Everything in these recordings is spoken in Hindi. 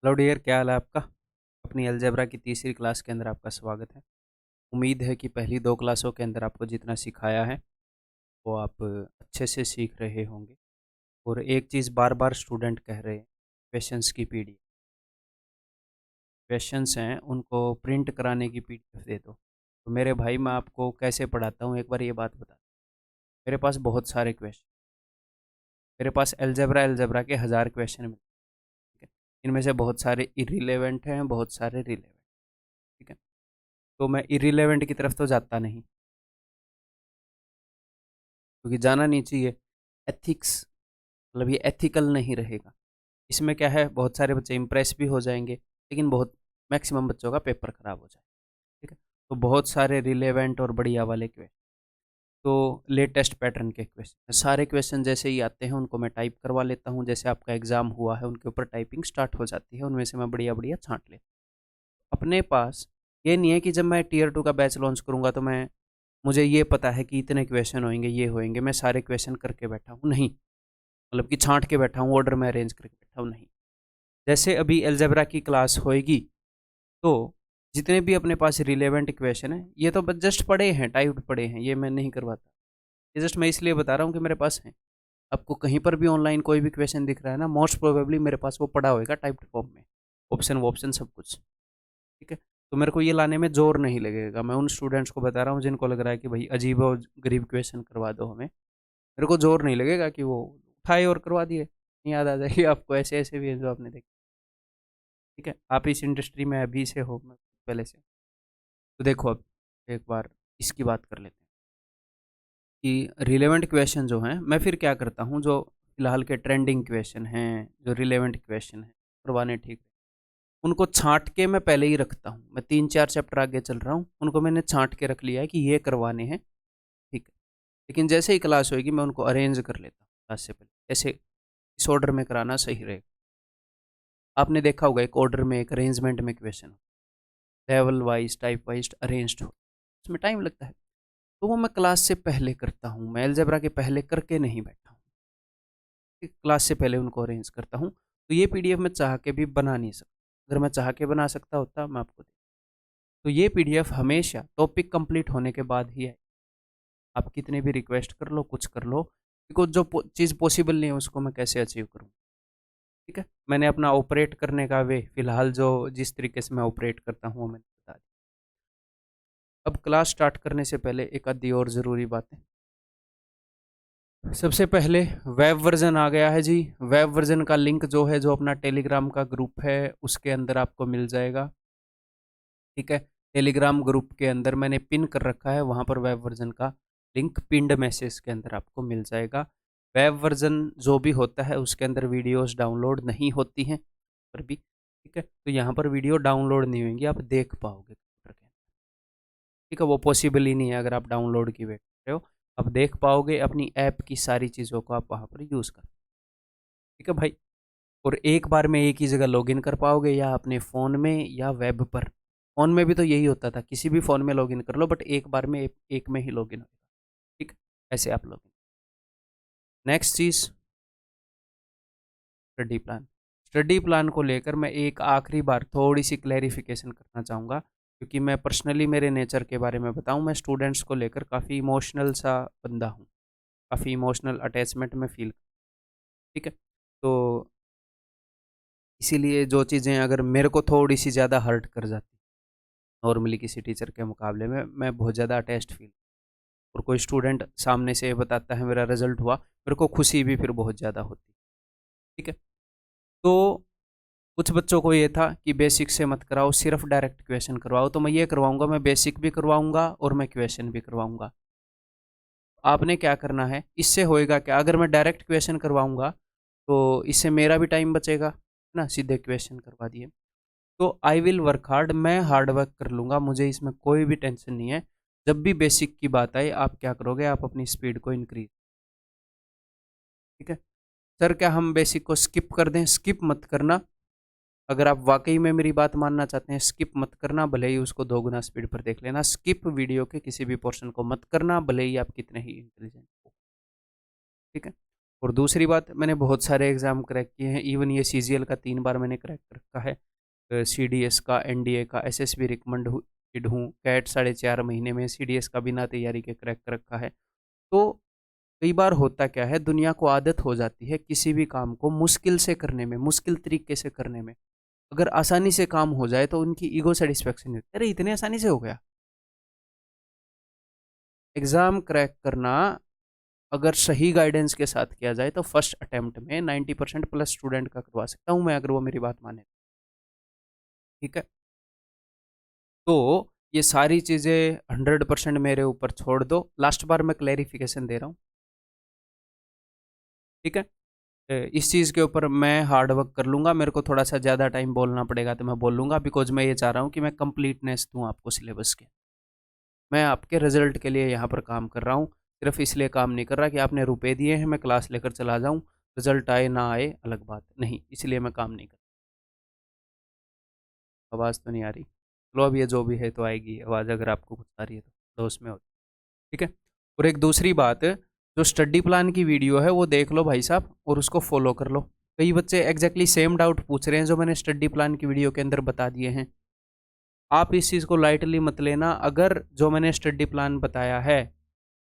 हेलो डियर, क्या हाल है आपका। अपनी अलजेब्रा की तीसरी क्लास के अंदर आपका स्वागत है। उम्मीद है कि पहली दो क्लासों के अंदर आपको जितना सिखाया है वो आप अच्छे से सीख रहे होंगे। और एक चीज़ बार बार स्टूडेंट कह रहे हैं, क्वेश्चंस की पीडीएफ। क्वेश्चंस हैं उनको प्रिंट कराने की पीडीएफ दे दो। तो मेरे भाई, मैं आपको कैसे पढ़ाता हूँ एक बार ये बात बता। मेरे पास बहुत सारे क्वेश्चन, मेरे पास अलजेब्रा अलजेब्रा के 1000 क्वेश्चन मिले। ठीक है, इनमें से बहुत सारे इरिलेवेंट हैं, बहुत सारे रिलेवेंट। ठीक है, तो मैं इरिलेवेंट की तरफ तो जाता नहीं, क्योंकि जाना नहीं चाहिए। एथिक्स मतलब ये एथिकल नहीं रहेगा। इसमें क्या है, बहुत सारे बच्चे इंप्रेस भी हो जाएंगे, लेकिन बहुत मैक्सिमम बच्चों का पेपर खराब हो जाए। ठीक है, तो बहुत सारे रिलेवेंट और बढ़िया वाले क्वेश्चन, तो लेटेस्ट पैटर्न के क्वेश्चन, सारे क्वेश्चन जैसे ही आते हैं उनको मैं टाइप करवा लेता हूँ। जैसे आपका एग्जाम हुआ है उनके ऊपर टाइपिंग स्टार्ट हो जाती है, उनमें से मैं बढ़िया बढ़िया छांट लेता हूँ अपने पास। ये नहीं है कि जब मैं टीयर 2 का बैच लॉन्च करूँगा तो मैं मुझे ये पता है कि इतने क्वेश्चन होंगे, ये होंगे, मैं सारे क्वेश्चन करके बैठा हूँ, नहीं। मतलब कि छांट के बैठा हूँ, ऑर्डर में अरेंज करके बैठा हूँ, नहीं। जैसे अभी अलजेब्रा की क्लास होएगी तो जितने भी अपने पास रिलेवेंट क्वेश्चन है, ये तो बस जस्ट पढ़े हैं, टाइप्ड पढ़े हैं, ये मैं नहीं करवाता। ये जस्ट मैं इसलिए बता रहा हूँ कि मेरे पास है। आपको कहीं पर भी ऑनलाइन कोई भी क्वेश्चन दिख रहा है ना, मोस्ट प्रोबेबली मेरे पास वो पड़ा होएगा टाइप्ड फॉर्म में, ऑप्शन वो ऑप्शन सब कुछ। ठीक है, तो मेरे को ये लाने में जोर नहीं लगेगा। मैं उन स्टूडेंट्स को बता रहा हूँ जिनको लग रहा है कि भाई अजीब और गरीब क्वेश्चन करवा दो हमें, मेरे को जोर नहीं लगेगा कि वो उठाए और करवा दिए। नहीं, याद आ जाएगी आपको, ऐसे ऐसे भी है जो आपने देखे। ठीक है, आप इस इंडस्ट्री में अभी से हो, मैं पहले से। तो देखो, अब एक बार इसकी बात कर लेते हैं कि रिलेवेंट क्वेश्चन जो हैं, मैं फिर क्या करता हूँ, जो फिलहाल के ट्रेंडिंग क्वेश्चन हैं, जो रिलेवेंट क्वेश्चन हैं करवाने, ठीक है, उनको छांट के मैं पहले ही रखता हूँ। मैं 3-4 चैप्टर आगे चल रहा हूँ, उनको मैंने छांट के रख लिया है कि ये करवाने हैं। ठीक है, लेकिन जैसे ही क्लास होगी मैं उनको अरेंज कर लेता हूँ क्लास से पहले। ऐसे इस ऑर्डर में कराना सही रहेगा। आपने देखा होगा एक ऑर्डर में, एक अरेंजमेंट में question level wise, type wise arranged हो, इसमें टाइम लगता है। तो वो मैं क्लास से पहले करता हूँ, मैं अलजेब्रा के पहले करके नहीं बैठा हूँ। क्लास से पहले उनको अरेंज करता हूँ। तो ये पीडीएफ मैं चाह के भी बना नहीं सकता। अगर मैं चाह के बना सकता होता मैं आपको तो ये पीडीएफ हमेशा टॉपिक कंप्लीट होने के बाद ही है। आप कितने भी रिक्वेस्ट कर लो, कुछ कर लो, बिकॉज जो चीज़ पॉसिबल नहीं है उसको मैं कैसे अचीव करूँ। ठीक है, मैंने अपना ऑपरेट करने का वे, फिलहाल जो जिस तरीके से मैं ऑपरेट करता हूँ वो मैंने बता दी। अब क्लास स्टार्ट करने से पहले एक आधी और ज़रूरी बातें। सबसे पहले वेब वर्जन आ गया है जी। वेब वर्जन का लिंक जो है, जो अपना टेलीग्राम का ग्रुप है उसके अंदर आपको मिल जाएगा। ठीक है, टेलीग्राम ग्रुप के अंदर मैंने पिन कर रखा है, वहाँ पर वेब वर्जन का लिंक पिंड मैसेज के अंदर आपको मिल जाएगा। वेब वर्जन जो भी होता है उसके अंदर वीडियोस डाउनलोड नहीं होती हैं पर भी। ठीक है, तो यहाँ पर वीडियो डाउनलोड नहीं होंगी, आप देख पाओगे कंप्यूटर के अंदर। ठीक है, वो पॉसिबल ही नहीं है अगर आप डाउनलोड की वेट कर रहे हो। आप देख पाओगे, अपनी ऐप की सारी चीज़ों को आप वहाँ पर यूज़ कर। ठीक है भाई, और एक बार में एक ही जगह लॉगिन कर पाओगे, या अपने फ़ोन में या वेब पर। फ़ोन में भी तो यही होता था, किसी भी फ़ोन में लॉगिन कर लो, बट एक बार में एक में ही लॉगिन होगा। ठीक, ऐसे आप लॉगिन। नेक्स्ट चीज़, स्टडी प्लान। स्टडी प्लान को लेकर मैं एक आखिरी बार थोड़ी सी क्लैरिफिकेशन करना चाहूँगा, क्योंकि मैं पर्सनली मेरे नेचर के बारे में बताऊँ, मैं स्टूडेंट्स को लेकर काफ़ी इमोशनल सा बंदा हूँ, काफ़ी इमोशनल अटैचमेंट में फील। ठीक है, तो इसीलिए जो चीज़ें अगर मेरे को थोड़ी सी ज़्यादा हर्ट कर जाती नॉर्मली किसी टीचर के मुकाबले में, मैं बहुत ज़्यादा अटैच्ड फील। और कोई स्टूडेंट सामने से बताता है मेरा रिजल्ट हुआ, मेरे को खुशी भी फिर बहुत ज़्यादा होती। ठीक है, तो कुछ बच्चों को ये था कि बेसिक से मत कराओ, सिर्फ डायरेक्ट क्वेश्चन करवाओ। तो मैं ये करवाऊंगा, मैं बेसिक भी करवाऊंगा और मैं क्वेश्चन भी करवाऊंगा। आपने क्या करना है, इससे होएगा क्या, अगर मैं डायरेक्ट क्वेश्चन करवाऊंगा तो इससे मेरा भी टाइम बचेगा, है ना, सीधे क्वेश्चन करवा दिए। तो आई विल वर्क हार्ड, मैं हार्ड वर्क कर लूँगा, मुझे इसमें कोई भी टेंशन नहीं है। जब भी बेसिक की बात आए, आप क्या करोगे, आप अपनी स्पीड को इंक्रीज। ठीक है, सर क्या हम बेसिक को स्किप कर दें? स्किप मत करना। अगर आप वाकई में मेरी बात मानना चाहते हैं, स्किप मत करना, भले ही उसको 2 गुना स्पीड पर देख लेना। स्किप वीडियो के किसी भी पोर्शन को मत करना, भले ही आप कितने ही इंटेलिजेंट हो। ठीक है, और दूसरी बात, मैंने बहुत सारे एग्ज़ाम क्रैक किए हैं, इवन ये सीजीएल का 3 बार मैंने क्रैक कर रखा है, सीडीएस का, एनडीए का, एसएसबी रिकमेंडेड हूँ, कैट 4.5 महीने में सीडीएस का बिना तैयारी के क्रैक कर रखा है। तो कई बार होता क्या है, दुनिया को आदत हो जाती है किसी भी काम को मुश्किल से करने में, मुश्किल तरीके से करने में। अगर आसानी से काम हो जाए तो उनकी ईगो सेटिस्फेक्शन नहीं होती, अरे इतने आसानी से हो गया। एग्ज़ाम क्रैक करना अगर सही गाइडेंस के साथ किया जाए तो फर्स्ट अटेम्प्ट में 90% प्लस स्टूडेंट का करवा सकता हूँ मैं, अगर वो मेरी बात माने। ठीक है, तो ये सारी चीज़ें 100% मेरे ऊपर छोड़ दो। लास्ट बार मैं क्लैरिफिकेशन दे रहा हूँ, ठीक है। इस चीज़ के ऊपर मैं हार्ड वर्क कर लूँगा, मेरे को थोड़ा सा ज़्यादा टाइम बोलना पड़ेगा तो मैं बोल लूँगा, बिकॉज मैं ये चाह रहा हूँ कि मैं कंप्लीटनेस दूँ आपको सिलेबस के। मैं आपके रिजल्ट के लिए यहाँ पर काम कर रहा हूँ, सिर्फ इसलिए काम नहीं कर रहा कि आपने रुपए दिए हैं मैं क्लास लेकर चला जाऊँ, रिजल्ट आए ना आए अलग बात नहीं, इसलिए मैं काम नहीं कर। आवाज़ तो नहीं आ रही, चलो अब ये जो भी है तो आएगी आवाज़, अगर आपको कुछ आ रही है तो उसमें हो, ठीक है। और एक दूसरी बात, जो स्टडी प्लान की वीडियो है वो देख लो भाई साहब और उसको फॉलो कर लो। कई बच्चे एग्जैक्टली सेम डाउट पूछ रहे हैं जो मैंने स्टडी प्लान की वीडियो के अंदर बता दिए हैं। आप इस चीज़ को लाइटली मत लेना, अगर जो मैंने स्टडी प्लान बताया है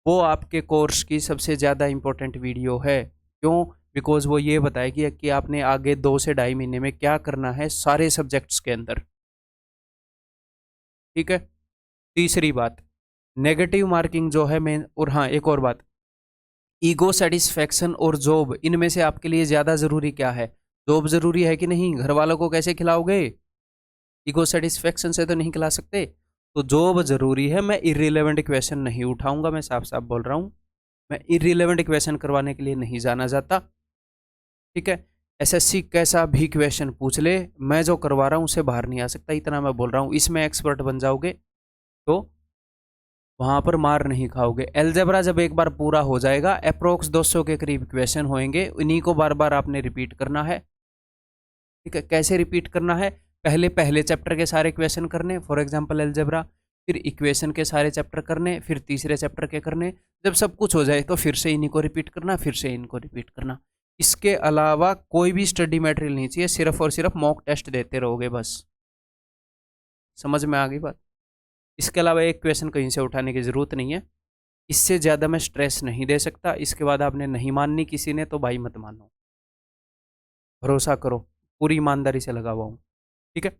वो आपके कोर्स की सबसे ज़्यादा इम्पोर्टेंट वीडियो है। क्यों? बिकॉज वो ये बताएगी कि आपने आगे 2 से 2.5 महीने में क्या करना है सारे सब्जेक्ट्स के अंदर, ठीक है। तीसरी बात, नेगेटिव मार्किंग जो है मैं, और हाँ एक और बात, ईगो सेटिस्फैक्शन और जॉब, इनमें से आपके लिए ज़्यादा ज़रूरी क्या है? जॉब ज़रूरी है कि नहीं? घर वालों को कैसे खिलाओगे? ईगो सेटिस्फैक्शन से तो नहीं खिला सकते, तो जॉब ज़रूरी है। मैं इर्रिलेवेंट क्वेश्चन नहीं उठाऊंगा, मैं साफ साफ बोल रहा हूँ, मैं इर्रिलेवेंट क्वेश्चन करवाने के लिए नहीं जाना चाहता, ठीक है। एसएससी कैसा भी क्वेश्चन पूछ ले, मैं जो करवा रहा हूँ उससे बाहर नहीं आ सकता, इतना मैं बोल रहा हूँ। इसमें एक्सपर्ट बन जाओगे तो वहां पर मार नहीं खाओगे। एलजेब्रा जब एक बार पूरा हो जाएगा, अप्रोक्स 200 के करीब क्वेश्चन होंगे, इन्हीं को बार बार आपने रिपीट करना है, ठीक है। कैसे रिपीट करना है? पहले पहले चैप्टर के सारे क्वेश्चन करने, फॉर एग्जांपल एलजेब्रा, फिर इक्वेशन के सारे चैप्टर करने, फिर तीसरे चैप्टर के करने। जब सब कुछ हो जाए तो फिर से इन्हीं को रिपीट करना, फिर से इनको रिपीट करना। इसके अलावा कोई भी स्टडी मटेरियल नहीं चाहिए, सिर्फ और सिर्फ मॉक टेस्ट देते रहोगे बस। समझ में आ गई बात? इसके अलावा एक क्वेश्चन कहीं से उठाने की ज़रूरत नहीं है, इससे ज़्यादा मैं स्ट्रेस नहीं दे सकता। इसके बाद आपने नहीं माननी किसी ने तो भाई मत मानो, भरोसा करो, पूरी ईमानदारी से लगा हुआ हूँ, ठीक है।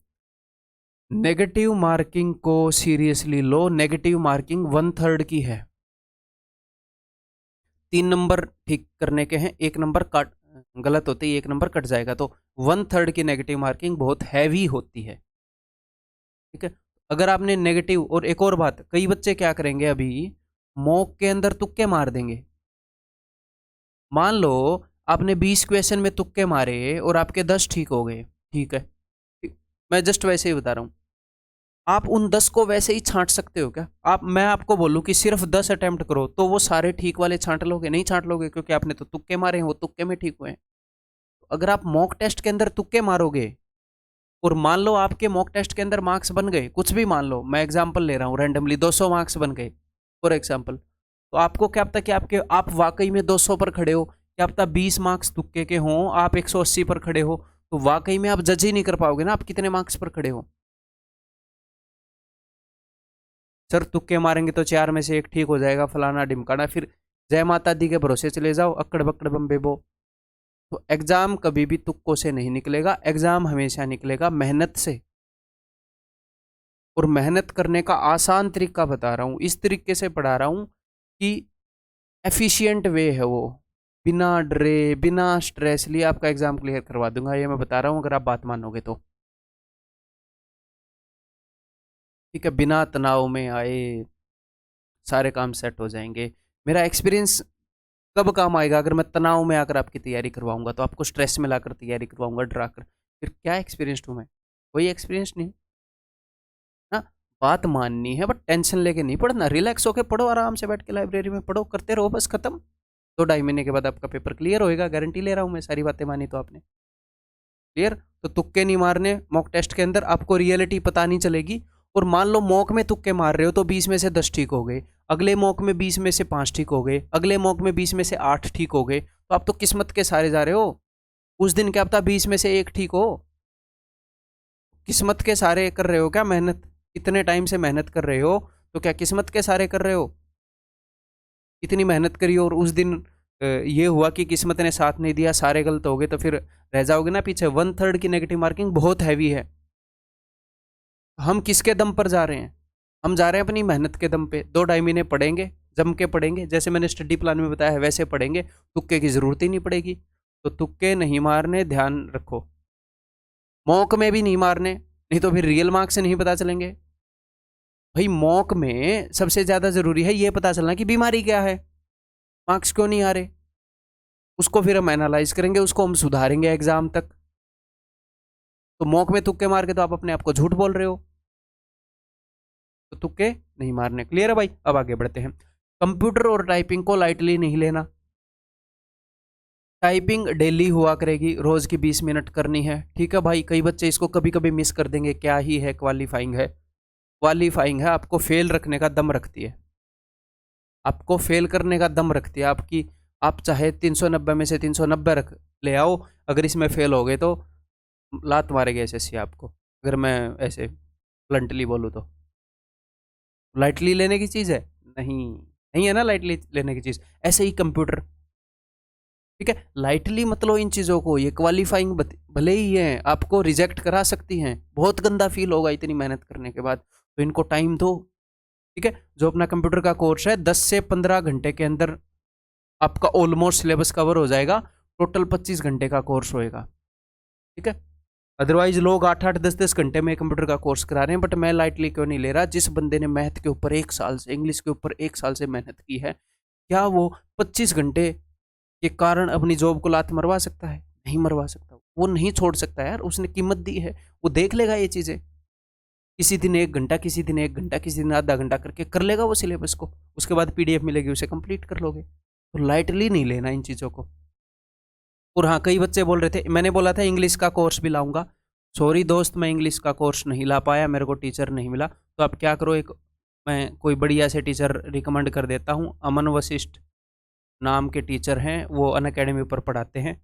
नेगेटिव मार्किंग को सीरियसली लो, नेगेटिव मार्किंग 1/3 की है। 3 नंबर ठीक करने के हैं, 1 नंबर कट गलत होते ही 1 नंबर कट जाएगा, तो 1/3 की नेगेटिव मार्किंग बहुत हैवी होती है, ठीक है। अगर आपने नेगेटिव, और एक और बात, कई बच्चे क्या करेंगे अभी, मॉक के अंदर तुक्के मार देंगे। मान लो आपने 20 क्वेश्चन में तुक्के मारे और आपके 10 ठीक हो गए, ठीक है, मैं जस्ट वैसे ही बता रहा हूँ। आप उन 10 को वैसे ही छांट सकते हो क्या? आप, मैं आपको बोलूं कि सिर्फ 10 अटेम्प्ट करो तो वो सारे ठीक वाले छांट लोगे? नहीं छांट लोगे, क्योंकि आपने तो तुक्के मारे हैं, वो तुक्के में ठीक हुए हैं। तो अगर आप मॉक टेस्ट के अंदर तुक्के मारोगे और मान लो आपके मॉक टेस्ट के अंदर मार्क्स बन गए, कुछ भी मान लो, मैं एग्जाम्पल ले रहा हूँ रैंडमली, 200 मार्क्स बन गए फॉर एग्जाम्पल, तो आपको क्या पता कि आप वाकई में 200 पर खड़े हो, क्या पता 20 मार्क्स तुक्के के हों, आप 180 पर खड़े हो, तो वाकई में आप जज ही नहीं कर पाओगे ना आप कितने मार्क्स पर खड़े हो। सर तुक्के मारेंगे तो 4 में से 1 ठीक हो जाएगा, फलाना ढिमकाना, फिर जय माता दी के भरोसे चले जाओ, अक्कड़ बक्कड़ बम्बे बो। तो एग्जाम कभी भी तुक्कों से नहीं निकलेगा, एग्जाम हमेशा निकलेगा मेहनत से। और मेहनत करने का आसान तरीका बता रहा हूँ, इस तरीके से पढ़ा रहा हूँ कि एफिशिएंट वे है वो, बिना डरे बिना स्ट्रेस लिए आपका एग्जाम क्लियर करवा दूंगा, ये मैं बता रहा हूँ, अगर आप बात मानोगे तो, ठीक है। बिना तनाव में आए सारे काम सेट हो जाएंगे। मेरा एक्सपीरियंस कब काम आएगा? अगर मैं तनाव में आकर आपकी तैयारी करवाऊंगा, तो आपको स्ट्रेस में लाकर तैयारी करवाऊंगा डरा कर, फिर क्या एक्सपीरियंस हूँ मैं? कोई एक्सपीरियंस नहीं ना। बात माननी है बट टेंशन लेके नहीं पढ़ना, रिलैक्स होके पढ़ो, आराम से बैठ के लाइब्रेरी में पढ़ो, करते रहो, बस खत्म। 2-2.5 महीने के बाद आपका पेपर क्लियर होएगा, गारंटी ले रहा हूँ मैं, सारी बातें मानी तो आपने, क्लियर। तो तुक्के नहीं मारने मॉक टेस्ट के अंदर, आपको रियलिटी पता नहीं चलेगी। और मान लो मॉक में तुक्के मार रहे हो तो 20 में से 10 ठीक हो गए, अगले मॉक में 20 में से 5 ठीक हो गए, अगले मॉक में 20 में से 8 ठीक हो गए, तो आप तो किस्मत के सारे जा रहे हो। उस दिन क्या पता 20 में से 1 ठीक हो। किस्मत के सारे कर रहे हो क्या मेहनत? इतने टाइम से मेहनत कर रहे हो तो क्या किस्मत के सारे कर रहे हो? इतनी मेहनत करी और उस दिन ये हुआ कि किस्मत ने साथ नहीं दिया, सारे गलत हो गए, तो फिर रह जाओगे ना पीछे। 1/3 की नेगेटिव मार्किंग बहुत हैवी है। हम किसके दम पर जा रहे हैं? हम जा रहे हैं अपनी मेहनत के दम पे। 2 ढाई महीने पढ़ेंगे, जम के पढ़ेंगे, जैसे मैंने स्टडी प्लान में बताया है वैसे पढ़ेंगे, तुक्के की जरूरत ही नहीं पड़ेगी। तो तुक्के नहीं मारने, ध्यान रखो। मॉक में भी नहीं मारने, नहीं तो फिर रियल मार्क्स से नहीं पता चलेंगे। भाई मॉक में सबसे ज्यादा जरूरी है ये पता चलना कि बीमारी क्या है, मार्क्स क्यों नहीं आ रहे। उसको फिर हम एनालाइज करेंगे, उसको हम सुधारेंगे एग्जाम तक। तो मॉक में तुक्के मार के तो आप अपने आप को झूठ बोल रहे हो। तो तुक्के नहीं मारने। क्लियर है भाई? अब आगे बढ़ते हैं। कंप्यूटर और टाइपिंग को लाइटली नहीं लेना। टाइपिंग डेली हुआ करेगी, रोज की 20 मिनट करनी है, ठीक है भाई। कई बच्चे इसको कभी कभी मिस कर देंगे, क्या ही है, क्वालिफाइंग है। क्वालिफाइंग है, आपको फेल रखने का दम रखती है, आपको फेल करने का दम रखती है आपकी। आप चाहे 390 में से 390 रख ले आओ, अगर इसमें फेल हो गए तो लात मारेगी एसएससी आपको, अगर मैं ऐसे ब्लंटली बोलूँ तो। लाइटली लेने की चीज़ है? नहीं, नहीं है ना लाइटली लेने की चीज़। ऐसे ही कंप्यूटर, ठीक है, लाइटली मतलब इन चीज़ों को। ये क्वालिफाइंग भले ही है, आपको रिजेक्ट करा सकती हैं, बहुत गंदा फील होगा इतनी मेहनत करने के बाद, तो इनको टाइम दो, ठीक है। जो अपना कंप्यूटर का कोर्स है 10 से 15 घंटे के अंदर आपका ऑलमोस्ट सिलेबस कवर हो जाएगा। टोटल 25 घंटे का कोर्स होएगा, ठीक है। अदरवाइज लोग 8-8 10-10 घंटे में कंप्यूटर का कोर्स करा रहे हैं, बट मैं लाइटली क्यों नहीं ले रहा? जिस बंदे ने मैथ के ऊपर 1 साल से, इंग्लिश के ऊपर 1 साल से मेहनत की है, क्या वो 25 घंटे के कारण अपनी जॉब को लात मरवा सकता है? नहीं मरवा सकता। वो नहीं छोड़ सकता यार, उसने कीमत दी है, वो देख लेगा ये चीज़ें। किसी दिन 1 घंटा, किसी दिन 1 घंटा, किसी दिन आधा घंटा करके कर लेगा वो सिलेबस को। उसके बाद पीडीएफ मिलेगी, उसे कंप्लीट कर लोगे। तो लाइटली नहीं लेना इन चीज़ों को। और हाँ, कई बच्चे बोल रहे थे, मैंने बोला था इंग्लिश का कोर्स भी लाऊंगा। सॉरी दोस्त, मैं इंग्लिश का कोर्स नहीं ला पाया, मेरे को टीचर नहीं मिला। तो आप क्या करो, एक मैं कोई बढ़िया से टीचर रिकमेंड कर देता हूँ। अमन वशिष्ठ नाम के टीचर हैं, वो अनअकैडमी पर पढ़ाते हैं,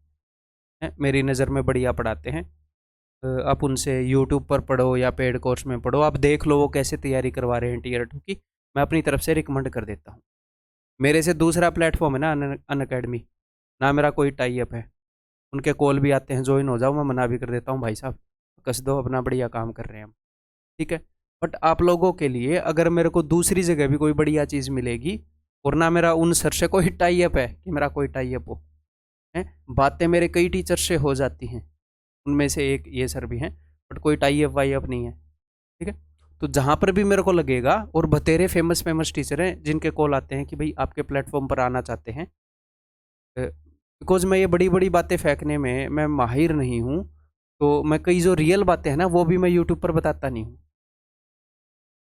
मेरी नज़र में बढ़िया पढ़ाते हैं। आप उनसे यूट्यूब पर पढ़ो या पेड कोर्स में पढ़ो, आप देख लो वो कैसे तैयारी करवा रहे हैं टीयर 2 की। मैं अपनी तरफ से रिकमेंड कर देता हूँ। मेरे से दूसरा प्लेटफॉर्म है ना अनअकैडमी, ना मेरा कोई टाई अप है। उनके कॉल भी आते हैं, ज्वाइन हो जाओ, मैं मना भी कर देता हूँ, भाई साहब कस दो, अपना बढ़िया काम कर रहे हैं हम, ठीक है। बट आप लोगों के लिए अगर मेरे को दूसरी जगह भी कोई बढ़िया चीज़ मिलेगी, और ना मेरा उन सर से कोई टाई अप है कि मेरा कोई टाई अप हो, है, बातें मेरे कई टीचर से हो जाती हैं, उनमें से एक ये सर भी हैं, बट कोई टाई अप वाई अप नहीं है, ठीक है। तो जहाँ पर भी मेरे को लगेगा, और बतेरे फेमस फेमस टीचर हैं जिनके कॉल आते हैं कि भाई आपके प्लेटफॉर्म पर आना चाहते हैं, बिकॉज मैं ये बड़ी बड़ी बातें फेंकने में मैं माहिर नहीं हूँ, तो मैं कई जो रियल बातें हैं ना वो भी मैं यूट्यूब पर बताता नहीं हूँ।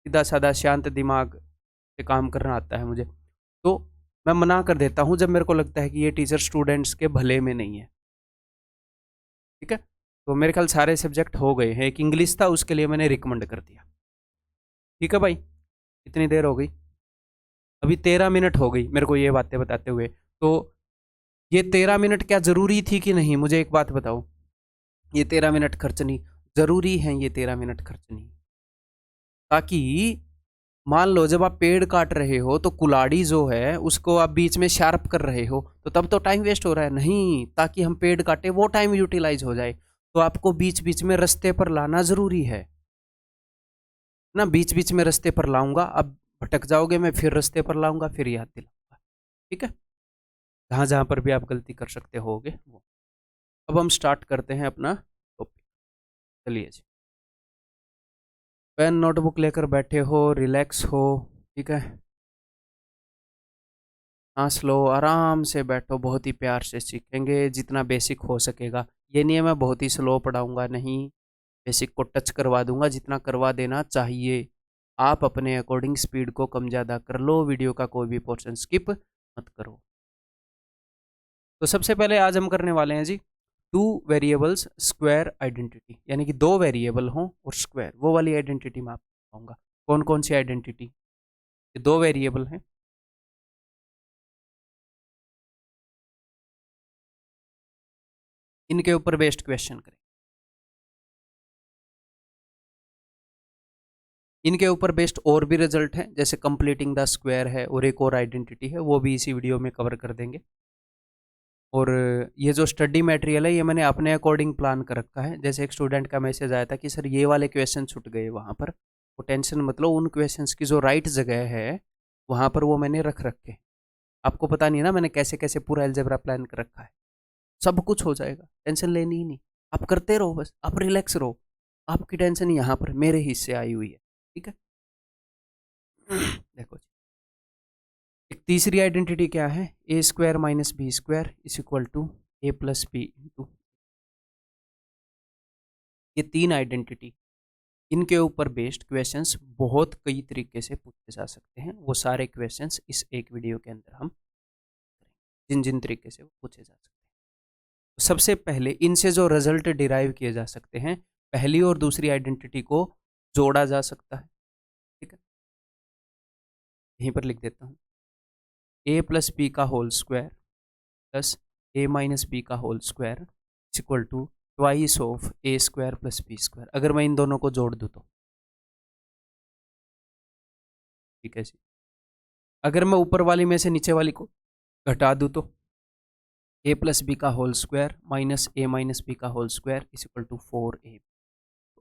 सीधा साधा शांत दिमाग से काम करना आता है मुझे, तो मैं मना कर देता हूँ जब मेरे को लगता है कि ये टीचर स्टूडेंट्स के भले में नहीं है, ठीक है। तो मेरे ख्याल सारे सब्जेक्ट हो गए हैं, एक इंग्लिश था उसके लिए मैंने रिकमेंड कर दिया, ठीक है भाई। इतनी देर हो गई, अभी 13 मिनट हो गई मेरे को ये बातें बताते हुए। तो ये 13 मिनट क्या ज़रूरी थी कि नहीं? मुझे एक बात बताओ, ये 13 मिनट खर्चनी ज़रूरी है? ये 13 मिनट खर्चनी ताकि मान लो जब आप पेड़ काट रहे हो तो कुल्हाड़ी जो है उसको आप बीच में शार्प कर रहे हो, तो तब तो टाइम वेस्ट हो रहा है। नहीं, ताकि हम पेड़ काटे वो टाइम यूटिलाइज हो जाए, तो आपको बीच बीच में रास्ते पर लाना ज़रूरी है ना। बीच बीच में रास्ते पर लाऊंगा, अब भटक जाओगे, मैं फिर रास्ते पर लाऊंगा, फिर याद दिलाऊंगा, ठीक है। जहाँ जहाँ पर भी आप गलती कर सकते होगे वो। अब हम स्टार्ट करते हैं अपना टॉपिक, चलिए जी। पेन नोटबुक लेकर बैठे हो, रिलैक्स हो, ठीक है। सांस लो, आराम से बैठो, बहुत ही प्यार से सीखेंगे जितना बेसिक हो सकेगा। ये नहीं है मैं बहुत ही स्लो पढ़ाऊंगा, नहीं, बेसिक को टच करवा दूंगा जितना करवा देना चाहिए। आप अपने अकॉर्डिंग स्पीड को कम ज़्यादा कर लो, वीडियो का कोई भी पोर्शन स्किप मत करो। तो सबसे पहले आज हम करने वाले हैं जी 2 वेरिएबल्स स्क्वायर आइडेंटिटी, यानी कि 2 वेरिएबल हों और स्क्वायर, वो वाली आइडेंटिटी में आप पाऊंगा। कौन कौन सी आइडेंटिटी? ये दो वेरिएबल हैं, इनके ऊपर बेस्ड क्वेश्चन करें। इनके ऊपर बेस्ड और भी रिजल्ट हैं, जैसे कंप्लीटिंग द स्क्वायर है और एक और आइडेंटिटी है, वो भी इसी वीडियो में कवर कर देंगे। और ये जो स्टडी मटेरियल है ये मैंने अपने अकॉर्डिंग प्लान कर रखा है। जैसे एक स्टूडेंट का मैसेज आया था कि सर ये वाले क्वेश्चन छूट गए वहाँ पर, वो टेंशन मतलब उन क्वेश्चंस की जो राइट जगह है वहाँ पर वो मैंने रख रखे। आपको पता नहीं ना मैंने कैसे कैसे पूरा अलजेब्रा प्लान कर रखा है। सब कुछ हो जाएगा, टेंशन लेनी ही नहीं। आप करते रहो, बस आप रिलैक्स रहो। आपकी टेंशन यहाँ पर मेरे हिस्से आई हुई है, ठीक है। देखो जी, एक तीसरी आइडेंटिटी क्या है? A square minus B square is equal to A plus B into. ये तीन आइडेंटिटी, इनके ऊपर बेस्ड क्वेश्चंस बहुत कई तरीके से पूछे जा सकते हैं। वो सारे क्वेश्चंस इस एक वीडियो के अंदर हम जिन जिन तरीके से वो पूछे जा सकते हैं। तो सबसे पहले इनसे जो रिजल्ट डिराइव किए जा सकते हैं, पहली और दूसरी आइडेंटिटी को जोड़ा जा सकता है, ठीक है। यहीं पर लिख देता हूँ, ए प्लस बी का whole square plus a minus b का whole square is equal to twice of a square plus b square. अगर मैं इन दोनों को जोड़ दूँ तो, ठीक है जी। अगर मैं ऊपर वाली में से नीचे वाली को घटा दूँ तो ए प्लस बी का whole square minus a minus b का whole square is equal to 4a।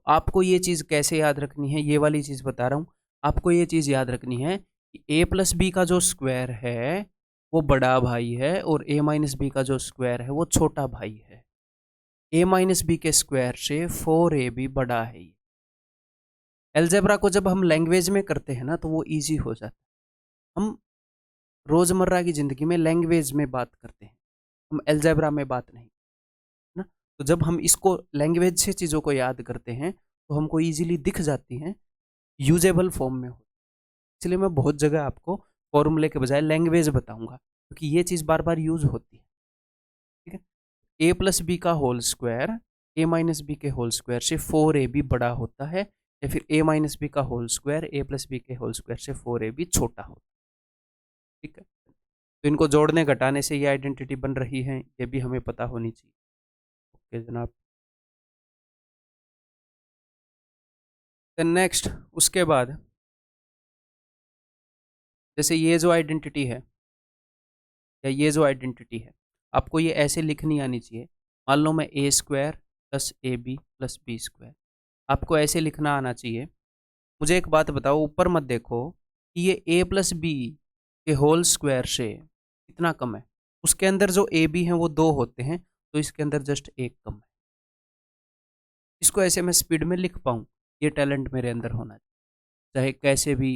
आपको ये चीज़ कैसे याद रखनी है, ये वाली चीज़ बता रहा हूँ। आपको ये चीज़ याद रखनी है कि ए प्लस बी का जो स्क्वायर है वो बड़ा भाई है और ए माइनस बी का जो स्क्वायर है वो छोटा भाई है। ए माइनस बी के स्क्वायर से 4ab बड़ा है। एल्जेब्रा को जब हम लैंग्वेज में करते हैं ना तो वो इजी हो जाता है। हम रोज़मर्रा की ज़िंदगी में लैंग्वेज में बात करते हैं, हम एल्जेब्रा में बात नहीं ना। तो जब हम इसको लैंग्वेज से चीज़ों को याद करते हैं तो हमको इजीली दिख जाती हैं, यूजेबल फॉर्म में हो। इसलिए मैं बहुत जगह आपको फॉर्मूले के बजाय लैंग्वेज बताऊंगा, क्योंकि ये चीज़ बार बार यूज होती है, ठीक है। ए प्लस बी का होल स्क्वायर ए माइनस बी के होल स्क्वायर से 4ab बड़ा होता है, या फिर ए माइनस बी का होल स्क्वायर ए प्लस बी के होल स्क्वायर से 4ab छोटा होता है, ठीक है। तो इनको जोड़ने घटाने से ये आइडेंटिटी बन रही है, ये भी हमें पता होनी चाहिए। ओके जनाब। नेक्स्ट उसके बाद जैसे ये जो आइडेंटिटी है या ये जो आइडेंटिटी है, आपको ये ऐसे लिखनी आनी चाहिए। मान लो मैं a square plus a b plus b square, आपको ऐसे लिखना आना चाहिए। मुझे एक बात बताओ, ऊपर मत देखो कि ये ए प्लस बी के होल स्क्वायर से कितना कम है। उसके अंदर जो ए बी हैं वो दो होते हैं, तो इसके अंदर जस्ट एक कम है। इसको ऐसे मैं स्पीड में लिख पाऊँ, ये टैलेंट मेरे अंदर होना चाहिए, चाहे कैसे भी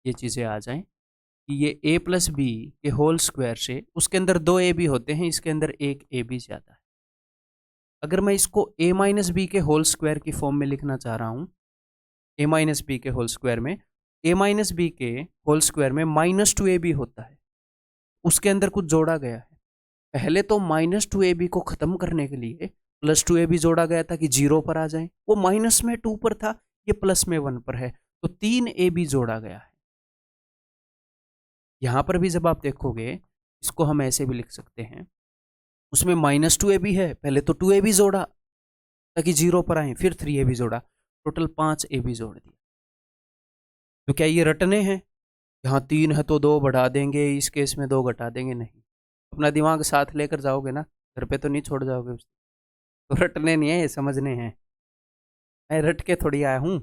ये चीज़ें आ जाएं कि ये ए प्लस बी के होल स्क्वायर से उसके अंदर दो ए बी होते हैं, इसके अंदर एक ए बी ज़्यादा है। अगर मैं इसको ए माइनस बी के होल स्क्वायर की फॉर्म में लिखना चाह रहा हूँ, ए माइनस बी के होल स्क्वायर में, ए माइनस बी के होल स्क्वायर में माइनस टू ए बी होता है, उसके अंदर कुछ जोड़ा गया है। पहले तो माइनस टू ए बी को ख़त्म करने के लिए प्लस टू ए बी जोड़ा गया था कि जीरो पर आ जाए। वो माइनस में 2 पर था, ये प्लस में 1 पर है, तो 3 ए बी जोड़ा गया है। यहाँ पर भी जब आप देखोगे, इसको हम ऐसे भी लिख सकते हैं, उसमें माइनस टू ए बी है, पहले तो 2 ए बी जोड़ा ताकि जीरो पर आए, फिर 3 ए बी जोड़ा, टोटल 5 ए बी जोड़ दिया। तो क्या ये रटने हैं? यहाँ 3 है तो 2 बढ़ा देंगे, इस केस में 2 घटा देंगे? नहीं, अपना दिमाग साथ लेकर जाओगे ना, घर पे तो नहीं छोड़ जाओगे। तो रटने नहीं है, ये समझने हैं। मैं रट के थोड़ी आया हूँ,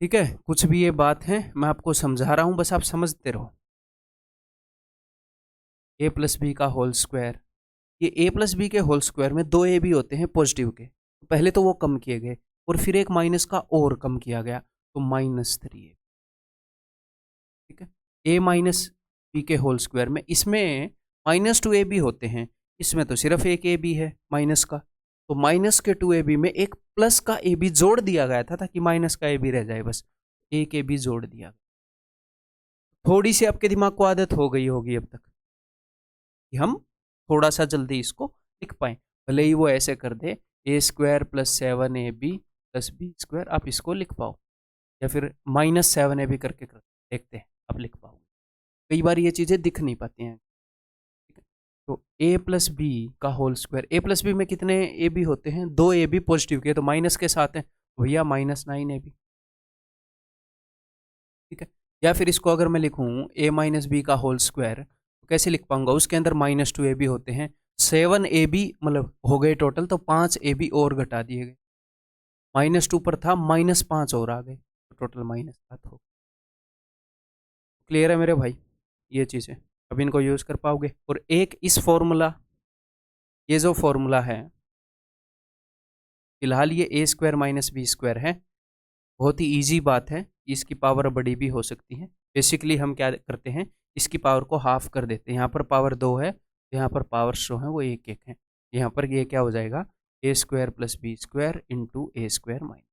ठीक है। कुछ भी ये बात है, मैं आपको समझा रहा हूँ, बस आप समझते रहो। ए प्लस बी का होल स्क्वायर, ये ए प्लस बी के होल स्क्वायर में दो ए बी होते हैं पॉजिटिव के, पहले तो वो कम किए गए और फिर एक माइनस का और कम किया गया, तो -3 ए, ठीक है। ए माइनस बी के होल स्क्वायर में इसमें -2 ए बी होते हैं, इसमें तो सिर्फ एक ए बी है माइनस का, तो माइनस के 2 ए बी में एक प्लस का ए बी जोड़ दिया गया था ताकि माइनस का ए बी रह जाए, बस एक ए बी जोड़ दिया। थोड़ी सी आपके दिमाग को आदत हो गई होगी अब तक कि हम थोड़ा सा जल्दी इसको लिख पाए, भले ही वो ऐसे कर दे a square plus 7ab plus b square आप इसको लिख पाओ, या फिर -7ab करके देखते हैं आप लिख पाओ। कई बार ये चीज़ें दिख नहीं पाती हैं। ठीक है, तो a प्लस बी का whole square, a plus b में कितने ए बी होते हैं, 2 ए बी पॉजिटिव के, तो माइनस के साथ हैं भैया -9ab। ठीक है, या फिर इसको अगर मैं लिखूं a माइनस बी का होल स्क्वायर, तो कैसे लिख पाऊंगा, उसके अंदर -2ab होते हैं, 7ab मतलब हो गए टोटल, तो 5ab और घटा दिए गए, -2 पर था, -5 और आ गए, तो टोटल -7 हो। क्लियर है मेरे भाई ये चीज़ें, अब इनको यूज़ कर पाओगे। और एक इस फॉर्मूला, ये जो फॉर्मूला है फिलहाल ये a square minus B square है, बहुत ही ईजी बात है, इसकी पावर बड़ी भी हो सकती है। बेसिकली हम क्या करते हैं, इसकी पावर को हाफ कर देते हैं, यहाँ पर पावर 2 है, यहाँ पर पावर जो है वो 1 है, यहाँ पर ये क्या हो जाएगा, a square plus b square into a square minus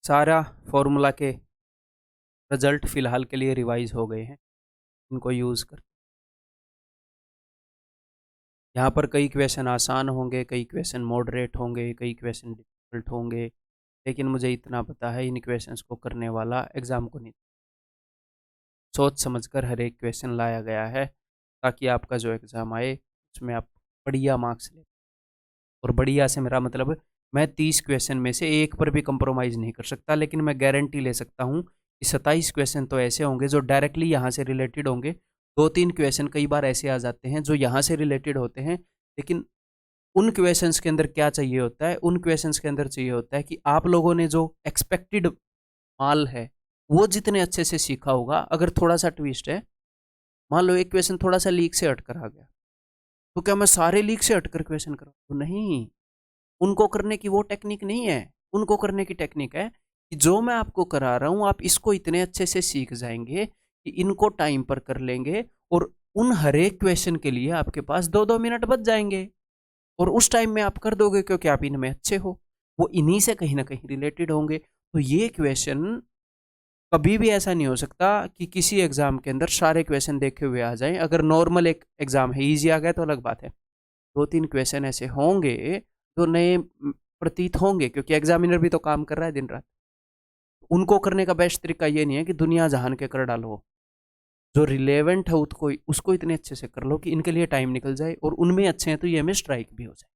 सारा फॉर्मूला के रिजल्ट फिलहाल के लिए रिवाइज हो गए हैं, इनको यूज़ कर। यहाँ पर कई क्वेश्चन आसान होंगे, कई क्वेश्चन मॉडरेट होंगे, कई क्वेश्चन डिफिकल्ट होंगे, लेकिन मुझे इतना पता है इन क्वेश्चंस को करने वाला एग्ज़ाम को नहीं, सोच समझकर हर एक क्वेश्चन लाया गया है, ताकि आपका जो एग्ज़ाम आए उसमें आप बढ़िया मार्क्स लें। और बढ़िया से मेरा मतलब, मैं 30 क्वेश्चन में से एक पर भी कंप्रोमाइज़ नहीं कर सकता, लेकिन मैं गारंटी ले सकता हूँ कि 27 क्वेश्चन तो ऐसे होंगे जो डायरेक्टली यहाँ से रिलेटेड होंगे। 2-3 क्वेश्चन कई बार ऐसे आ जाते हैं जो यहाँ से रिलेटेड होते हैं, लेकिन उन क्वेश्चंस के अंदर क्या चाहिए होता है, उन क्वेश्चंस के अंदर चाहिए होता है कि आप लोगों ने जो एक्सपेक्टेड माल है वो जितने अच्छे से सीखा होगा। अगर थोड़ा सा ट्विस्ट है, मान लो एक क्वेश्चन थोड़ा सा लीक से हटकर आ गया, तो क्या मैं सारे लीक से हटकर क्वेश्चन कराऊँ? तो नहीं, उनको करने की वो टेक्निक नहीं है। उनको करने की टेक्निक है कि जो मैं आपको करा रहा हूँ आप इसको इतने अच्छे से सीख जाएंगे कि इनको टाइम पर कर लेंगे, और उन हर एक क्वेश्चन के लिए आपके पास 2-2 मिनट बच जाएंगे, और उस टाइम में आप कर दोगे क्योंकि आप इनमें अच्छे हो, वो इन्हीं से कहीं ना कहीं रिलेटेड होंगे। तो ये क्वेश्चन कभी भी ऐसा नहीं हो सकता कि किसी एग्जाम के अंदर सारे क्वेश्चन देखे हुए आ जाएं। अगर नॉर्मल एक एग्जाम है, इजी आ गया तो अलग बात है, 2-3 क्वेश्चन ऐसे होंगे जो नए प्रतीत होंगे, क्योंकि एग्जामिनर भी तो काम कर रहा है दिन रात। उनको करने का बेस्ट तरीका ये नहीं है कि दुनिया जहान के कर डालो, जो रिलेवेंट है उसको इतने अच्छे से कर लो कि इनके लिए टाइम निकल जाए, और उनमें अच्छे हैं तो ये हमें स्ट्राइक भी हो जाए।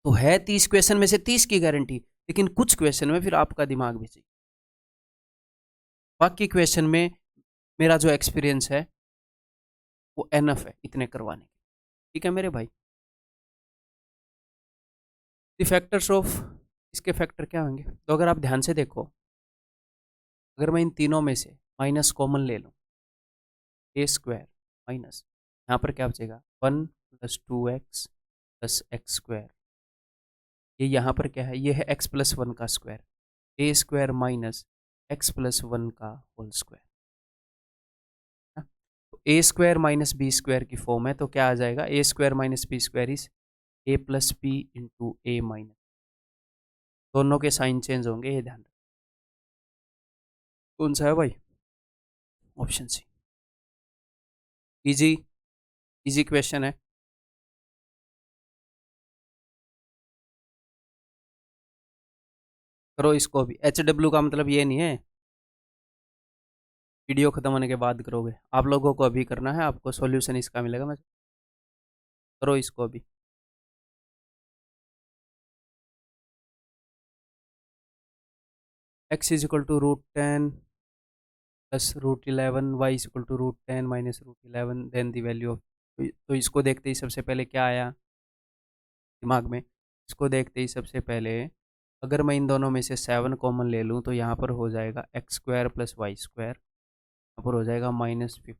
तो है 30 क्वेश्चन में से 30 की गारंटी, लेकिन कुछ क्वेश्चन में फिर आपका दिमाग भी चाहिए। बाकी क्वेश्चन में मेरा जो एक्सपीरियंस है वो एनफ है इतने करवाने के। ठीक है मेरे भाई, द फैक्टर्स ऑफ, इसके फैक्टर क्या होंगे, तो अगर आप ध्यान से देखो, अगर मैं इन तीनों में से माइनस कॉमन ले लूँ, ए स्क्वायर माइनस, यहाँ पर क्या बचेगा 1 + 2x + x स्क्वायर, ये यहाँ पर क्या है, ये है x + 1 का स्क्वायर, ए स्क्वायर माइनस x + 1 का होल स्क्वायर। तो a square minus B square की फॉर्म है, तो क्या आ जाएगा, a square minus B square is a plus B into a minus, दोनों के साइन चेंज होंगे, ये ध्यान रखो। कौन सा है भाई, option C, easy, easy question है। करो इसको भी, HW का मतलब ये नहीं है वीडियो खत्म होने के बाद करोगे, आप लोगों को अभी करना है, आपको सॉल्यूशन इसका मिलेगा। मैं करो इसको अभी, x = √10 + √11, y = √10 - √11, then the value of, तो इसको देखते ही सबसे पहले क्या आया दिमाग में, इसको देखते ही सबसे पहले अगर मैं इन दोनों में से 7 कॉमन ले लूँ तो यहाँ पर हो जाएगा x² + y², यहाँ पर हो जाएगा -50।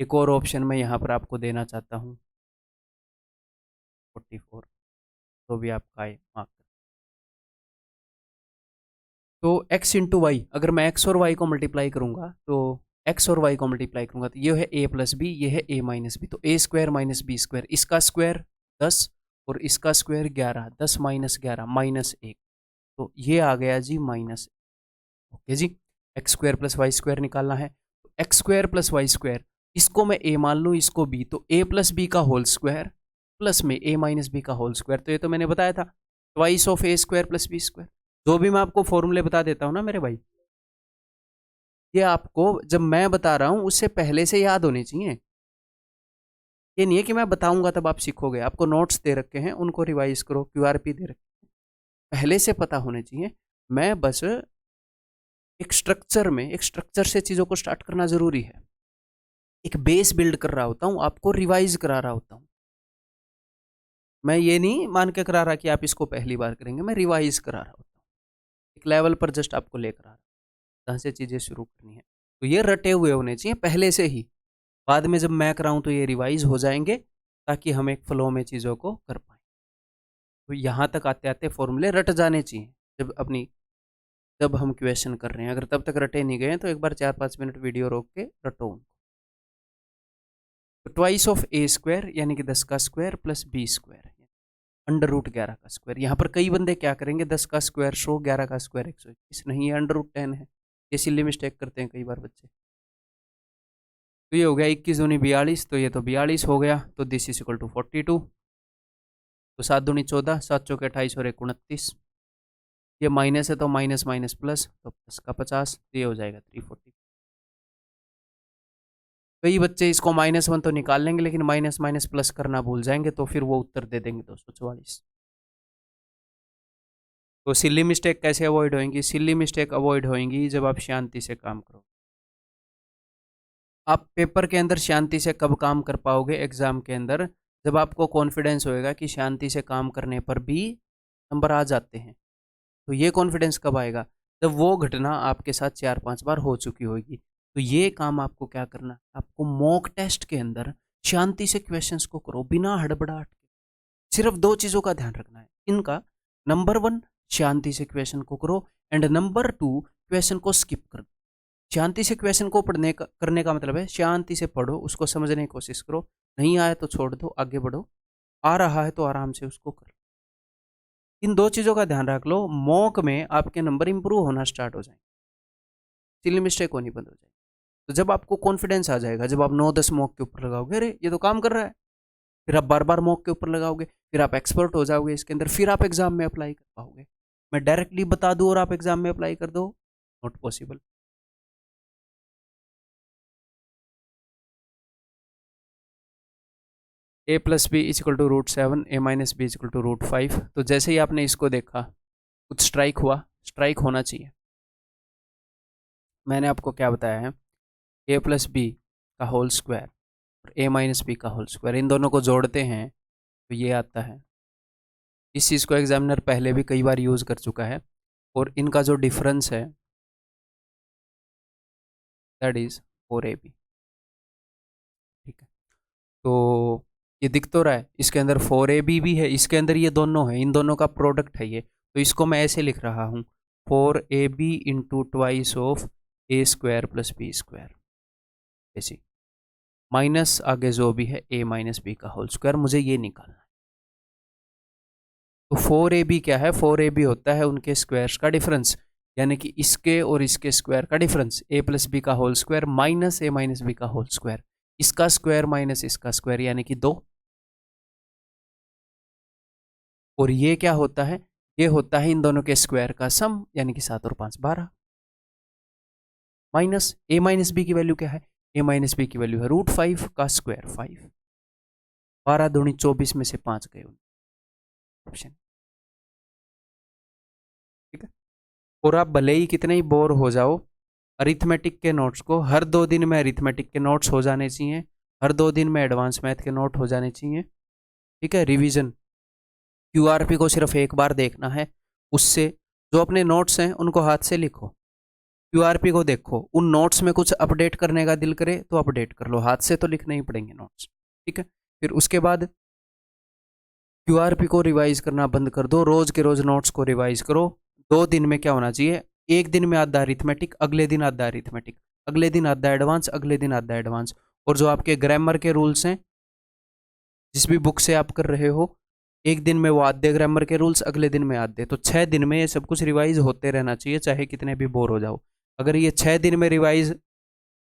एक और ऑप्शन मैं यहाँ पर आपको देना चाहता हूँ 44, तो भी आपका है मार्क। तो x इंटू वाई, अगर मैं x और y को मल्टीप्लाई करूँगा, तो x और y को मल्टीप्लाई करूँगा तो ये है a + b, ये है a - b, तो a² - b², इसका स्क्वायर 10 और इसका स्क्वायर 11, 10 - 11 -1, तो ये आ गया जी माइनस। ओके जी, x² + y² निकालना है, तो x² + y² इसको मैं a मान लूँ, इसको b, तो a प्लस बी का होल स्क्वायर प्लस में a माइनस बी का होल स्क्वायर, तो ये तो मैंने बताया था twice of a square plus b square. जो भी मैं आपको फॉर्मूले बता देता हूँ ना मेरे भाई, ये आपको जब मैं बता रहा हूँ उससे पहले से याद होने चाहिए। ये नहीं है कि मैं बताऊंगा तब आप सीखोगे। आपको नोट्स दे रखे हैं, उनको रिवाइज करो, QRP दे रखे हैं, पहले से पता होने चाहिए। मैं बस एक स्ट्रक्चर से चीज़ों को स्टार्ट करना ज़रूरी है। एक बेस बिल्ड कर रहा होता हूँ, आपको रिवाइज करा रहा होता हूँ। मैं ये नहीं मान के करा रहा कि आप इसको पहली बार करेंगे, मैं रिवाइज करा रहा होता हूँ। एक लेवल पर जस्ट आपको लेकर आ रहा हूँ जहाँ से चीज़ें शुरू करनी है। तो ये रटे हुए होने चाहिए पहले से ही, बाद में जब मैं कराऊँ तो ये रिवाइज हो जाएंगे, ताकि हम एक फ्लो में चीज़ों को कर पाएँ। तो यहाँ तक आते आते फॉर्मूले रट जाने चाहिए जब हम क्वेश्चन कर रहे हैं। अगर तब तक रटे नहीं गए तो एक बार 4-5 मिनट वीडियो रोक के रटो उनको। तो ट्वाइस ऑफ a स्क्वायर यानी कि 10 का square plus b square under root 11 का स्क्वायर। यहाँ पर कई बंदे क्या करेंगे, 10 का स्क्वायर 100, 11 का स्क्वायर 121, नहीं है अंडर रूट 10 है। ये सिली मिस्टेक करते हैं कई बार बच्चे। तो ये हो गया 21 दूनी 42, तो ये तो 42 हो गया, तो दिस इज इक्वल टू 42। तो 7 दूनी 14, 7 चौके 28 और 29, ये माइनस है तो माइनस माइनस प्लस, तो प्लस का 50, तो ये हो जाएगा 340। कई बच्चे इसको -1 तो निकाल लेंगे, लेकिन माइनस माइनस प्लस करना भूल जाएंगे, तो फिर वो उत्तर दे देंगे 244। तो सिली मिस्टेक कैसे अवॉइड होंगी? सिली मिस्टेक अवॉइड होंगी जब आप शांति से काम करो। आप पेपर के अंदर शांति से कब काम कर पाओगे एग्जाम के अंदर? जब आपको कॉन्फिडेंस होएगा कि शांति से काम करने पर भी नंबर आ जाते हैं। तो ये कॉन्फिडेंस कब आएगा? जब वो घटना आपके साथ 4-5 बार हो चुकी होगी। तो ये काम आपको क्या करना, आपको मॉक टेस्ट के अंदर शांति से क्वेश्चंस को करो बिना हड़बड़ाहट के। सिर्फ 2 चीज़ों का ध्यान रखना है इनका। नंबर 1, शांति से क्वेश्चन को करो, एंड नंबर 2, क्वेश्चन को स्किप कर। शांति से क्वेश्चन को करने का मतलब है शांति से पढ़ो, उसको समझने की कोशिश करो, नहीं आया तो छोड़ दो, आगे बढ़ो, आ रहा है तो आराम से उसको करो। इन 2 चीज़ों का ध्यान रख लो, मॉक में आपके नंबर इंप्रूव होना स्टार्ट हो जाएंगे, सिली मिस्टेक होनी बंद हो जाएगी। तो जब आपको कॉन्फिडेंस आ जाएगा, जब आप 9-10 मॉक के ऊपर लगाओगे, अरे ये तो काम कर रहा है, फिर आप बार बार मॉक के ऊपर लगाओगे, फिर आप एक्सपर्ट हो जाओगे इसके अंदर, फिर आप एग्जाम में अप्लाई कर पाओगे। मैं डायरेक्टली बता दूं और आप एग्जाम में अप्लाई कर दो, not possible. a plus b is equal to √7, a minus b is equal to √5। तो जैसे ही आपने इसको देखा कुछ स्ट्राइक हुआ, स्ट्राइक होना चाहिए। मैंने आपको क्या बताया है, a प्लस बी का होल स्क्वायर और a माइनस बी का होल स्क्वायर, इन दोनों को जोड़ते हैं तो ये आता है। इस चीज़ को एग्जामिनर पहले भी कई बार यूज़ कर चुका है, और इनका जो डिफरेंस है दैट इज 4ab। ठीक है, तो ये दिख तो रहा है, इसके अंदर 4ab भी है, इसके अंदर ये दोनों है, इन दोनों का प्रोडक्ट है ये। तो इसको मैं ऐसे लिख रहा हूँ 4ab into twice of a square plus b square, ऐसी माइनस आगे जो भी है a माइनस बी का होल स्क्वायर, मुझे ये निकालना है। तो 4ab क्या है, 4ab होता है उनके स्क्वायर्स का डिफरेंस, यानी कि इसके और इसके स्क्वायर का डिफरेंस, a प्लस बी का whole square minus a minus b का होल स्क्वायर, इसका स्क्वायर माइनस इसका स्क्वायर यानी कि 2। और ये क्या होता है, ये होता है इन दोनों के स्क्वायर का सम, यानी कि 7 और 5 12, माइनस a माइनस बी की वैल्यू क्या है, a माइनस बी की वैल्यू है √5 का स्क्वायर 5, 12 दूनी 24 में से 5 गए ऑप्शन। ठीक है, और आप भले ही कितने ही बोर हो जाओ, अरिथमेटिक के नोट्स को हर 2 दिन में अरिथमेटिक के नोट्स हो जाने चाहिए, हर 2 दिन में एडवांस मैथ के नोट हो जाने चाहिए। ठीक है, रिवीजन QRP को सिर्फ एक बार देखना है, उससे जो अपने नोट्स हैं उनको हाथ से लिखो, QRP को देखो, उन नोट्स में कुछ अपडेट करने का दिल करे तो अपडेट कर लो, हाथ से तो लिखने ही पड़ेंगे नोट्स। ठीक है, फिर उसके बाद QRP को रिवाइज करना बंद कर दो, रोज के रोज नोट्स को रिवाइज करो। 2 दिन में क्या होना चाहिए, एक दिन में आधा अरिथमेटिक, अगले दिन आधा अरिथमेटिक, अगले दिन आधा एडवांस, अगले दिन आधा एडवांस। और जो आपके ग्रामर के रूल्स हैं जिस भी बुक से आप कर रहे हो, एक दिन में वो आधे ग्रामर के रूल्स, अगले दिन में आधे, तो 6 दिन में ये सब कुछ रिवाइज होते रहना चाहिए, चाहे कितने भी बोर हो जाओ। अगर ये 6 दिन में रिवाइज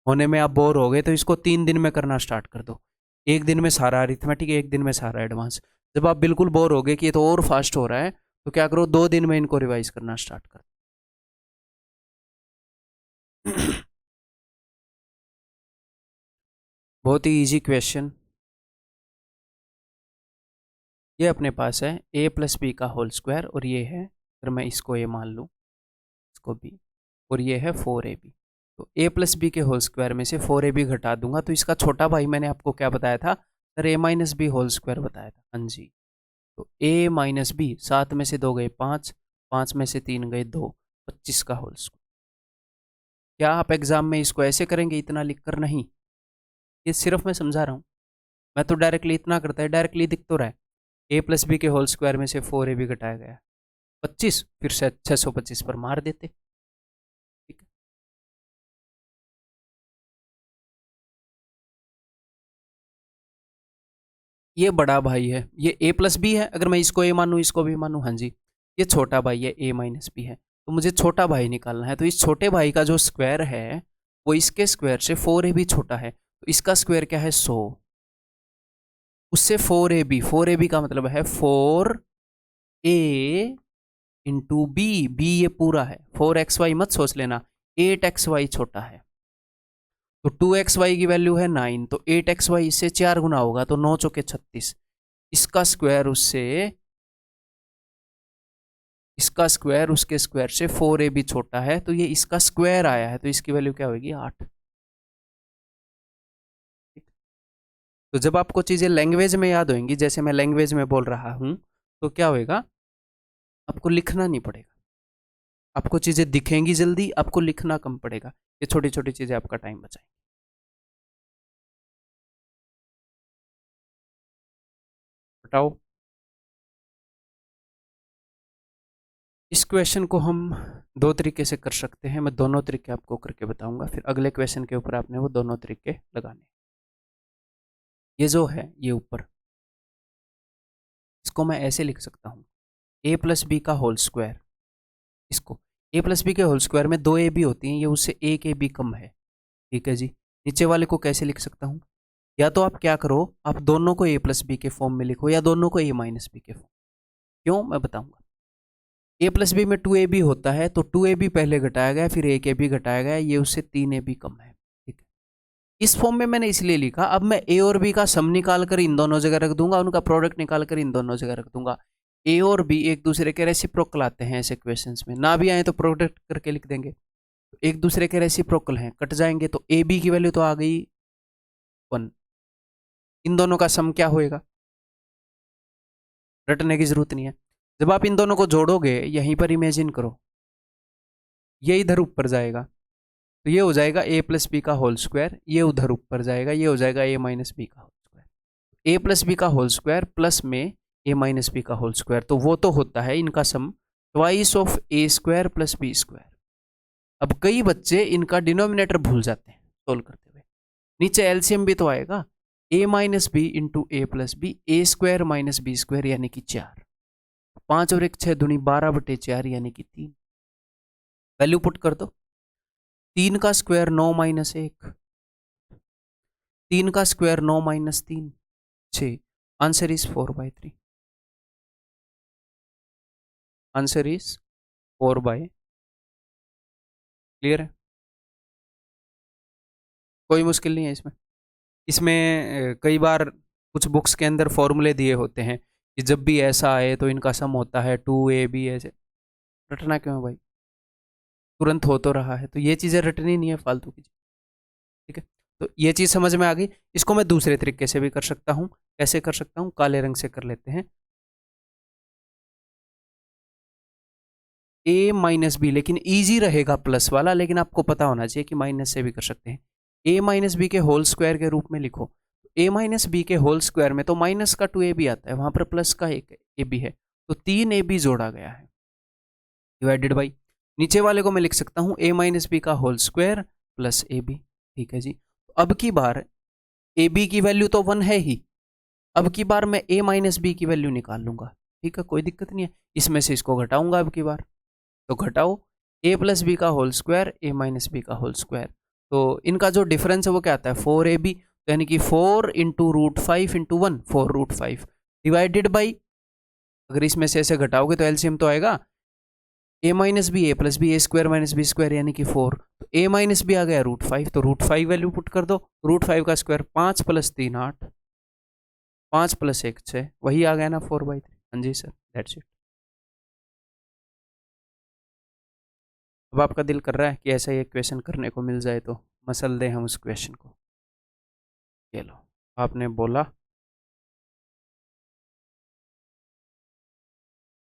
होने में आप बोर हो गए तो इसको 3 दिन में करना स्टार्ट कर दो। एक दिन में सारा अरिथमेटिक, एक दिन में सारा एडवांस। जब आप बिल्कुल बोर हो गए कि ये तो और फास्ट हो रहा है, तो क्या करो, 2 दिन में इनको रिवाइज करना स्टार्ट कर दो। बहुत ही इजी क्वेश्चन। ये अपने पास है a प्लस बी का होल स्क्वायर, और ये है, अगर मैं इसको a मान लूँ, इसको b, और ये है 4ab। तो a प्लस बी के होल स्क्वायर में से 4ab घटा दूंगा, तो इसका छोटा भाई मैंने आपको क्या बताया था, sir a minus b whole square बताया था। हाँ जी, तो a माइनस बी, 7 में से 2 गए 5, 5 में से 3 गए 2, 25 का होल स्क्वायर। क्या आप एग्जाम में इसको ऐसे करेंगे, इतना लिख कर नहीं, ये सिर्फ मैं समझा रहा हूँ। मैं तो डायरेक्टली इतना करता है, डायरेक्टली दिख तो रहा है, a प्लस बी के होल स्क्वायर में से 4ab घटाया गया 25, फिर से 625 पर मार देते। ठीक है, ये बड़ा भाई है, ये a प्लस बी है, अगर मैं इसको a मानूँ, इसको भी मानूँ, हाँ जी, ये छोटा भाई है, a माइनस बी है, तो मुझे छोटा भाई निकालना है। तो इस छोटे भाई का जो स्क्वायर है वो इसके स्क्वायर से 4ab छोटा है, तो इसका स्क्वायर क्या है, 100, उससे 4ab का मतलब है 4a इंटू बी ये पूरा है, 4xy मत सोच लेना, 8xy छोटा है, तो 2xy की वैल्यू है 9, तो 8xy इससे 4 गुना होगा, तो 9 चौके 36, इसका स्क्वायर उससे, इसका स्क्वायर उसके स्क्वायर से 4ab छोटा है, तो ये इसका स्क्वायर आया है, तो इसकी वैल्यू क्या होगी, 8। तो जब आपको चीजें लैंग्वेज में याद होंगी, जैसे मैं लैंग्वेज में बोल रहा हूं, तो क्या होएगा, आपको लिखना नहीं पड़ेगा, आपको चीजें दिखेंगी जल्दी, आपको लिखना कम पड़ेगा। ये छोटी छोटी चीजें आपका टाइम बचाएंगी। बताओ, इस क्वेश्चन को हम दो तरीके से कर सकते हैं, मैं दोनों तरीके आपको करके बताऊंगा, फिर अगले क्वेश्चन के ऊपर आपने वो दोनों तरीके लगाने। ये जो है, ये ऊपर, इसको मैं ऐसे लिख सकता हूँ, a प्लस बी का होल स्क्वायर, इसको a प्लस बी के होल स्क्वायर में 2ab होती हैं, ये उससे एक ab कम है। ठीक है जी, नीचे वाले को कैसे लिख सकता हूँ, या तो आप क्या करो, आप दोनों को a प्लस बी के फॉर्म में लिखो, या दोनों को a माइनस बी के फॉर्म। क्यों, मैं बताऊंगा। a प्लस बी में 2ab होता है, तो 2ab पहले घटाया गया, फिर 1ab घटाया गया, ये उससे 3ab कम है। ठीक है, इस फॉर्म में मैंने इसलिए लिखा, अब मैं a और b का सम निकाल कर इन दोनों जगह रख दूंगा, उनका प्रोडक्ट निकाल कर इन दोनों जगह रख दूंगा। a और b एक दूसरे के रेसिप्रोकल आते हैं ऐसे क्वेश्चंस में, ना भी आए तो प्रोडक्ट करके लिख देंगे, तो एक दूसरे के रेसिप्रोकल हैं, कट जाएंगे, तो ए बी की वैल्यू तो आ गई 1, इन दोनों का सम क्या होएगा, रटने की जरूरत नहीं है। जब आप इन दोनों को जोड़ोगे, यहीं पर इमेजिन करो, ये इधर ऊपर जाएगा, तो ये हो जाएगा a प्लस बी का होल स्क्वायर, ये उधर ऊपर जाएगा, ये हो जाएगा a माइनस बी का whole square. a plus b का होल स्क्वायर प्लस में a माइनस बी का होल स्क्वायर, तो वो तो होता है इनका sum twice of a square plus b square. अब कई बच्चे इनका डिनोमिनेटर भूल जाते हैं सोल्व करते हुए, नीचे एलसीएम भी तो आएगा, a minus b into a plus b, a square minus B square यानी कि 4, 5 और 1 6 दूनी 12/4 यानी कि 3, वैल्यू पुट कर दो, 3 का स्क्वायर 9 माइनस 1, 3 का square 9 minus 3 6, answer is 4/3, answer is 4/। Clear है, कोई मुश्किल नहीं है इसमें। इसमें कई बार कुछ बुक्स के अंदर फॉर्मूले दिए होते हैं कि जब भी ऐसा आए तो इनका सम होता है 2ab, ऐसे रटना क्यों है भाई, तुरंत हो तो रहा है, तो ये चीज़ें रटनी नहीं है फालतू की। ठीक है, तो ये चीज़ समझ में आ गई। इसको मैं दूसरे तरीके से भी कर सकता हूँ, कैसे कर सकता हूँ, काले रंग से कर लेते हैं, a माइनस बी, लेकिन ईजी रहेगा प्लस वाला, लेकिन आपको पता होना चाहिए कि माइनस से भी कर सकते हैं। a माइनस बी के होल स्क्वायर के रूप में लिखो, a माइनस बी के होल स्क्वायर में तो माइनस का 2ab आता है, वहां पर प्लस का एक ab है, तो 3ab जोड़ा गया है, डिवाइडेड बाई, नीचे वाले को मैं लिख सकता हूँ a माइनस बी का होल स्क्वायर प्लस ab। ठीक है जी, अब की बार ab की वैल्यू तो 1 है ही, अब की बार मैं a माइनस बी की वैल्यू निकाल लूंगा। ठीक है, कोई दिक्कत नहीं है, इसमें से इसको घटाऊंगा अब की बार, तो घटाओ a प्लस बी का whole square, a minus b का होल स्क्वायर, तो इनका जो डिफरेंस है वो क्या आता है 4ab, तो यानी कि 4 into root 5 into 1, 4√5 divided by, अगर इसमें से ऐसे घटाओगे तो एलसीएम तो आएगा a minus b a plus b a square minus B square यानी कि 4, तो a माइनस बी आ गया √5, तो √5 वैल्यू पुट कर दो, √5 का स्क्वायर 5 + 3 8, 5 + 1 6, वही आ गया ना 4/3। हाँ जी सर, दैट्स इट। अब आपका दिल कर रहा है कि ऐसा ही एक क्वेश्चन करने को मिल जाए तो मसल दें हम उस क्वेश्चन को। ये लो, आपने बोला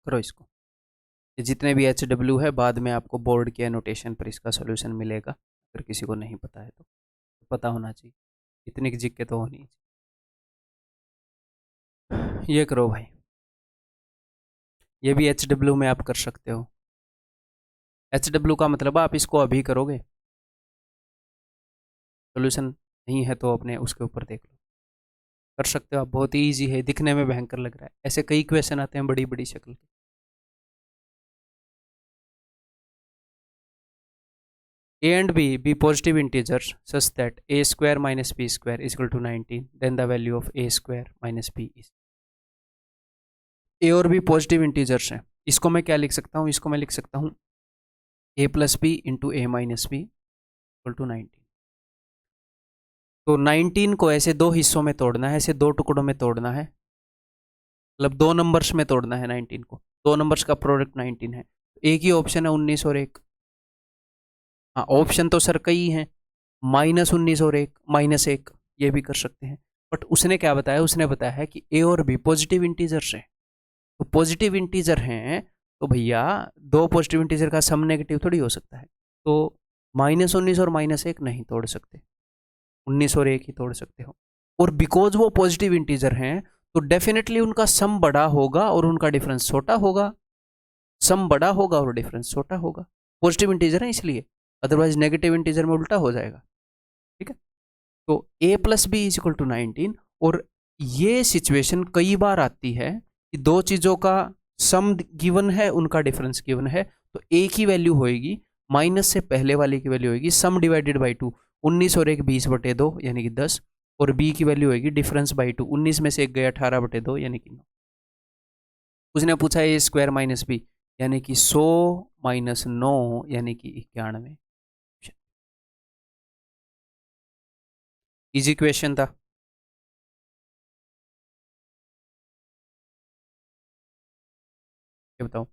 करो इसको। ये जितने भी HW है बाद में आपको बोर्ड के एनोटेशन पर इसका सोल्यूशन मिलेगा, अगर किसी को नहीं पता है तो पता होना चाहिए, इतनी जिक्के तो होनी चाहिए। ये करो भाई, ये भी HW में आप कर सकते हो। HW का मतलब आप इसको अभी करोगे, सोल्यूशन नहीं है तो अपने उसके ऊपर देख लो, कर सकते हो आप, बहुत ही ईजी है, दिखने में भयंकर लग रहा है, ऐसे कई क्वेश्चन आते हैं बड़ी बड़ी शक्ल के। A and B be positive integers such that a square minus b square is equal to 19, then the value of a square minus b is। A और B पॉजिटिव इंटीजर्स हैं, इसको मैं क्या लिख सकता हूँ, इसको मैं लिख सकता हूँ a plus B into a minus b equal to 19। तो 19 को ऐसे दो हिस्सों में तोड़ना है, ऐसे दो टुकड़ों में तोड़ना है, मतलब दो नंबर्स में तोड़ना है 19 को, दो नंबर्स का प्रोडक्ट 19 है। एक ही ऑप्शन है 19 और 1, हाँ ऑप्शन तो सर कई हैं, -19 और 1, -1, ये भी कर सकते हैं, बट उसने क्या बताया, उसने बताया है कि ए और बी पॉजिटिव इंटीजर्स हैं, तो पॉजिटिव इंटीजर हैं तो भैया दो पॉजिटिव इंटीजर का सम नेगेटिव थोड़ी हो सकता है, तो -19 और -1 नहीं तोड़ सकते, 19 और 1 ही तोड़ सकते हो। और बिकॉज वो पॉजिटिव इंटीजर हैं तो डेफिनेटली उनका सम बड़ा होगा और उनका डिफरेंस छोटा होगा, सम बड़ा होगा और डिफरेंस छोटा होगा, पॉजिटिव इंटीजर है इसलिए, अदरवाइज नेगेटिव इंटीजर में उल्टा हो जाएगा। ठीक है, तो a plus b is equal to 19, और ये सिचुएशन कई बार आती है कि दो चीजों का सम गिवन है, उनका डिफरेंस गिवन है, तो a की वैल्यू होएगी माइनस से पहले वाले की वैल्यू होएगी सम डिवाइडेड बाई 2, 19 और 1 20/2 यानी कि 10, और b की वैल्यू होएगी डिफरेंस बाई 2, 19 में से 1 गया 18/2 यानी कि 9। उसने पूछा a स्क्वायर माइनस बी यानी कि 100 - 9 यानी कि 91। इजी क्वेश्चन था। ये बताओ,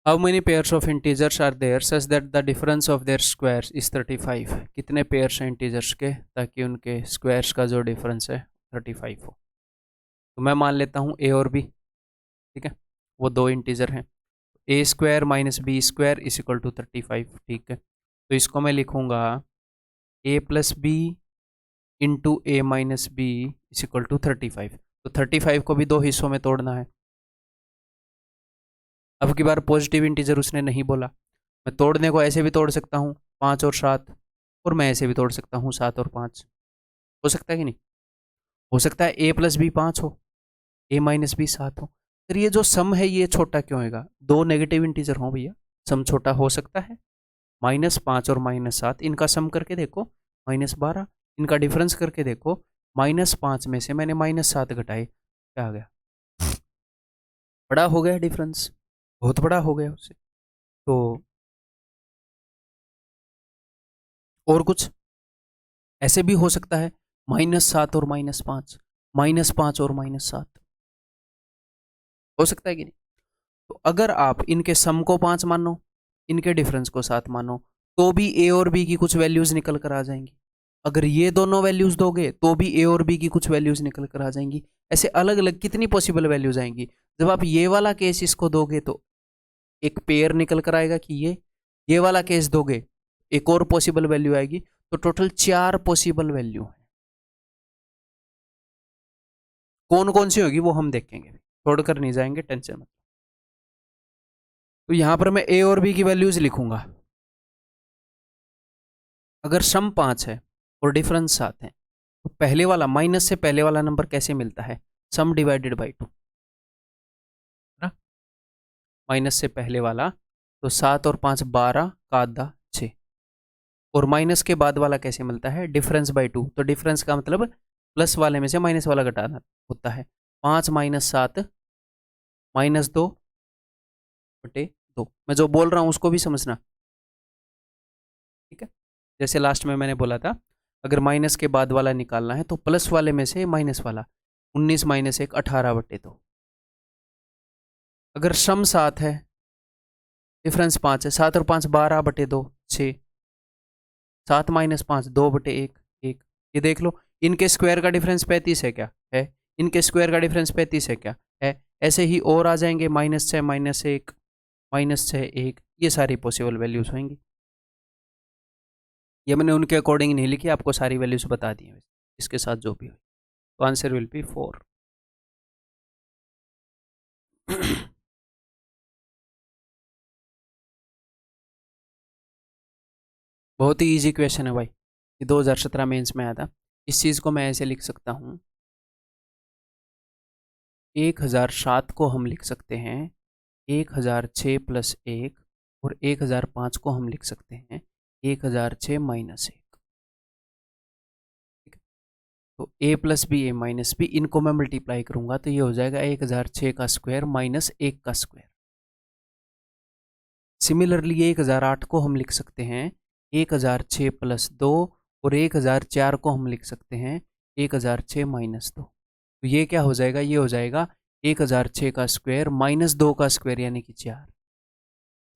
how many pairs of integers are there such that the difference of their squares is 35। कितने पेयर्स हैं इंटीजर्स के ताकि उनके स्क्वायर्स का जो डिफरेंस है 35 हो। तो मैं मान लेता हूँ ए और बी, ठीक है, वो दो इंटीजर हैं, a square minus B square is equal to 35, ठीक है, तो इसको मैं लिखूंगा a plus B into a minus b is equal to 35, तो 35 को भी दो हिस्सों में तोड़ना है। अब की बार पॉजिटिव इंटीजर उसने नहीं बोला, मैं तोड़ने को ऐसे भी तोड़ सकता हूँ 5 और 7, और मैं ऐसे भी तोड़ सकता हूँ 7 और 5, हो सकता है कि नहीं, हो सकता है ए प्लस बी 5 हो, ए माइनस बी 7 हो, फिर ये जो सम है ये छोटा क्यों होगा, दो नेगेटिव इंटीजर हो भैया, सम छोटा हो सकता है। -5 और -7 इनका सम करके देखो -12, इनका डिफरेंस करके देखो, -5 में से मैंने -7 घटाए, क्या आ गया, बड़ा हो गया डिफरेंस, बहुत बड़ा हो गया उससे। तो और कुछ ऐसे भी हो सकता है, -7 और -5, -5 और -7, हो सकता है कि नहीं। तो अगर आप इनके सम को 5 मानो, इनके डिफरेंस को 7 मानो, तो भी ए और बी की कुछ वैल्यूज निकल कर आ जाएंगी। अगर ये दोनों वैल्यूज दोगे तो भी ए और बी की कुछ वैल्यूज निकल कर आ जाएंगी। ऐसे अलग अलग कितनी पॉसिबल वैल्यूज आएंगी। जब आप ये वाला केस इसको दोगे तो एक पेयर निकल कर आएगा कि ये वाला केस दोगे एक और पॉसिबल वैल्यू आएगी, तो टोटल 4 पॉसिबल वैल्यू है। कौन कौन सी होगी वो हम देखेंगे, छोड़कर नहीं जाएंगे, टेंशन मत। तो यहां पर मैं ए और बी की वैल्यूज लिखूंगा। अगर सम 5 है और डिफरेंस 7 है तो पहले वाला माइनस से पहले वाला नंबर कैसे मिलता है, सम डिवाइडेड बाई 2 ना, माइनस से पहले वाला तो 7 और 5 12 का आधा 6। और माइनस के बाद वाला कैसे मिलता है, डिफरेंस बाय 2। तो डिफरेंस का मतलब प्लस वाले में से माइनस वाला घटाना होता है। 5 माइनस 7 माइनस 2 बटे 2। मैं जो बोल रहा हूँ उसको भी समझना, ठीक है। जैसे लास्ट में मैंने बोला था, अगर माइनस के बाद वाला निकालना है तो प्लस वाले में से माइनस वाला, 19 माइनस 1 18 बटे 2। अगर सम 7 है, डिफरेंस 5 है, 7 और 5 12 बटे 2 6। 7 माइनस 5 2 बटे 1 1। ये देख लो, इनके स्क्वायर का डिफरेंस 35 है क्या है, इनके स्क्वायर का डिफरेंस 35 है क्या है। ऐसे ही और आ जाएंगे, -6 -1 -6 1। ये सारी पॉसिबल वैल्यूज होंगी। ये मैंने उनके अकॉर्डिंग नहीं लिखी, आपको सारी वैल्यूज बता दी हैं इसके साथ जो भी हो। तो आंसर विल बी 4। बहुत ही इजी क्वेश्चन है भाई, ये 2017 मेंस में आया था। इस चीज़ को मैं ऐसे लिख सकता हूँ, 1007 को हम लिख सकते हैं 1006 प्लस 1, और 1005 को हम लिख सकते हैं 1006 माइनस 1। तो a plus b a minus b, इनको मैं मल्टीप्लाई करूंगा तो ये हो जाएगा 1006 का स्क्वायर माइनस 1 का स्क्वायर। सिमिलरली 1008 को हम लिख सकते हैं 1006 प्लस 2, और 1004 को हम लिख सकते हैं 1006 माइनस 2। तो ये क्या हो जाएगा, ये हो जाएगा 1006 का स्क्वायर माइनस 2 का स्क्वायर यानी कि 4।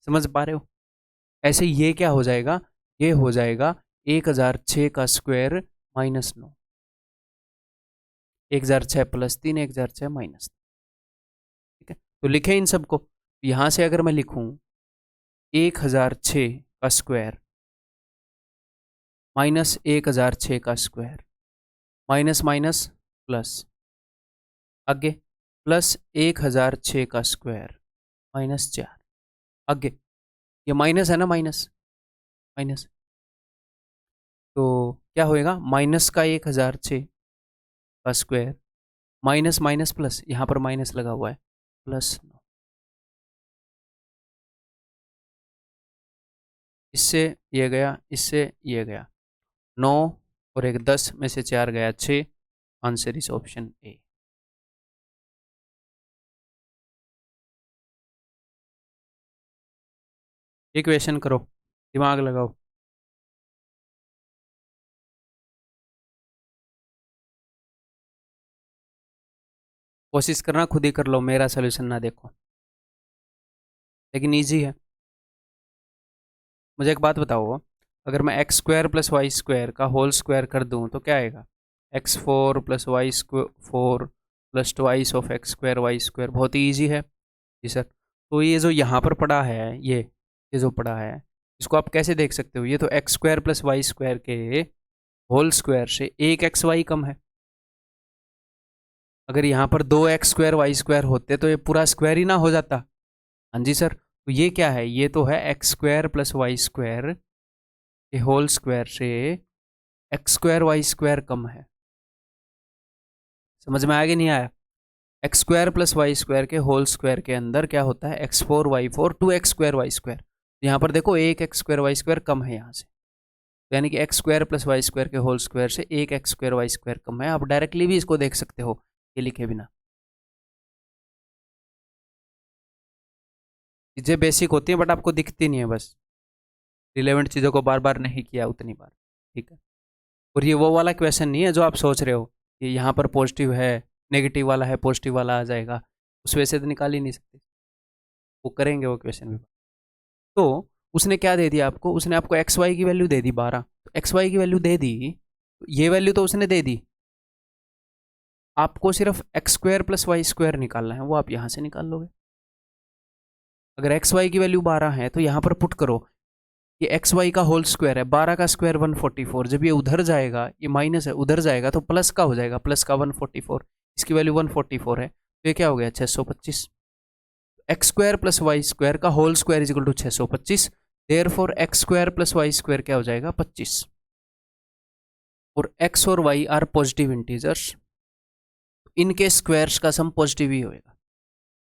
समझ पा रहे हो। ऐसे ये क्या हो जाएगा, ये हो जाएगा 1006 का स्क्वायर माइनस 9। 1006 plus 3 1006 minus. ठीक है, तो लिखें इन सबको। यहां से अगर मैं लिखूं 1006 का स्क्वायर माइनस 1006 का स्क्वायर, माइनस माइनस प्लस, आगे प्लस 1006 का स्क्वायर माइनस 4, आगे ये माइनस है ना, माइनस माइनस, तो क्या होएगा, माइनस का 1006 का स्क्वायर माइनस माइनस प्लस, यहाँ पर माइनस लगा हुआ है, प्लस 9। इससे ये गया, इससे ये गया, 9 और एक 10 में से 4 गया 6। Answer is option A. Equation करो, दिमाग लगाओ। कोशिश करना खुद ही कर लो, मेरा सोल्यूशन ना देखो, लेकिन इजी है। मुझे एक बात बताओ, अगर मैं x square plus y square का होल स्क्वायर कर दूं तो क्या आएगा, x4 plus y four plus twice of x square y square. बहुत ही ईजी है जी सर। तो ये जो यहाँ पर पड़ा है, ये जो पड़ा है, इसको आप कैसे देख सकते हो, ये तो x square plus y square के होल स्क्वायर से एक एक्स वाई कम है। अगर यहाँ पर 2x स्क्वायर वाई स्क्वायर होते तो ये पूरा स्क्वायर ही ना हो जाता। हाँ जी सर, तो ये क्या है, ये तो है x square plus y square के होल स्क्वायर से एक्स स्क्वायर वाई स्क्वायर कम है। समझ में आगे नहीं आया। X square plus y square के होल स्क्वायर के अंदर क्या होता है, x4 y4 2x square y square. यहाँ पर देखो एक एक्स स्क्वायर वाई स्क्वायर कम है यहाँ से, तो यानी कि x square plus y square के होल स्क्वायर से एक एक्स स्क्वायर वाई स्क्वायर कम है। आप डायरेक्टली भी इसको देख सकते हो ये लिखे बिना। चीज़ें बेसिक होती हैं बट आपको दिखती नहीं है, बस रिलेवेंट चीज़ों को बार बार नहीं किया उतनी बार, ठीक है। और ये वो वाला क्वेश्चन नहीं है जो आप सोच रहे हो कि यहाँ पर पॉजिटिव है, नेगेटिव वाला है, पॉजिटिव वाला आ जाएगा, उस वजह से तो निकाल ही नहीं सकते। वो करेंगे वो क्वेश्चन भी। तो उसने क्या दे दिया आपको, उसने आपको एक्स वाई की वैल्यू दे दी 12, तो एक्स वाई की वैल्यू दे दी, ये वैल्यू तो उसने दे दी। आपको सिर्फ x square plus y square निकालना है, वो आप यहाँ से निकाल लोगे। अगर एक्स वाई की वैल्यू 12 है तो यहाँ पर पुट करो, ये एक्स वाई का होल स्क्वायर है, 12 का स्क्वायर 144। जब ये उधर जाएगा, ये माइनस है, उधर जाएगा तो प्लस का हो जाएगा, प्लस का 144, इसकी वैल्यू 144 है, तो ये क्या हो गया 625। X square plus y square का whole square is equal to 625, therefore x square plus y square क्या हो जाएगा 25। और एक्स और वाई आर पॉजिटिव इंटीजर्स, इनके स्क्वायर्स का सम पॉजिटिव ही होएगा,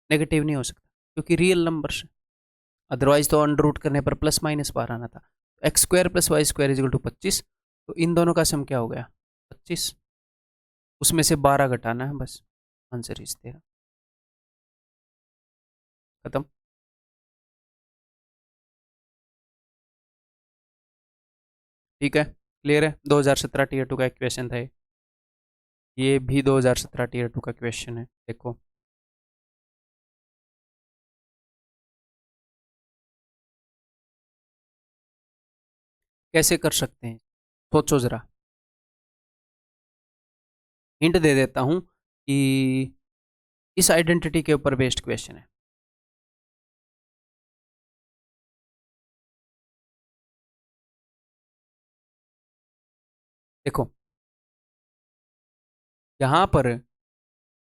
नेगेटिव नहीं हो सकता क्योंकि रियल नंबर्स है। अदरवाइज तो अंडर रूट करने पर प्लस माइनस बार आना था। X square plus y square is equal to 25। तो इन दोनों का सम क्या हो गया 25, उसमें से 12 घटाना है बस, आंसर इज 13। खत्म। ठीक है, क्लियर है। 2017 टीयर टू का एक क्वेश्चन था ये भी 2017 टीयर टू का क्वेश्चन है, देखो। कैसे कर सकते हैं, सोचो जरा। हिंट दे देता हूं कि इस आइडेंटिटी के ऊपर बेस्ड क्वेश्चन है। देखो यहां पर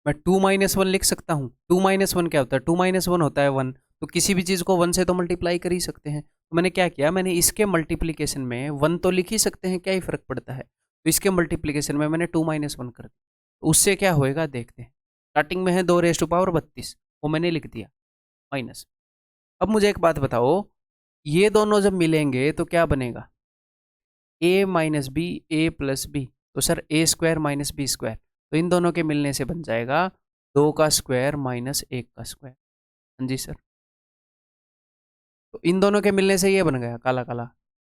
मैं 2 - 1 लिख सकता हूँ। 2 - 1 क्या होता है, 2 - 1 होता है 1। तो किसी भी चीज़ को 1 से तो मल्टीप्लाई कर ही सकते हैं। तो मैंने क्या किया, मैंने इसके मल्टीप्लीकेशन में 1 तो लिख ही सकते हैं, क्या ही फर्क पड़ता है। तो इसके मल्टीप्लीकेशन में मैंने 2 - 1 कर दिया। तो उससे क्या होएगा देखते हैं। स्टार्टिंग में है 2⁻32, वो मैंने लिख दिया माइनस। अब मुझे एक बात बताओ, ये दोनों जब मिलेंगे तो क्या बनेगा, ए minus b, a plus B. तो सर ए स्क्वायर माइनस बी स्क्वायर, तो इन दोनों के मिलने से बन जाएगा 2 का स्क्वायर माइनस 1 का स्क्वायर। हाँ जी सर। तो इन दोनों के मिलने से ये बन गया काला काला,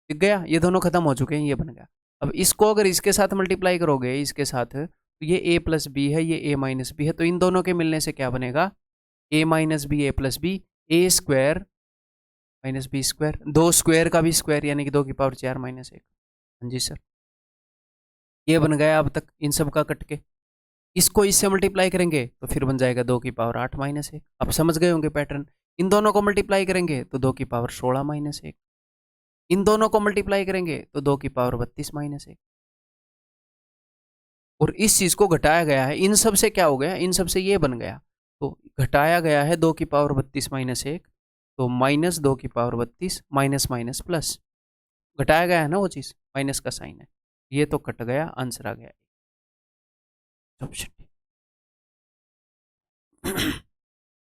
दिख गया, ये दोनों खत्म हो चुके हैं, ये बन गया। अब इसको अगर इसके साथ मल्टीप्लाई करोगे इसके साथ, तो ये ए प्लस बी है, ये ए माइनस बी है। तो इन दोनों के मिलने से क्या बनेगा, ए minus b a plus b, a square minus B square, दो स्क्वायर का भी स्क्वायर यानी कि 2⁻4 - 1। हाँ जी सर, ये बन गया अब तक इन सब का कट के। इसको इससे मल्टीप्लाई करेंगे तो फिर बन जाएगा 2⁻8 - 1। अब समझ गए होंगे पैटर्न। इन दोनों को मल्टीप्लाई करेंगे तो 2⁻16 - 1। इन दोनों को मल्टीप्लाई करेंगे तो 2⁻32 - 1। और इस चीज को घटाया गया है इन सब से, क्या हो गया, इन सब से ये बन गया। तो घटाया गया है 2⁻32 - 1, तो -2⁻32 माइनस माइनस प्लस, घटाया गया है ना वो चीज, माइनस का साइन है, ये तो कट गया, आंसर आ गया ऑप्शन।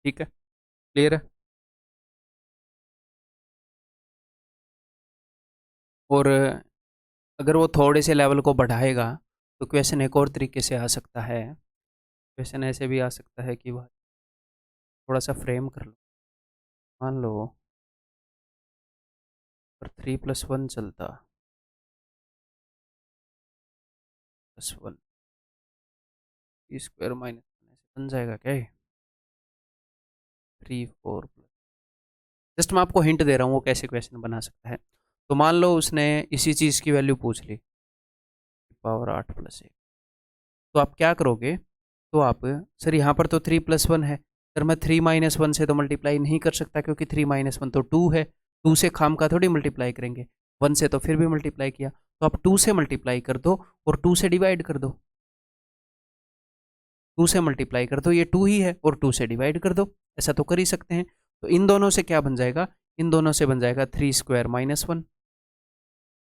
ठीक है, क्लियर है। और अगर वो थोड़े से लेवल को बढ़ाएगा तो क्वेश्चन एक और तरीके से आ सकता है। क्वेश्चन ऐसे भी आ सकता है कि वह थोड़ा सा फ्रेम कर लो। मान लो पर 3+1 चलता, +1 ई स्क्वायर माइनस बन जाएगा क्या ये, 3 4 प्लस। जस्ट मैं आपको हिंट दे रहा हूँ वो कैसे क्वेश्चन बना सकता है। तो मान लो उसने इसी चीज़ की वैल्यू पूछ ली, पावर 8+1। तो आप क्या करोगे, तो आप, सर यहाँ पर तो 3+1 है, सर मैं 3 - 1 से तो मल्टीप्लाई नहीं कर सकता क्योंकि 3 - 1 तो 2 है। 2 से खाम का थोड़ी मल्टीप्लाई करेंगे, 1 से तो फिर भी मल्टीप्लाई किया। तो आप 2 से मल्टीप्लाई कर दो और 2 से डिवाइड कर दो। 2 से मल्टीप्लाई कर दो, ये 2 ही है, और 2 से डिवाइड कर दो, ऐसा तो कर ही सकते हैं। तो इन दोनों से क्या बन जाएगा, इन दोनों से बन जाएगा 3² - 1।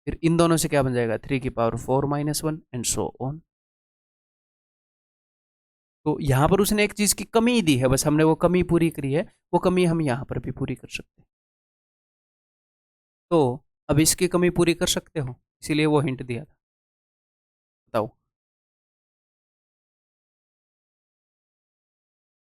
फिर इन दोनों से क्या बन जाएगा, 3⁻4 - 1 एंड सो ऑन। तो यहाँ पर उसने एक चीज की कमी दी है, बस हमने वो कमी पूरी करी है, वो कमी हम यहाँ पर भी पूरी कर सकते हैं। तो अब इसकी कमी पूरी कर सकते हो, इसीलिए वो हिंट दिया था। बताओ,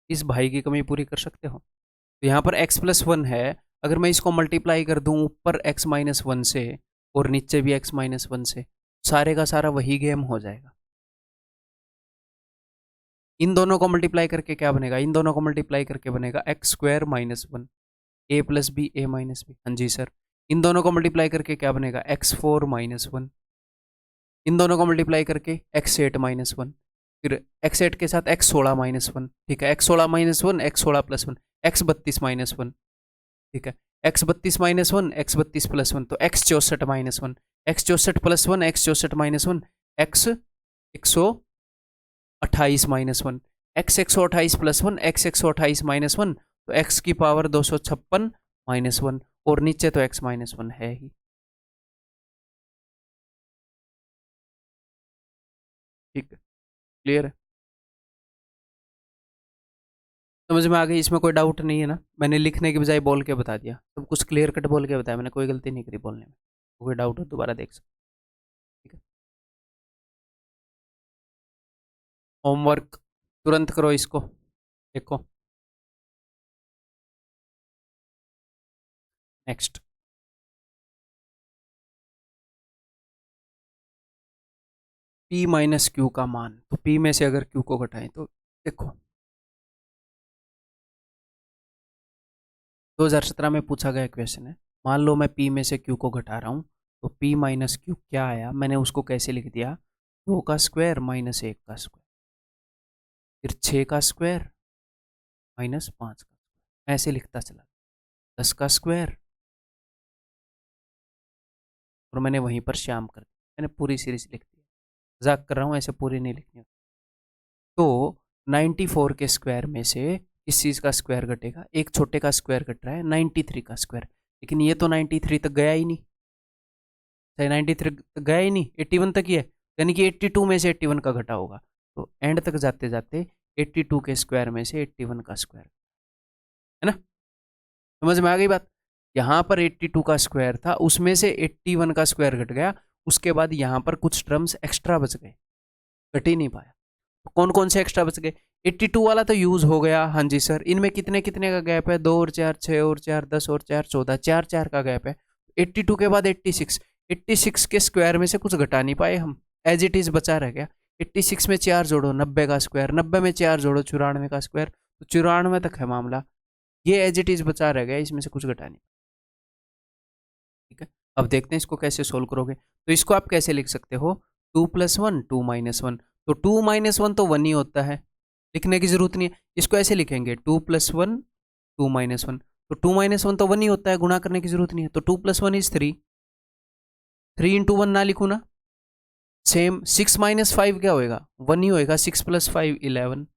इस भाई की कमी पूरी कर सकते हो। तो यहाँ पर x+1 है, अगर मैं इसको मल्टीप्लाई कर दूं ऊपर x-1 से और नीचे भी x-1 से, सारे का सारा वही गेम हो जाएगा। इन दोनों को मल्टीप्लाई करके क्या बनेगा, इन दोनों को मल्टीप्लाई करके बनेगा x² - 1 a plus b a minus b. हाँ जी सर। इन दोनों को मल्टीप्लाई करके क्या बनेगा, x4 - 1। इन दोनों को मल्टीप्लाई करके x8 - 1। फिर x8 के साथ x16 - 1। ठीक है, x16 - 1 x16+1 x32 - 1। ठीक है, x32 - 1 x32+1, तो x64 - 1 x64+1 x64 - 1 x 128 - 1 x 128+1 x 128 - 1, तो x की पावर 256 - 1, और नीचे तो x-1 है ही। ठीक है, क्लियर है। समझ में आ गई? इसमें कोई डाउट नहीं है ना? मैंने लिखने की बजाय बोल के बता दिया, सब कुछ क्लियर कट बोल के बताया मैंने, कोई गलती नहीं करी बोलने में। कोई डाउट हो दोबारा देख सकते। ठीक है, होमवर्क तुरंत करो इसको, देखो। नेक्स्ट, P माइनस क्यू का मान, तो P में से अगर Q को घटाएं तो देखो 2017 में पूछा गया क्वेश्चन है। मान लो मैं P में से Q को घटा रहा हूँ, तो P माइनस क्यू क्या आया, मैंने उसको कैसे लिख दिया, 2 का स्क्वायर माइनस 1 का स्क्वायर, फिर 6 का स्क्वायर माइनस 5 का स्क्वायर, ऐसे लिखता चला, 10 का स्क्वायर, और मैंने वहीं पर शाम कर दिया, मैंने पूरी सीरीज लिख दी। मजाक कर रहा हूँ, ऐसे पूरी नहीं लिखनी। तो 94 के स्क्वायर में से किस चीज़ का स्क्वायर घटेगा, एक छोटे का स्क्वायर घट रहा है 93 का स्क्वायर, लेकिन ये तो 93 तक गया ही नहीं, सही 93 तक गया ही नहीं, 81 तक ही है, यानी कि 82 में से 81 का घटा होगा, तो एंड तक जाते जाते 82 के स्क्वायर में से 81 का स्क्वायर, है ना? समझ में आ गई बात? यहाँ पर 82 का स्क्वायर था, उसमें से 81 का स्क्वायर घट गया, उसके बाद यहाँ पर कुछ टर्म्स एक्स्ट्रा बच गए, घट ही नहीं पाया। तो कौन कौन से एक्स्ट्रा बच गए? 82 वाला तो यूज हो गया, हाँ जी सर। इनमें कितने कितने का गैप है, 2 और 4 6 और 4 10 और 4 14, 4 4 का गैप है। 82 के बाद 86, 86 के स्क्वायर में से कुछ घटा नहीं पाए हम, एज इट इज बचा रह गया। 86 में 4 जोड़ो 90 का स्क्वायर, 90 में 4 जोड़ो 94 का स्क्वायर, तो 94 तक है मामला, ये एज इट इज बचा रह गया, इसमें से कुछ घटा नहीं। ठीक है, अब देखते हैं इसको कैसे सोल्व करोगे। तो इसको आप कैसे लिख सकते हो, 2 + 1 2 - 1, तो 2 - 1 तो 1 ही होता है, लिखने की जरूरत नहीं है। इसको ऐसे लिखेंगे 2 + 1 2 - 1, तो 2 - 1 तो 1 ही होता है, गुणा करने की जरूरत नहीं है। तो 2 + 1 इज 3, 3 × 1 ना लिखूँ ना, सेम 6 - 5 क्या होएगा, 1 ही होएगा, 6 + 5 11।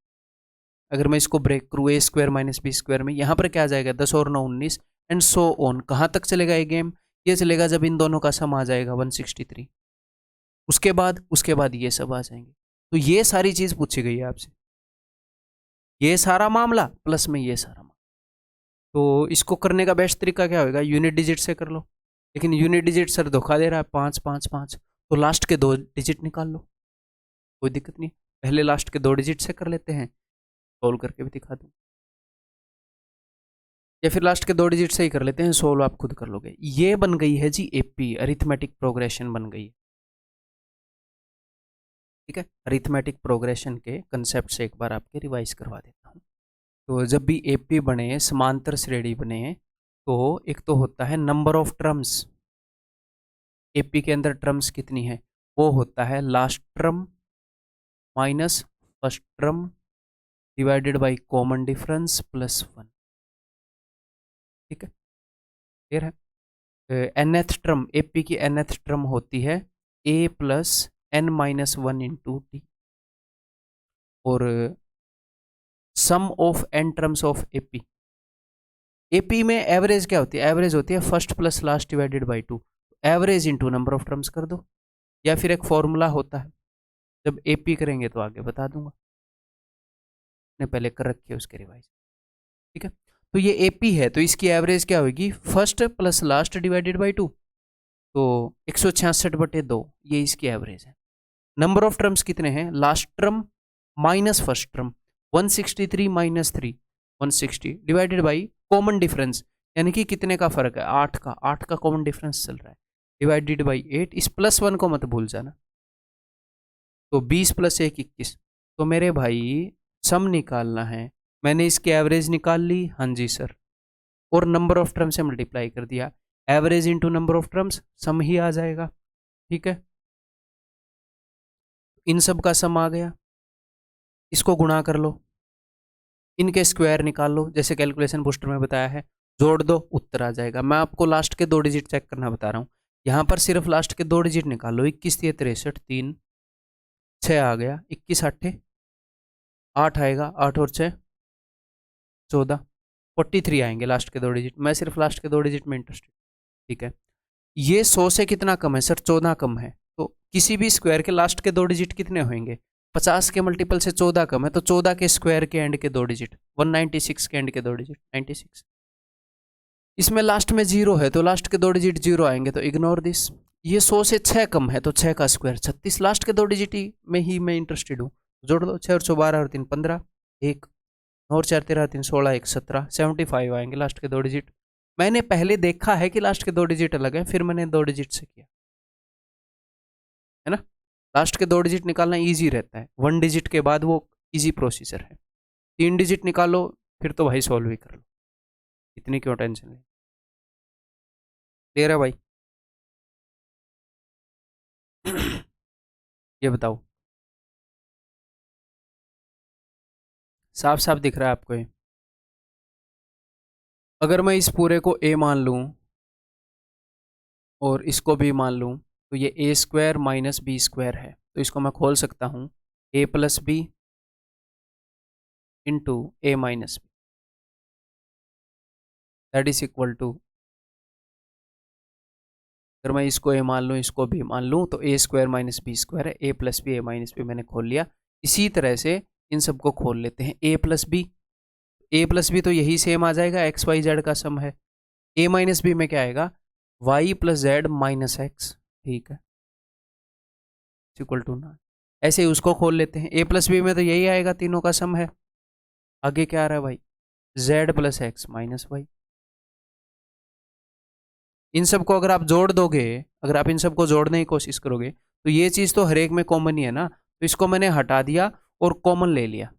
अगर मैं इसको ब्रेक करूँ a² - b² में, यहाँ पर क्या आ जाएगा, 10 और 9 19, एंड सो ऑन। कहाँ तक चलेगा ये गेम, ये चलेगा जब इन दोनों का सम आ जाएगा 163, उसके बाद ये सब आ जाएंगे। तो ये सारी चीज पूछी गई है आपसे, ये सारा मामला प्लस में ये सारा मामला। तो इसको करने का बेस्ट तरीका क्या होगा, यूनिट डिजिट से कर लो, लेकिन यूनिट डिजिट सर धोखा दे रहा है, 5 5 5, तो लास्ट के 2 डिजिट निकाल लो, कोई दिक्कत नहीं। पहले लास्ट के 2 डिजिट से कर लेते हैं, सोल्व करके भी दिखा दूँ, या फिर लास्ट के 2 डिजिट से ही कर लेते हैं, सोल्व आप खुद कर लोगे। ये बन गई है जी एपी, अरिथमेटिक प्रोग्रेशन बन गई है। ठीक है, अरिथमेटिक प्रोग्रेशन के कंसेप्ट से एक बार आपके रिवाइज करवा देता हूँ। तो जब भी एपी बने, समांतर श्रेणी बने, तो एक तो होता है नंबर ऑफ टर्म्स, एपी के अंदर टर्म्स कितनी है, वो होता है last term minus first term divided by common difference plus 1। ठीक है, क्लियर है? nth टर्म, एपी की nth टर्म होती है a + n - 1 × t, और sum of n terms of AP, AP में एवरेज क्या होती है, एवरेज होती है first plus last divided by 2, average into number of terms कर दो, या फिर एक फॉर्मूला होता है, जब एपी करेंगे तो आगे बता दूंगा, ने पहले कर रखी है उसके रिवाइज। ठीक है, तो ये एपी है, तो इसकी एवरेज क्या होगी, first plus last divided by 2, तो 166/2, ये इसकी एवरेज है। नंबर ऑफ टर्म्स कितने हैं, last term minus first term, 163 - 3 160 divided by common difference, यानी कि कितने का फर्क है, 8 का कॉमन डिफरेंस चल रहा है, डिवाइडेड बाई 8, इस +1 को मत भूल जाना, तो 20 + 1 21। तो मेरे भाई सम निकालना है, मैंने इसकी एवरेज निकाल ली, हाँ जी सर, और नंबर ऑफ टर्म से मल्टीप्लाई कर दिया, average into number of terms, sum ही आ जाएगा। ठीक है, इन सब का सम आ गया, इसको गुणा कर लो, इनके स्क्वायर निकाल लो, जैसे कैलकुलेशन बूस्टर में बताया है, जोड़ दो, उत्तर आ जाएगा। मैं आपको लास्ट के 2 डिजिट चेक करना बता रहा हूँ, यहाँ पर सिर्फ लास्ट के 2 डिजिट निकालो, 21 × 63 3 6 आ गया, 21 8 8 आएगा, 8 और 6 14, 43 आएंगे लास्ट के 2 डिजिट, मैं सिर्फ लास्ट के 2 डिजिट में इंटरेस्टेड। ठीक है, ये 100 से कितना कम है सर, 14 कम है, तो किसी भी स्क्वायर के लास्ट के 2 डिजिट कितने होंगे, 50 के मल्टीपल से 14 कम है, तो 14 के स्क्वायर के एंड के 2 डिजिट, 196 के एंड के 2 डिजिट 96। इसमें लास्ट में 0 है तो लास्ट के 2 डिजिट 0 आएंगे, तो इग्नोर दिस। ये 100 से 6 कम है तो 6 का स्क्वायर 36, लास्ट के 2 डिजिट ही में ही मैं इंटरेस्टेड हूँ। जोड़ दो, 6 और 6 12 और 3 15, 1 और 4 13 3 16 1 17, 75 आएंगे लास्ट के 2 डिजिट। मैंने पहले देखा है कि लास्ट के 2 डिजिट अलग है, फिर मैंने 2 डिजिट से किया है ना। लास्ट के 2 डिजिट निकालना इजी रहता है, 1 डिजिट के बाद वो इजी प्रोसीजर है। 3 डिजिट निकालो फिर तो भाई सॉल्व ही कर लो, इतनी क्यों टेंशन ले। क्लियर है भाई? ये बताओ, साफ साफ दिख रहा है आपको ये? अगर मैं इस पूरे को a मान लूं और इसको भी मान लूं, तो ये a square minus B square है, तो इसको मैं खोल सकता हूं a plus B into a minus b, that is equal to, अगर मैं इसको a मान लूँ इसको भी मान लूँ, तो a square minus B square है, a plus b a minus b मैंने खोल लिया। इसी तरह से इन सबको खोल लेते हैं, a प्लस बी तो यही सेम आ जाएगा, एक्स वाई जेड का सम है। a माइनस बी में क्या आएगा, y plus z minus x, ठीक है, इक्वल टू ना। ऐसे ही उसको खोल लेते हैं, a प्लस बी में तो यही आएगा, तीनों का सम है। आगे क्या आ रहा है भाई, z plus x minus y. इन सबको अगर आप जोड़ दोगे, अगर आप इन सबको जोड़ने की कोशिश करोगे, तो ये चीज़ तो हर एक में कॉमन ही है ना, तो इसको मैंने हटा दिया और कॉमन ले लिया।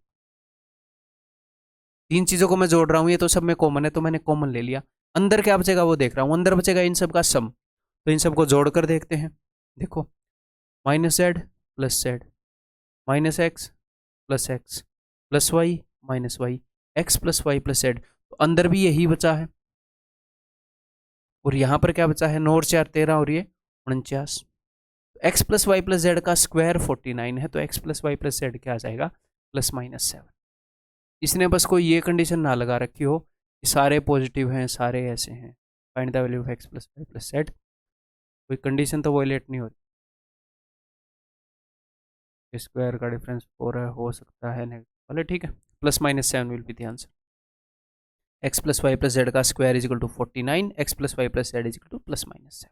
3 चीज़ों को मैं जोड़ रहा हूँ, ये तो सब में कॉमन है, तो मैंने कॉमन ले लिया। अंदर क्या बचेगा वो देख रहा हूँ, अंदर बचेगा इन सब का सम, तो इन सबको जोड़ कर देखते हैं। देखो, minus z plus z, minus x plus y minus y, x plus y plus z, तो अंदर भी यही बचा है। और यहाँ पर क्या बचा है, 9 और 4 13 और ये 49। X plus y plus z का स्क्वायर 49 है, तो x plus y plus z क्या आ जाएगा, प्लस माइनस 7। इसने बस कोई ये कंडीशन ना लगा रखी हो कि सारे पॉजिटिव हैं सारे ऐसे हैं, find the value of x plus y plus z, कोई कंडीशन तो वायलेट नहीं होती। स्क्वायर का डिफरेंस 4 है, हो सकता है नेगेटिव वाले, ठीक है, plus minus 7 will be the answer. X plus y plus z का square is equal to 49, x plus y plus z is equal to plus minus 7।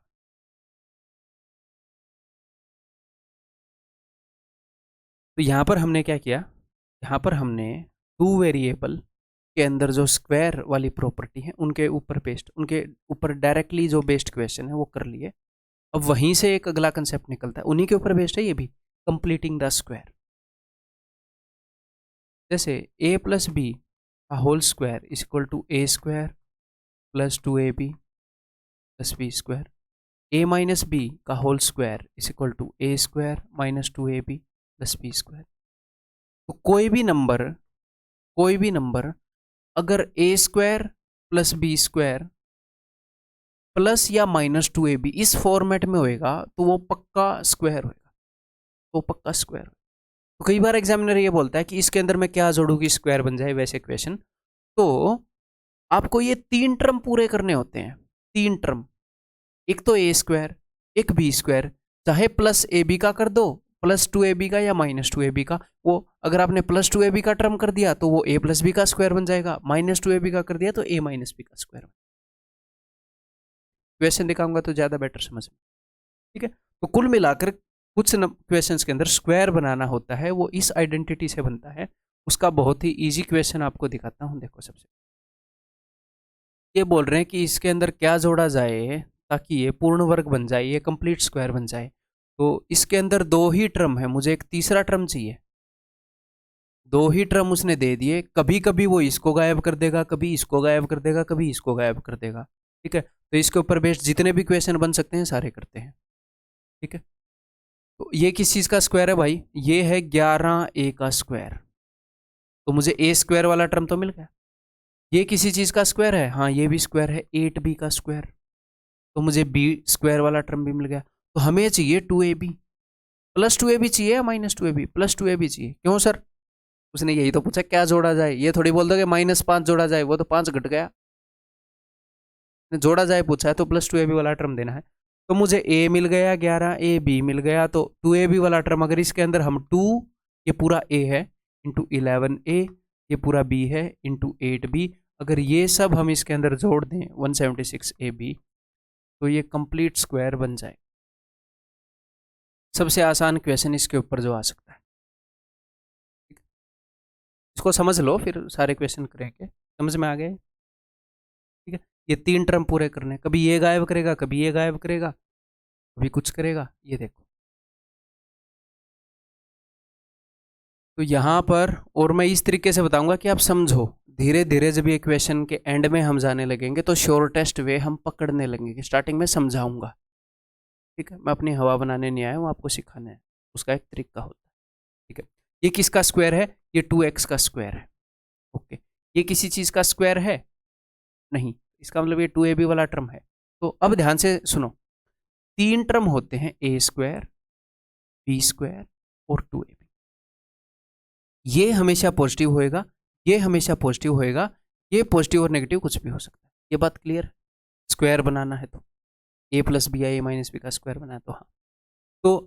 तो यहाँ पर हमने क्या किया, यहाँ पर हमने 2 वेरिएबल के अंदर जो स्क्वायर वाली प्रॉपर्टी है उनके ऊपर डायरेक्टली जो बेस्ड क्वेश्चन है वो कर लिए। अब वहीं से एक अगला कंसेप्ट निकलता है, उन्हीं के ऊपर बेस्ड है ये भी, कंप्लीटिंग द स्क्वायर। जैसे a प्लस बी का whole square is equal to a square plus 2ab plus b square, a minus b का whole square is equal to a square minus 2ab plus b square. तो कोई भी नंबर अगर a square plus b square plus या माइनस 2ab इस फॉर्मेट में होएगा तो वो पक्का स्क्वायर होएगा, तो पक्का स्क्वायर। तो कई बार एग्जामिनर ये बोलता है कि इसके अंदर मैं क्या जोड़ूं कि स्क्वायर बन जाए वैसे क्वेश्चन, तो आपको ये 3 टर्म पूरे करने होते हैं। 3 टर्म, एक तो ए स्क्वायर, एक बी स्क्वायर, चाहे प्लस ए बी का कर दो, प्लस 2ab का या माइनस 2ab का। वो अगर आपने प्लस 2ab का टर्म कर दिया तो वो a प्लस बी का स्क्वायर बन जाएगा, माइनस 2ab का कर दिया तो a माइनस बी का स्क्वायर। क्वेश्चन दिखाऊंगा तो ज़्यादा बेटर समझ में, ठीक है। तो कुल मिलाकर कुछ क्वेश्चंस के अंदर स्क्वायर बनाना होता है, वो इस आइडेंटिटी से बनता है। उसका बहुत ही इजी क्वेश्चन आपको दिखाता हूँ। देखो, सबसे ये बोल रहे हैं कि इसके अंदर क्या जोड़ा जाए ताकि ये पूर्ण वर्ग बन जाए, ये कंप्लीट स्क्वायर बन जाए। तो इसके अंदर 2 ही टर्म है, मुझे एक तीसरा टर्म चाहिए। 2 ही टर्म उसने दे दिए, कभी कभी वो इसको गायब कर देगा, कभी इसको गायब कर देगा, कभी इसको गायब कर देगा, ठीक है। तो इसके ऊपर बेस्ड जितने भी क्वेश्चन बन सकते हैं सारे करते हैं, ठीक है। तो ये किस चीज़ का स्क्वायर है भाई, ये है 11a का स्क्वायर, तो मुझे a स्क्वायर वाला टर्म तो मिल गया। ये किसी चीज़ का स्क्वायर है, हाँ ये भी स्क्वायर है, 8b का स्क्वायर, तो मुझे b स्क्वायर वाला टर्म भी मिल गया। तो हमें चाहिए 2ab, प्लस 2ab चाहिए या माइनस 2ab, प्लस 2ab चाहिए। क्यों सर, उसने यही तो पूछा क्या जोड़ा जाए, ये थोड़ी बोल दोगे -5 जोड़ा जाए, वो तो 5 घट गया। जोड़ा जाए पूछा है तो प्लस 2ab वाला टर्म देना है। तो मुझे a मिल गया 11, a b मिल गया, तो 2ab वाला टर्म अगर इसके अंदर हम 2 ये पूरा a है इंटू 11a, ये पूरा b है इंटू 8b। अगर ये सब हम इसके अंदर जोड़ दें 176ab, तो ये कंप्लीट स्क्वायर बन जाए। सबसे आसान क्वेश्चन इसके ऊपर जो आ सकता है, इसको समझ लो फिर सारे क्वेश्चन करेंगे। समझ में आ गए? ठीक है, ये 3 टर्म पूरे करने, कभी ये गायब करेगा, कभी ये गायब करेगा, कभी कुछ करेगा। ये देखो, तो यहाँ पर, और मैं इस तरीके से बताऊंगा कि आप समझो। धीरे धीरे जब ये क्वेश्चन के एंड में हम जाने लगेंगे तो शॉर्टेस्ट वे हम पकड़ने लगेंगे। स्टार्टिंग में समझाऊंगा, ठीक है, मैं अपनी हवा बनाने नहीं आया हूँ, आपको सिखाना है, उसका एक तरीका होता है। ठीक है, ये किसका स्क्वायर है? ये 2x का स्क्वायर है। ओके, ये किसी चीज़ का स्क्वायर है? नहीं, इसका मतलब ये 2ab वाला टर्म है। तो अब ध्यान से सुनो, 3 टर्म होते हैं, a स्क्वायर, b स्क्वायर और 2ab। ये हमेशा पॉजिटिव होएगा, ये हमेशा पॉजिटिव होएगा, ये पॉजिटिव और नेगेटिव कुछ भी हो सकता है। ये बात क्लियर? स्क्वायर बनाना है तो a plus b i minus b का स्क्वायर बनाना, तो हाँ, तो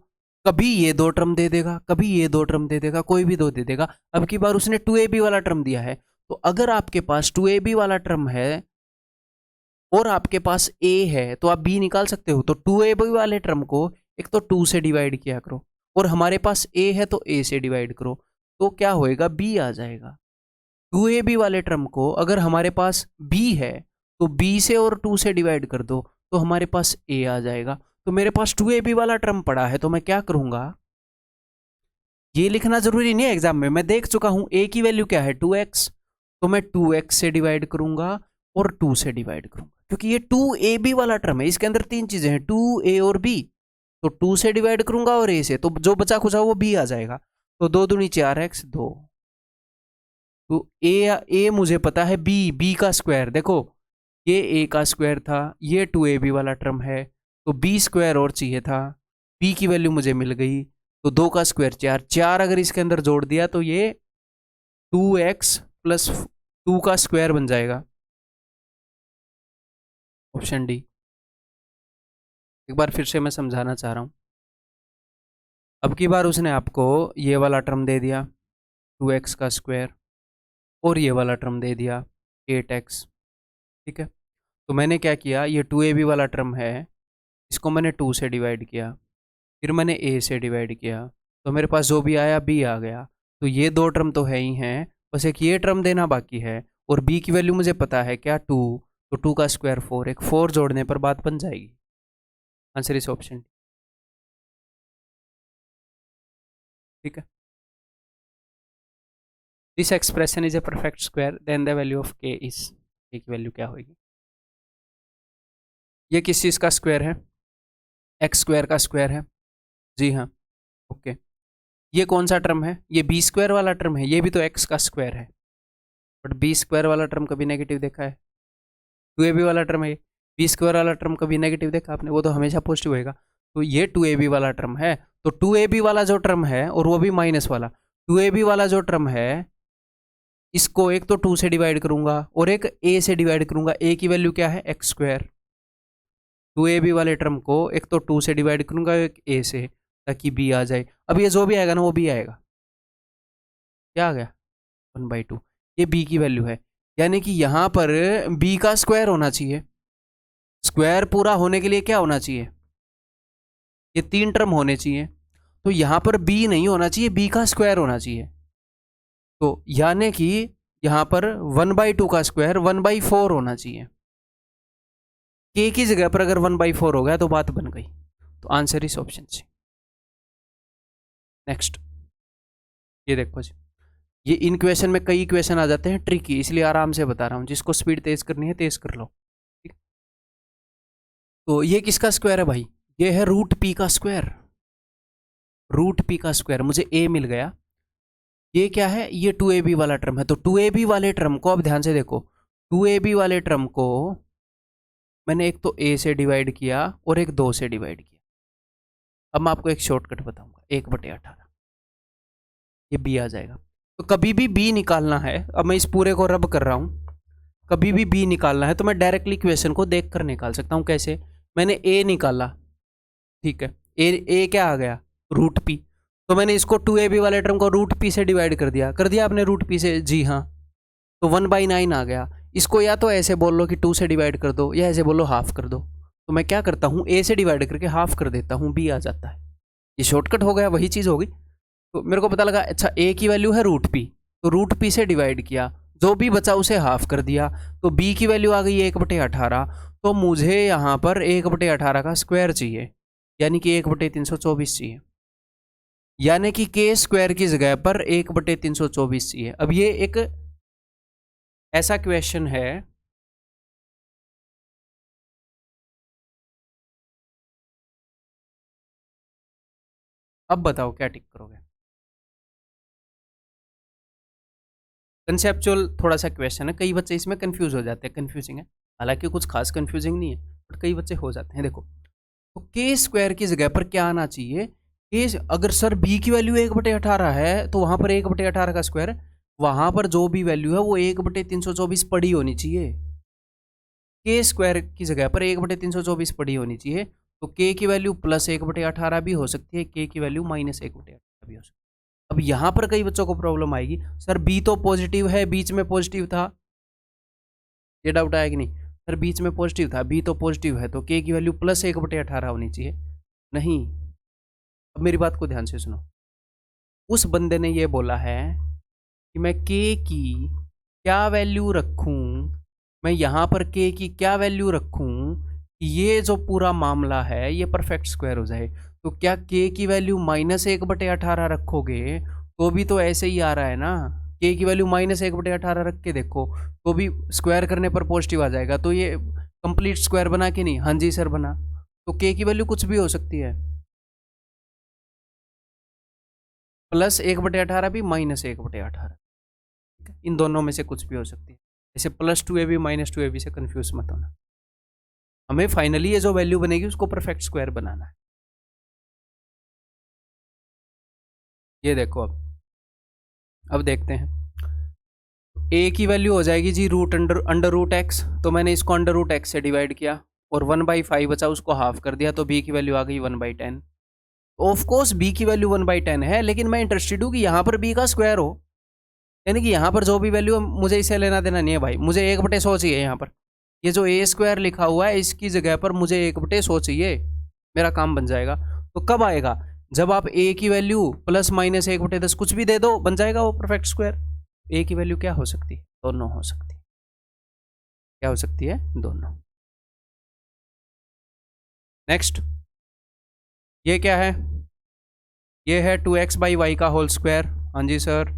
कभी ये 2 टर्म दे देगा, कभी ये 2 टर्म दे देगा, कोई भी 2 दे देगा। अब की बार उसने 2ab वाला टर्म दिया है, तो अगर आपके पास 2ab वाला टर्म है और आपके पास a है, तो आप b निकाल सकते हो। तो 2ab वाले टर्म को एक तो 2 से डिवाइड किया करो, और हमारे पास a है तो a से डिवाइड करो, तो क्या होएगा? b आ जाएगा। 2ab वाले टर्म को अगर हमारे पास b है तो b से और 2 से डिवाइड कर दो, तो हमारे पास a आ जाएगा। तो मेरे पास 2ab वाला टर्म पड़ा है, तो मैं क्या करूंगा? ये लिखना जरूरी नहीं है एग्जाम में, मैं देख चुका हूं। a की वैल्यू क्या है? 2x, तो मैं 2x से डिवाइड करूंगा और 2 से डिवाइड करूंगा, क्योंकि ये 2ab वाला टर्म है। इसके अंदर 3 चीजें हैं, 2a और b, तो 2 से डिवाइड करूंगा और a से, तो जो बचा खुचा वो b आ जाएगा। तो 2 दूनी 4x 2। तो a मुझे पता है, b का स्क्वायर देखो, ये a का स्क्वायर था, ये 2ab वाला टर्म है, तो b स्क्वायर और चाहिए था। b की वैल्यू मुझे मिल गई, तो 2 का स्क्वायर 4, 4 अगर इसके अंदर जोड़ दिया तो ये 2x प्लस 2 का स्क्वायर बन जाएगा। Option D. एक बार फिर से मैं समझाना चाह रहा हूँ। अब की बार उसने आपको ये वाला टर्म दे दिया 2x का स्क्वायर, और ये वाला टर्म दे दिया 8x। ठीक है, तो मैंने क्या किया, ये 2ab वाला टर्म है, इसको मैंने 2 से डिवाइड किया, फिर मैंने a से डिवाइड किया, तो मेरे पास जो भी आया b आ गया। तो ये 2 टर्म तो है ही हैं, बस एक ये टर्म देना बाकी है, और b की वैल्यू मुझे पता है क्या? 2, तो 2 का स्क्वायर 4, एक 4 जोड़ने पर बात बन जाएगी। आंसर इस ऑप्शन। ठीक है, this expression is a perfect square, then the value of k is, k की वैल्यू क्या होगी? ये किस चीज़ का स्क्वायर है? एक्स स्क्वायर का स्क्वायर है। जी हाँ, ओके। ये कौन सा टर्म है? ये बी स्क्वायर वाला टर्म है, ये भी तो एक्स का स्क्वायर है, बट बी स्क्वायर वाला टर्म कभी नेगेटिव देखा है? 2ab वाला टर्म है, बी स्क्वायर वाला टर्म कभी नेगेटिव देखा आपने? वो तो हमेशा पॉजिटिव होएगा। तो ये 2ab वाला टर्म है, तो 2ab वाला जो टर्म है, और वो भी माइनस वाला, 2ab वाला जो टर्म है, इसको एक तो 2 से डिवाइड करूंगा और एक a से डिवाइड करूंगा। a की वैल्यू क्या है? X square. 2ab वाले टर्म को एक तो 2 से डिवाइड करूंगा, एक a से, ताकि b आ जाए। अब ये जो भी आएगा ना वो b आएगा। क्या आ गया? 1/2। ये b की वैल्यू है, यानी कि यहाँ पर b का स्क्वायर होना चाहिए। स्क्वायर पूरा होने के लिए क्या होना चाहिए? ये 3 टर्म होने चाहिए। तो यहाँ पर b नहीं होना चाहिए, b का स्क्वायर होना चाहिए। तो यानी कि यहाँ पर 1/2 का स्क्वायर 1/4 होना चाहिए। k की जगह पर अगर 1/4 हो गया तो बात बन गई। तो आंसर इस ऑप्शन से। नेक्स्ट, ये देखो जी, ये इन क्वेश्चन में कई क्वेश्चन आ जाते हैं ट्रिकी, इसलिए आराम से बता रहा हूँ। जिसको स्पीड तेज करनी है तेज कर लो। ठीक, तो ये किसका स्क्वायर है भाई? ये है रूट पी का स्क्वायर। रूट पी का स्क्वायर, मुझे a मिल गया। ये क्या है? ये 2ab वाला टर्म है। तो 2ab वाले टर्म को, अब ध्यान से देखो, 2ab वाले टर्म को मैंने एक तो a से डिवाइड किया और एक 2 से डिवाइड किया। अब मैं आपको एक शॉर्टकट बताऊंगा, 1/18, ये b आ जाएगा। तो कभी भी b निकालना है, अब मैं इस पूरे को रब कर रहा हूं, कभी भी b निकालना है तो मैं डायरेक्टली क्वेश्चन को देख कर निकाल सकता हूं। कैसे? मैंने a निकाला, ठीक है, a क्या आ गया? Root p। तो मैंने इसको 2ab वाले टर्म को रूट पी से डिवाइड कर दिया आपने रूट पी से, जी हाँ। तो 1/9 आ गया। इसको या तो ऐसे बोल लो कि 2 से डिवाइड कर दो, या ऐसे बोलो हाफ कर दो। तो मैं क्या करता हूँ, ए से डिवाइड करके हाफ कर देता हूँ, बी आ जाता है। ये शॉर्टकट हो गया, वही चीज़ होगी। तो मेरे को पता लगा अच्छा ए की वैल्यू है रूट पी, तो रूट पी से डिवाइड किया, जो भी बचा उसे हाफ कर दिया। तो बी की वैल्यू आ गई 1/18। तो मुझे यहाँ पर 1/18 का स्क्वायर चाहिए, यानी कि 1/324 चाहिए, यानी कि के स्क्वायर की जगह पर 1/324 चाहिए। अब ये एक ऐसा क्वेश्चन है, अब बताओ क्या टिक करोगे। कंसेप्चुअल थोड़ा सा क्वेश्चन है, कई बच्चे इसमें कंफ्यूज हो जाते हैं, कंफ्यूजिंग है, हालांकि कुछ खास कंफ्यूजिंग नहीं है, बट कई बच्चे हो जाते हैं। देखो, तो के स्क्वायर की जगह पर क्या आना चाहिए, के अगर सर बी की वैल्यू 1/18 है तो वहां पर 1/18 का स्क्वायर, वहां पर जो भी वैल्यू है वो 1/324 पड़ी होनी चाहिए। के स्क्वायर की जगह पर 1/324 पड़ी होनी चाहिए। तो के की वैल्यू प्लस 1/18 भी हो सकती है, के की वैल्यू माइनस 1/18 भी हो सकती है। अब यहां पर कई बच्चों को प्रॉब्लम आएगी, सर बी तो पॉजिटिव है, बीच में पॉजिटिव था, ये डाउट आया कि नहीं, सर बीच में पॉजिटिव था, बी तो पॉजिटिव है, तो के की वैल्यू प्लस 1/18 होनी चाहिए। नहीं, अब मेरी बात को ध्यान से सुनो। उस बंदे ने ये बोला है कि मैं के की क्या वैल्यू रखूं, मैं यहां पर के की क्या वैल्यू रखूं कि ये जो पूरा मामला है ये परफेक्ट स्क्वायर हो जाए। तो क्या के की वैल्यू -1/18 रखोगे तो भी तो ऐसे ही आ रहा है ना, के की वैल्यू -1/18 रख के देखो तो भी स्क्वायर करने पर पॉजिटिव आ जाएगा। तो ये कंप्लीट स्क्वायर बना कि नहीं, हाँ जी सर बना। तो के की वैल्यू कुछ भी हो सकती है, +1/18 भी -1/18, इन दोनों में से कुछ भी हो सकती है। जैसे +2ab -2ab से कंफ्यूज मत होना, हमें फाइनली ये जो वैल्यू बनेगी उसको परफेक्ट स्क्वायर बनाना है। ये देखो, अब देखते हैं। ए की वैल्यू हो जाएगी जी रूट अंडर रूट एक्स, तो मैंने इसको अंडर रूट एक्स से डिवाइड किया और 1/5 बचा, उसको हाफ कर दिया, तो बी की वैल्यू आ गई 1/10। ऑफ कोर्स बी की वैल्यू 1/10 है, लेकिन मैं इंटरेस्टेड हूँ कि यहाँ पर बी का स्क्वायर हो, यानी कि यहाँ पर जो भी वैल्यू, मुझे इसे लेना देना नहीं है भाई, मुझे 1/100 चाहिए यहाँ पर। ये जो ए स्क्वायर लिखा हुआ है इसकी जगह पर मुझे 1/100 चाहिए, मेरा काम बन जाएगा। तो कब आएगा, जब आप ए की वैल्यू +-1/10 कुछ भी दे दो, बन जाएगा वो परफेक्ट स्क्वायर। ए की वैल्यू क्या हो सकती है, दोनों हो सकती है। क्या हो सकती है, दोनों। नेक्स्ट, ये क्या है, ये है 2x/y का होल स्क्वायर, हाँ जी सर।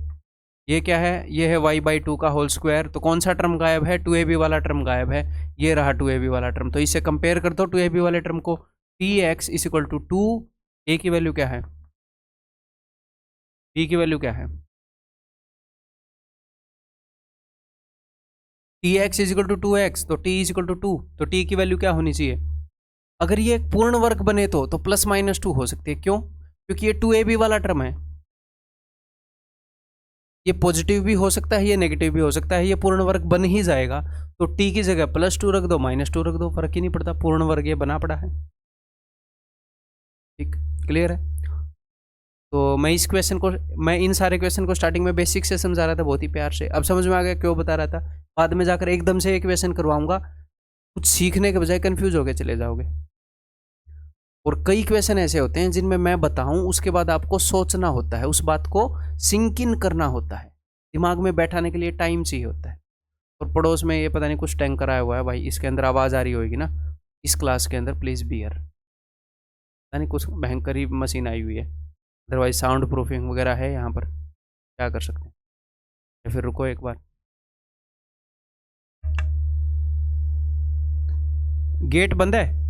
ये क्या है, ये है y/2 का होल स्क्वायर। तो कौन सा टर्म गायब है, 2ab वाला टर्म गायब है, ये रहा 2ab वाला टर्म। तो इससे कंपेयर कर दो 2ab वाले टर्म को, tx = 2, a की वैल्यू क्या है, b की वैल्यू क्या है, tx = 2x, तो t = 2, तो t की वैल्यू क्या होनी चाहिए। अगर ये एक पूर्ण वर्ग बने तो +-2 हो सकती है, क्यों, क्योंकि ये 2ab वाला टर्म है, ये पॉजिटिव भी हो सकता है, ये नेगेटिव भी हो सकता है, ये पूर्ण वर्ग बन ही जाएगा। तो t की जगह +2 रख दो, -2 रख दो, फर्क ही नहीं पड़ता, पूर्ण वर्ग ये बना पड़ा है। ठीक, क्लियर है। तो मैं इस क्वेश्चन को, मैं इन सारे क्वेश्चन को स्टार्टिंग में बेसिक से समझा रहा था बहुत ही प्यार से, अब समझ में आ गया क्यों बता रहा था। बाद में जाकर एकदम से एक क्वेश्चन करवाऊंगा, कुछ सीखने के बजाय कंफ्यूज होकर चले जाओगे। और कई क्वेश्चन ऐसे होते हैं जिनमें मैं बताऊं उसके बाद आपको सोचना होता है, उस बात को सिंक इन करना होता है, दिमाग में बैठाने के लिए टाइम चाहिए होता है। और पड़ोस में ये पता नहीं कुछ टैंकर आया हुआ है भाई, इसके अंदर आवाज़ आ रही होगी ना, इस क्लास के अंदर प्लीज़ बियर, पता नहीं कुछ भयंकर ही मशीन आई हुई है। अदरवाइज साउंड प्रूफिंग वगैरह है यहाँ पर, क्या कर सकते हैं, या फिर रुको एक बार, गेट बंद है,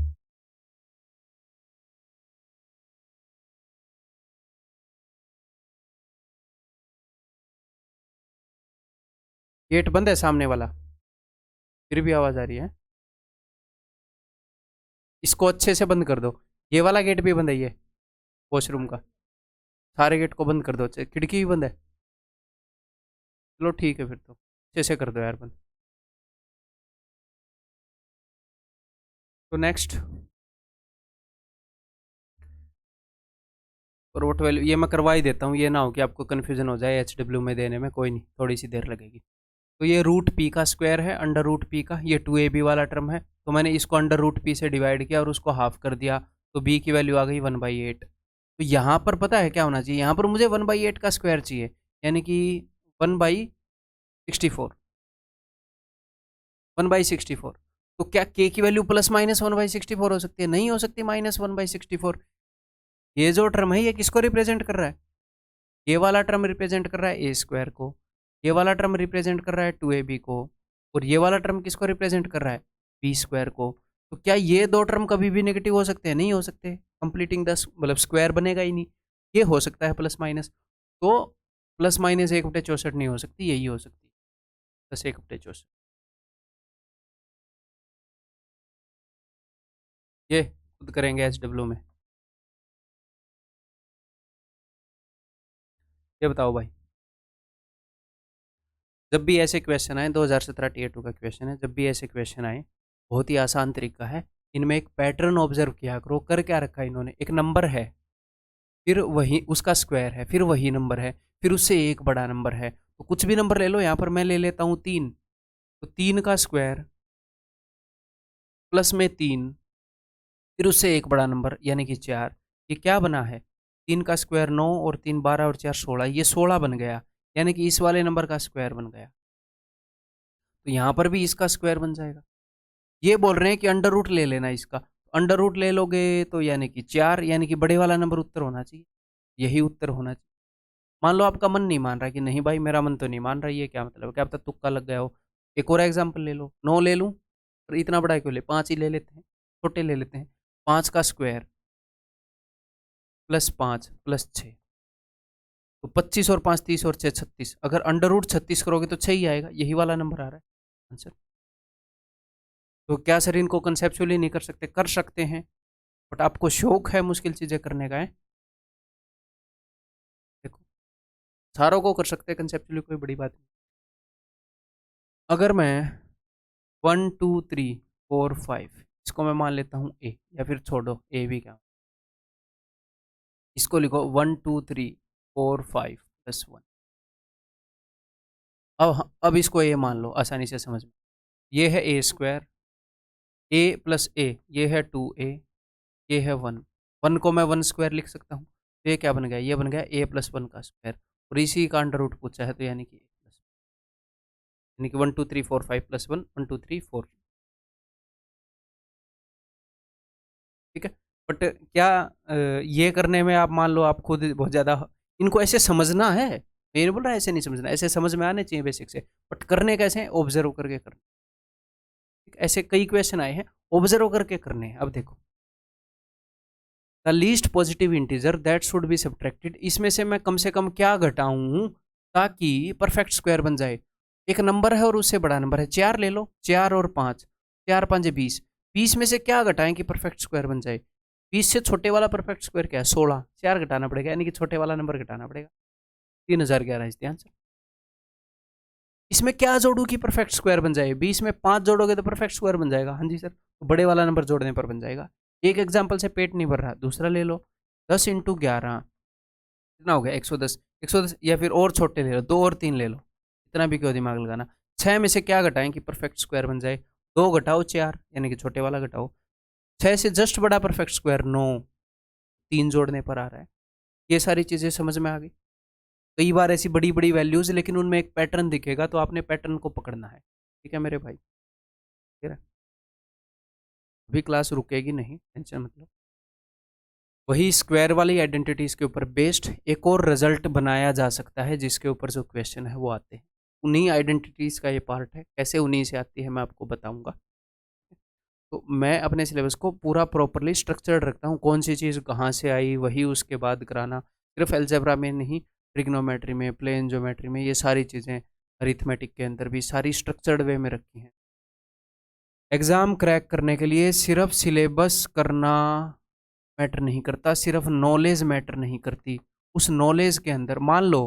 गेट बंद है सामने वाला, फिर भी आवाज़ आ रही है। इसको अच्छे से बंद कर दो, ये वाला गेट भी बंद है, ये वॉशरूम का, सारे गेट को बंद कर दो, खिड़की भी बंद है। चलो ठीक है फिर, तो अच्छे से कर दो यार बंद। तो नेक्स्ट, और वोट वैल्यू ये मैं करवा ही देता हूँ, ये ना हो कि आपको कन्फ्यूजन हो जाए HW में देने में, कोई नहीं, थोड़ी सी देर लगेगी। तो ये रूट पी का स्क्वायर है अंडर रूट पी का, ये 2ab वाला टर्म है, तो मैंने इसको अंडर रूट पी से डिवाइड किया और उसको हाफ कर दिया, तो b की वैल्यू आ गई 1/8। तो यहाँ पर पता है क्या होना चाहिए, यहाँ पर मुझे 1/8 का स्क्वायर चाहिए, यानी कि 1/64, 1/64। तो क्या k की वैल्यू प्लस माइनस 1/64 हो सकती है? नहीं हो सकती माइनस 1/64। ये जो टर्म है ये किसको रिप्रेजेंट कर रहा है? ये वाला टर्म रिप्रेजेंट कर रहा है ए स्क्वायर को, ये वाला टर्म रिप्रेजेंट कर रहा है 2ab को, और ये वाला टर्म किसको रिप्रेजेंट कर रहा है? बी स्क्वायर को। तो क्या ये दो टर्म कभी भी नेगेटिव हो सकते हैं? नहीं हो सकते, कंप्लीटिंग द मतलब स्क्वायर बनेगा ही नहीं। ये हो सकता है प्लस माइनस, तो प्लस माइनस 1/64 नहीं हो सकती, यही हो सकती है प्लस 1/64। ये खुद करेंगे HW में। ये बताओ भाई, जब भी ऐसे क्वेश्चन आए, 2017 Tier 2 का क्वेश्चन है, जब भी ऐसे क्वेश्चन आए, बहुत ही आसान तरीका है, इनमें एक पैटर्न ऑब्जर्व किया करो। कर क्या रखा है इन्होंने, एक नंबर है, फिर वही उसका स्क्वायर है, फिर वही नंबर है, फिर उससे एक बड़ा नंबर है, तो कुछ भी नंबर ले लो, यहाँ पर मैं ले लेता हूँ 3, तो 3 का स्क्वायर प्लस में 3, फिर उससे एक बड़ा नंबर यानी कि 4। ये क्या बना है, 3 का स्क्वायर 9 और 3 12 और 4 16, ये 16 बन गया, यानी कि इस वाले नंबर का स्क्वायर बन गया। तो यहाँ पर भी इसका स्क्वायर बन जाएगा। ये बोल रहे हैं कि अंडर रूट ले लेना इसका, अंडर रूट ले लोगे तो यानी कि 4, यानी कि बड़े वाला नंबर उत्तर होना चाहिए, यही उत्तर होना चाहिए। मान लो आपका मन नहीं मान रहा कि नहीं भाई मेरा मन तो नहीं मान रहा, ये क्या मतलब है, क्या पता तुक्का लग गया हो। एक और एग्जाम्पल ले लो, 9 ले लूँ, और इतना बड़ा क्यों ले, 5 ही ले लेते हैं, छोटे ले लेते हैं। 5 का स्क्वायर प्लस 5 प्लस 6, तो 25 और 5 30 और 6 36, अगर अंडर रूट 36 करोगे तो 6 ही आएगा, यही वाला नंबर आ रहा है आंसर। तो क्या सर इनको कंसेप्चुअली नहीं कर सकते? कर सकते हैं, बट आपको शौक है मुश्किल चीजें करने का है। देखो, सारों को कर सकते हैं कंसेप्चुअली, कोई बड़ी बात नहीं। अगर मैं 1 2 3 4 5 इसको मैं मान लेता हूँ ए, या फिर छोड़ो ए भी क्या, इसको लिखो 1 2 3 4 5 +1। अब इसको ए मान लो, आसानी से समझ में। ये है ए स्क्वायर, ए प्लस ए, ये है 2a, ये है 1, 1 को मैं 1 स्क्वायर लिख सकता हूँ, तो ये क्या बन गया, ये बन गया a+1 का स्क्वायर, और इसी का अंडर रूट पूछा है, तो यानी कि यानी कि 1 2 3 4 5 +1 1 2 3 4। ठीक है, बट क्या ये करने में आप मान लो आप खुद बहुत ज़्यादा, इनको ऐसे समझना है, मैं नहीं बोल रहा ऐसे नहीं समझना, ऐसे समझ में आने चाहिए बेसिक से, बट करने कैसे हैं, ऑब्जर्व करके करने। ऐसे कई क्वेश्चन आए हैं, ऑब्जर्व करके करने हैं। अब देखो, the least positive integer that should be subtracted, इसमें से मैं कम से कम क्या घटाऊं ताकि परफेक्ट स्क्वायर बन जाए। एक नंबर है और उससे बड़ा नंबर है, 4 ले लो, 4 और 5, 4 5 20, 20 में से क्या घटाएं कि परफेक्ट स्क्वायर बन जाए? 20 से छोटे वाला परफेक्ट स्क्वायर क्या है, 16, 4 घटाना पड़ेगा, यानी कि छोटे वाला नंबर घटाना पड़ेगा, 3011 इस ध्यान से। इसमें क्या जोड़ू कि परफेक्ट स्क्वायर बन जाए? 20 में 5 जोड़ोगे तो परफेक्ट स्क्वायर बन जाएगा, हाँ जी सर, तो बड़े वाला नंबर जोड़ने पर बन जाएगा। एक एग्जाम्पल से पेट नहीं भर रहा, दूसरा ले लो, 10 × 11 कितना हो गया, 110, 110, या फिर और छोटे ले लो, 2 और 3 ले लो, इतना भी क्यों दिमाग लगाना। 6 में से क्या घटाएं कि परफेक्ट स्क्वायर बन जाए? 2 घटाओ 4, यानी कि छोटे वाला घटाओ, 6 से जस्ट बड़ा परफेक्ट स्क्वायर 9, 3 जोड़ने पर आ रहा है। ये सारी चीज़ें समझ में आ गई। कई बार ऐसी बड़ी बड़ी वैल्यूज, लेकिन उनमें एक पैटर्न दिखेगा, तो आपने पैटर्न को पकड़ना है। ठीक है मेरे भाई, ठीक है, अभी क्लास रुकेगी नहीं, टेंशन मतलब। वही स्क्वायर वाली आइडेंटिटीज के ऊपर बेस्ड एक और रिजल्ट बनाया जा सकता है, जिसके ऊपर जो क्वेश्चन है वो आते हैं। उन्हीं आइडेंटिटीज का ये पार्ट है, कैसे उन्हीं से आती है मैं आपको बताऊंगा। तो मैं अपने सिलेबस को पूरा प्रॉपरली स्ट्रक्चर्ड रखता हूँ, कौन सी चीज़ कहाँ से आई वही उसके बाद कराना, सिर्फ एल्जेब्रा में नहीं, ट्रिग्नोमेट्री में, प्लेन ज्योमेट्री में, ये सारी चीज़ें अरिथमेटिक के अंदर भी सारी स्ट्रक्चर्ड वे में रखी हैं। एग्ज़ाम क्रैक करने के लिए सिर्फ सिलेबस करना मैटर नहीं करता, सिर्फ नॉलेज मैटर नहीं करती। उस नॉलेज के अंदर मान लो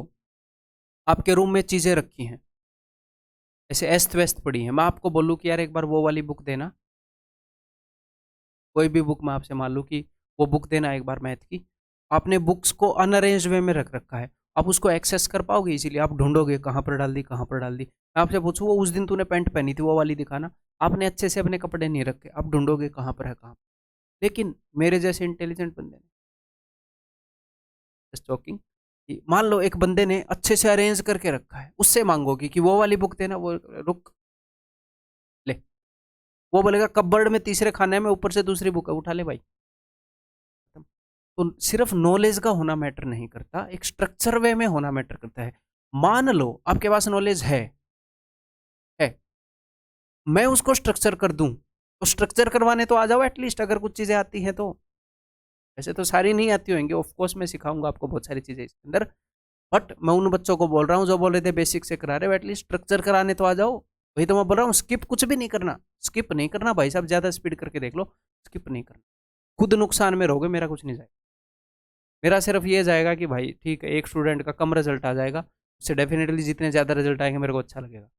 आपके रूम में चीज़ें रखी हैं ऐसे अस्त व्यस्त पड़ी हैं, मैं आपको बोलूँ कि यार एक बार वो वाली बुक देना, कोई भी बुक मैं आपसे मान लूँ कि वो बुक देना एक बार मैथ की, आपने बुक्स को अनअरेंज वे में रख रखा है, आप उसको एक्सेस कर पाओगे इसीलिए? आप ढूंढोगे कहाँ पर डाल दी, कहाँ पर डाल दी। मैं आपसे पूछूँ, वो उस दिन तूने पैंट पहनी थी वो वाली दिखाना, आपने अच्छे से अपने कपड़े नहीं रखे, आप ढूंढोगे कहाँ पर है कहाँ पर। लेकिन मेरे जैसे इंटेलिजेंट बंदे ने स्टॉकिंग, मान लो एक बंदे ने अच्छे से अरेंज करके रखा है, उससे मांगोगी कि वो वाली बुक देना, वो रुक ले, वो बोलेगा कपबोर्ड में तीसरे खाने में ऊपर से दूसरी बुक है, उठा ले भाई। तो सिर्फ नॉलेज का होना मैटर नहीं करता, एक स्ट्रक्चर वे में होना मैटर करता है। मान लो आपके पास नॉलेज है, मैं उसको स्ट्रक्चर कर दूं, तो स्ट्रक्चर करवाने तो आ जाओ एटलीस्ट, अगर कुछ चीजें आती हैं तो। वैसे तो सारी नहीं आती होंगी, ऑफ कोर्स मैं सिखाऊंगा आपको बहुत सारी चीजें इसके अंदर, बट मैं उन बच्चों को बोल रहा हूँ जो बोल रहे थे बेसिक से करा रहे हो, एटलीस्ट स्ट्रक्चर कराने तो आ जाओ। वही तो मैं बोल रहा हूँ, स्किप कुछ भी नहीं करना, स्किप नहीं करना भाई साहब, ज्यादा स्पीड करके देख लो, स्किप नहीं करना, खुद नुकसान में रहोगे, मेरा कुछ नहीं जाएगा। मेरा सिर्फ ये जाएगा कि भाई ठीक है, एक स्टूडेंट का कम रिजल्ट आ जाएगा, उससे डेफिनेटली जितने ज़्यादा रिजल्ट आएंगे मेरे को अच्छा लगेगा,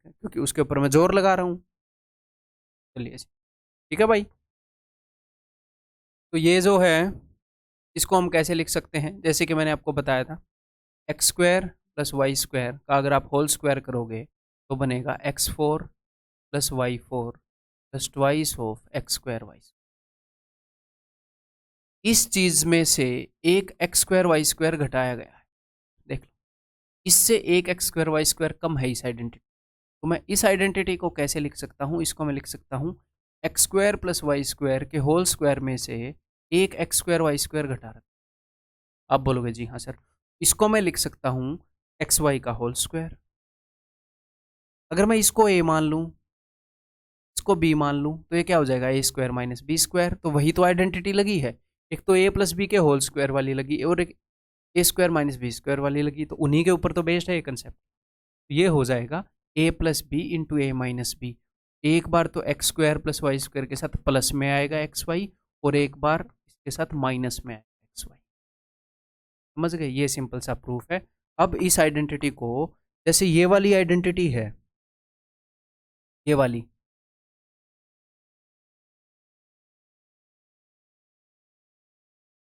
क्योंकि उसके ऊपर मैं जोर लगा रहा हूँ। चलिए ठीक है भाई। तो ये जो है, इसको हम कैसे लिख सकते हैं, जैसे कि मैंने आपको बताया था, x square plus y square का अगर आप होल स्क्वायर करोगे तो बनेगा x four plus y four plus twice of x square y. इस चीज में से एक एक्स स्क्वायर वाई स्क्वायर घटाया गया है, देख लो, इससे एक एक्स स्क्वायर वाई स्क्वायर कम है इस आइडेंटिटी। तो मैं इस आइडेंटिटी को कैसे लिख सकता हूँ, इसको मैं लिख सकता हूँ x square plus y square के होल स्क्वायर में से एक एक्स स्क्वायर वाई स्क्वायर घटा रहा। आप बोलोगे जी हाँ सर, इसको मैं लिख सकता हूँ एक्स वाई का होल स्क्वायर। अगर मैं इसको ए मान लूँ, इसको बी मान लूँ, तो ये क्या हो जाएगा, a square minus B square. तो वही तो आइडेंटिटी लगी है, एक तो ए प्लस बी के होल स्क्वायर वाली लगी और एक ए स्क्वायर माइनस बी स्क्वायर वाली लगी, तो उन्हीं के ऊपर तो बेस्ड है ये कंसेप्ट। ये हो जाएगा a plus B into a minus b. एक बार तो x square plus y square के साथ प्लस में आएगा एक्स वाई, और एक बार इसके साथ माइनस में आएगा एक्स वाई। समझ गए, ये सिंपल सा प्रूफ है। अब इस आइडेंटिटी को, जैसे ये वाली आइडेंटिटी है, ये वाली,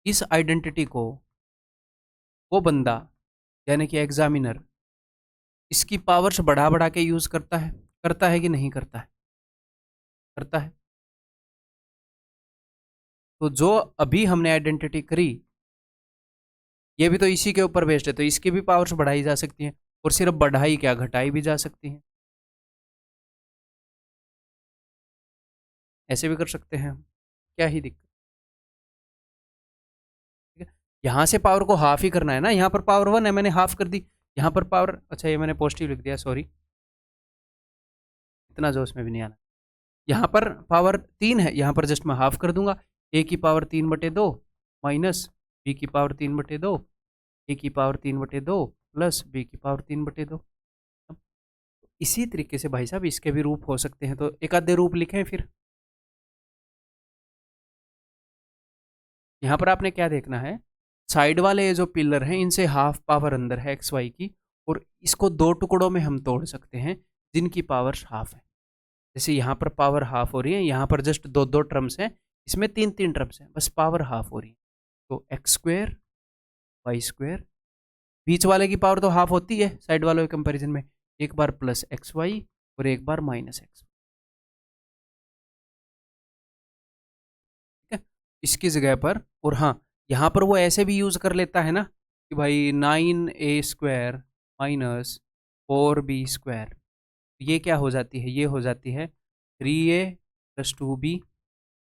इस आइडेंटिटी को वो बंदा यानी कि एग्जामिनर इसकी पावर्स बढ़ा बढ़ा के यूज करता है कि नहीं करता है? करता है। तो जो अभी हमने आइडेंटिटी करी, ये भी तो इसी के ऊपर बेस्ड है, तो इसकी भी पावर्स बढ़ाई जा सकती हैं, और सिर्फ बढ़ाई क्या, घटाई भी जा सकती हैं, ऐसे भी कर सकते हैं हम, क्या ही दिक्कत। ठीक है, यहाँ से पावर को हाफ ही करना है ना, यहाँ पर पावर वन है, मैंने हाफ कर दी, यहाँ पर पावर, अच्छा ये मैंने पॉजिटिव लिख दिया, सॉरी, इतना जोश में भी नहीं आना। यहाँ पर पावर तीन है, यहाँ पर जस्ट मैं हाफ कर दूंगा, ए की पावर 3/2 माइनस बी की पावर 3/2, ए की पावर 3/2 प्लस बी की पावर 3/2। इसी तरीके से भाई साहब इसके भी रूप हो सकते हैं, तो एक आधे रूप लिखें फिर। यहाँ पर आपने क्या देखना है, साइड वाले ये जो पिलर हैं इनसे हाफ पावर अंदर है एक्स वाई की, और इसको दो टुकड़ों में हम तोड़ सकते हैं जिनकी पावर हाफ है। जैसे यहाँ पर पावर हाफ हो रही है, यहाँ पर जस्ट दो दो टर्म्स हैं, इसमें तीन तीन टर्म्स हैं, बस पावर हाफ हो रही है। तो एक्स स्क्वायर वाई स्क्वायर, बीच वाले की पावर तो हाफ होती है साइड वालों के कंपैरिजन में, एक बार प्लस एक्स वाई और एक बार माइनस एक्स, ठीक है, इसकी जगह पर। और हाँ, यहाँ पर वो ऐसे भी यूज कर लेता है ना कि भाई 9a² माइनस 4b², ये क्या हो जाती है, ये हो जाती है 3a प्लस 2b,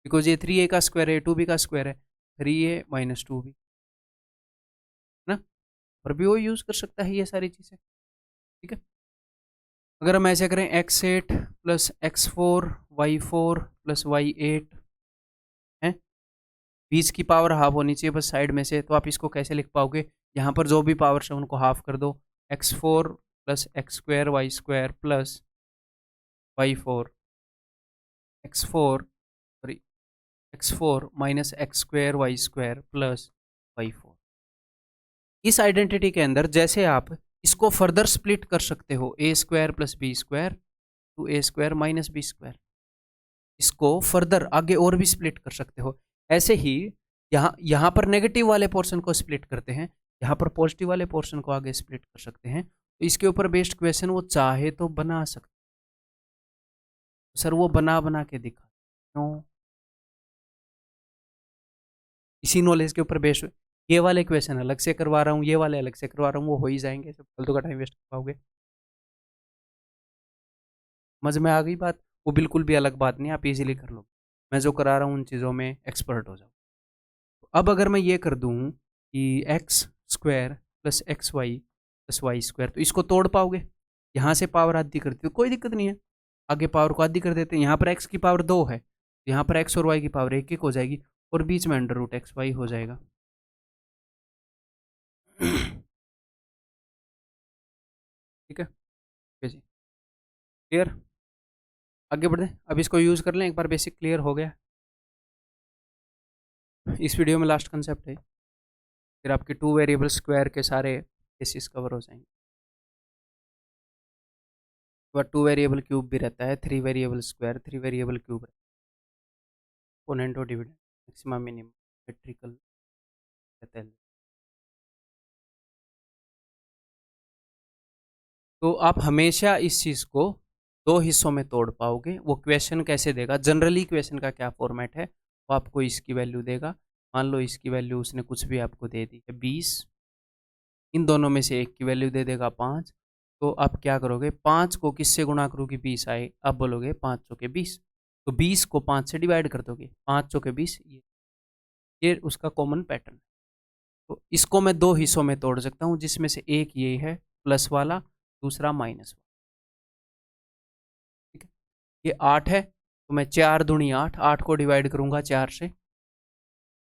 बिकॉज ये 3a का स्क्वायर है, 2b का स्क्वायर है, 3a माइनस 2b, ना, और भी वो यूज कर सकता है ये सारी चीजें। ठीक है, अगर हम ऐसे करें x8 plus x4 y4 plus y8 है, बीच की पावर हाफ होनी चाहिए बस साइड में से, तो आप इसको कैसे लिख पाओगे, यहाँ पर जो भी पावर्स है उनको हाफ कर दो, x4 plus x square y square plus y4 x4 sorry x4 minus x square y square plus y4। इस आइडेंटिटी के अंदर जैसे आप इसको फर्दर स्प्लिट कर सकते हो, a² plus b² to a² minus b², इसको फर्दर आगे और भी स्प्लिट कर सकते हो। ऐसे ही यहाँ पर नेगेटिव वाले पोर्शन को स्प्लिट करते हैं, यहाँ पर पॉजिटिव वाले पोर्शन को आगे स्प्लिट कर सकते हैं। तो इसके ऊपर बेस्ड क्वेश्चन वो चाहे तो बना सकते, सर वो बना बना के दिखा क्यों? इसी नॉलेज के ऊपर बेस्ड ये वाले क्वेश्चन अलग से करवा रहा हूँ, ये वाले अलग से करवा रहा हूँ, वो हो ही जाएंगे, सब फालतू का टाइम वेस्ट करवाओगे। समझ में आ गई बात? वो बिल्कुल भी अलग बात नहीं, आप इजीली कर लो। मैं जो करा रहा हूँ उन चीज़ों में एक्सपर्ट हो जाओ। अब अगर मैं ये कर दूँ कि x square plus x y plus y square, तो इसको तोड़ पाओगे? यहाँ से पावर आधी करती हो कोई दिक्कत नहीं है, आगे पावर को आधी कर देते हैं। यहाँ पर एक्स की पावर 2 है, यहाँ पर एक्स और वाई की पावर 1 1 हो जाएगी, और बीच में अंडर रूट एक्स वाई हो जाएगा। ठीक है जी, क्लियर? आगे बढ़े, अब इसको यूज़ कर लें, एक बार बेसिक क्लियर हो गया। इस वीडियो में लास्ट कंसेप्ट है, फिर आपके 2 वेरिएबल स्क्वायर के सारे केसेस कवर हो जाएंगे। तो 2 वेरिएबल क्यूब भी रहता है, 3 variable square, 3 variable cube, exponent और डिविडेंड, मैक्सिमम मिनिमम, मेट्रिकल रहता है। तो आप हमेशा इस चीज़ को 2 हिस्सों में तोड़ पाओगे। वो क्वेश्चन कैसे देगा, जनरली क्वेश्चन का क्या फॉर्मेट है, वो आपको इसकी वैल्यू देगा। मान लो इसकी वैल्यू उसने कुछ भी आपको दे दी है 20, इन दोनों में से एक की वैल्यू दे देगा 5। तो आप क्या करोगे, 5 को किससे गुणा करोगे 20 आए, आप बोलोगे 5 चौके 20, तो 20 को 5 से डिवाइड कर दोगे, 5 चौके 20, ये उसका कॉमन पैटर्न। तो इसको मैं 2 हिस्सों में तोड़ सकता हूँ, जिसमें से एक ये है प्लस वाला, दूसरा माइनस वाला। ठीक है, ये 8 है, तो मैं 4 दूनी 8, 8 को डिवाइड करूंगा 4 से,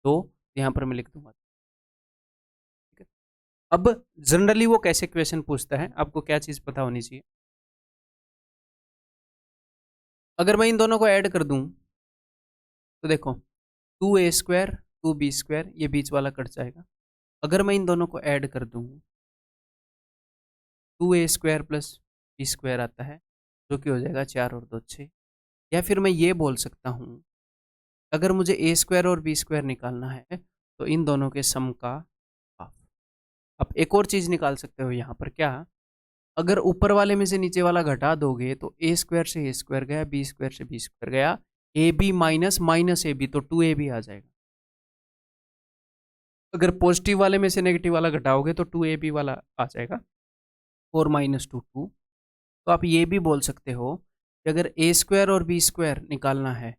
तो यहाँ पर मैं लिख दूंगा। ठीक है, अब जनरली वो कैसे क्वेश्चन पूछता है, आपको क्या चीज़ पता होनी चाहिए। अगर मैं इन दोनों को ऐड कर दूं, तो देखो 2a² 2b², ये बीच वाला कट जाएगा। अगर मैं इन दोनों को ऐड कर दूं, 2a² प्लस b² आता है, जो कि हो जाएगा 4 और 2 6। या फिर मैं ये बोल सकता हूँ, अगर मुझे a² और b² निकालना है, तो इन दोनों के सम का हाफ। आप एक और चीज़ निकाल सकते हो यहाँ पर, क्या? अगर ऊपर वाले में से नीचे वाला घटा दोगे, तो a² से a² गया, b² से b² गया, ab माइनस माइनस ab, तो 2ab आ जाएगा। अगर पॉजिटिव वाले में से नेगेटिव वाला घटाओगे, तो 2ab वाला आ जाएगा, 4 माइनस 2 2। तो आप ये भी बोल सकते हो कि अगर a² और b² निकालना है,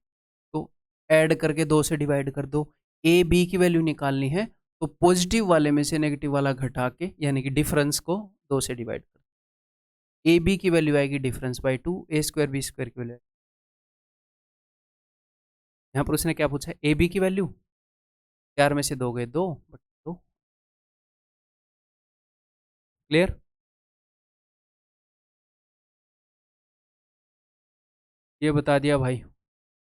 तो ऐड करके 2 से डिवाइड कर दो। ए बी की वैल्यू निकालनी है, तो पॉजिटिव वाले में से नेगेटिव वाला घटा के, यानी कि डिफरेंस को 2 से डिवाइड कर दो। ए बी की वैल्यू आएगी डिफरेंस बाई 2, a² b² की वैल्यू। यहाँ पर उसने क्या पूछा है, ए बी की वैल्यू, 4 में से 2 गए 2, बट 2। क्लियर? ये बता दिया भाई,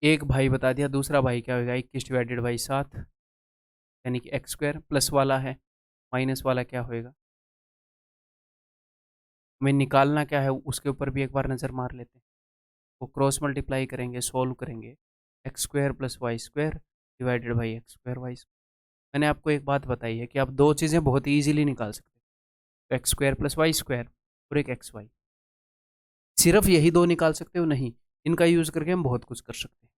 एक भाई बता दिया, दूसरा भाई क्या होगा, 21 डिवाइडेड बाई 7, यानी कि x² प्लस वाला है, माइनस वाला क्या होएगा, हमें निकालना क्या है उसके ऊपर भी एक बार नज़र मार लेते हैं। वो क्रॉस मल्टीप्लाई करेंगे, सोल्व करेंगे, x² plus y² divided by x²। मैंने आपको एक बात बताई है कि आप 2 चीज़ें बहुत ईजिली निकाल सकते हो, x² प्लस y² और एक xy। सिर्फ यही 2 निकाल सकते हो नहीं, इनका यूज़ करके हम बहुत कुछ कर सकते हैं।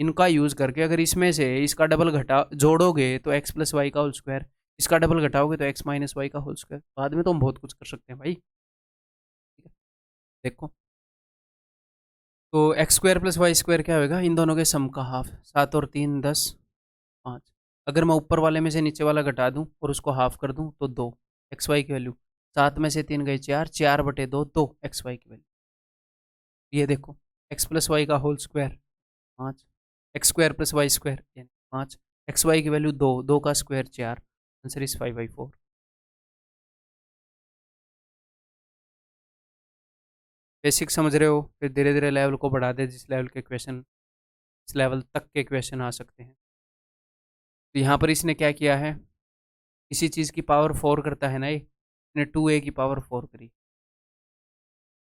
इनका यूज़ करके अगर इसमें से इसका डबल घटा जोड़ोगे, तो x प्लस वाई का होल स्क्वायर, इसका डबल घटाओगे तो x माइनस वाई का होल स्क्वायर। बाद में तो हम बहुत कुछ कर सकते हैं भाई। ठीक है, देखो, तो x² प्लस y² क्या होगा, इन दोनों के सम का हाफ, 7 और 3 10 5। अगर मैं ऊपर वाले में से नीचे वाला घटा दूं और उसको हाफ कर दूं, तो 2 एक्स वाई की वैल्यू, 7 में से 3 गए 4, 4 बटे 2 2 एक्स वाई की वैल्यू। ये देखो, x प्लस वाई का whole square 5, x² plus y² यानी 5, एक्स वाई की वैल्यू 2, 2 का स्क्वायर 4, आंसर इज 5/4। बेसिक समझ रहे हो, फिर धीरे धीरे लेवल को बढ़ा दे, जिस लेवल के क्वेश्चन, इस लेवल तक के क्वेश्चन आ सकते हैं। तो यहाँ पर इसने क्या किया है, किसी चीज़ की पावर 4 करता है ना, ये इसने 2a की पावर 4 करी।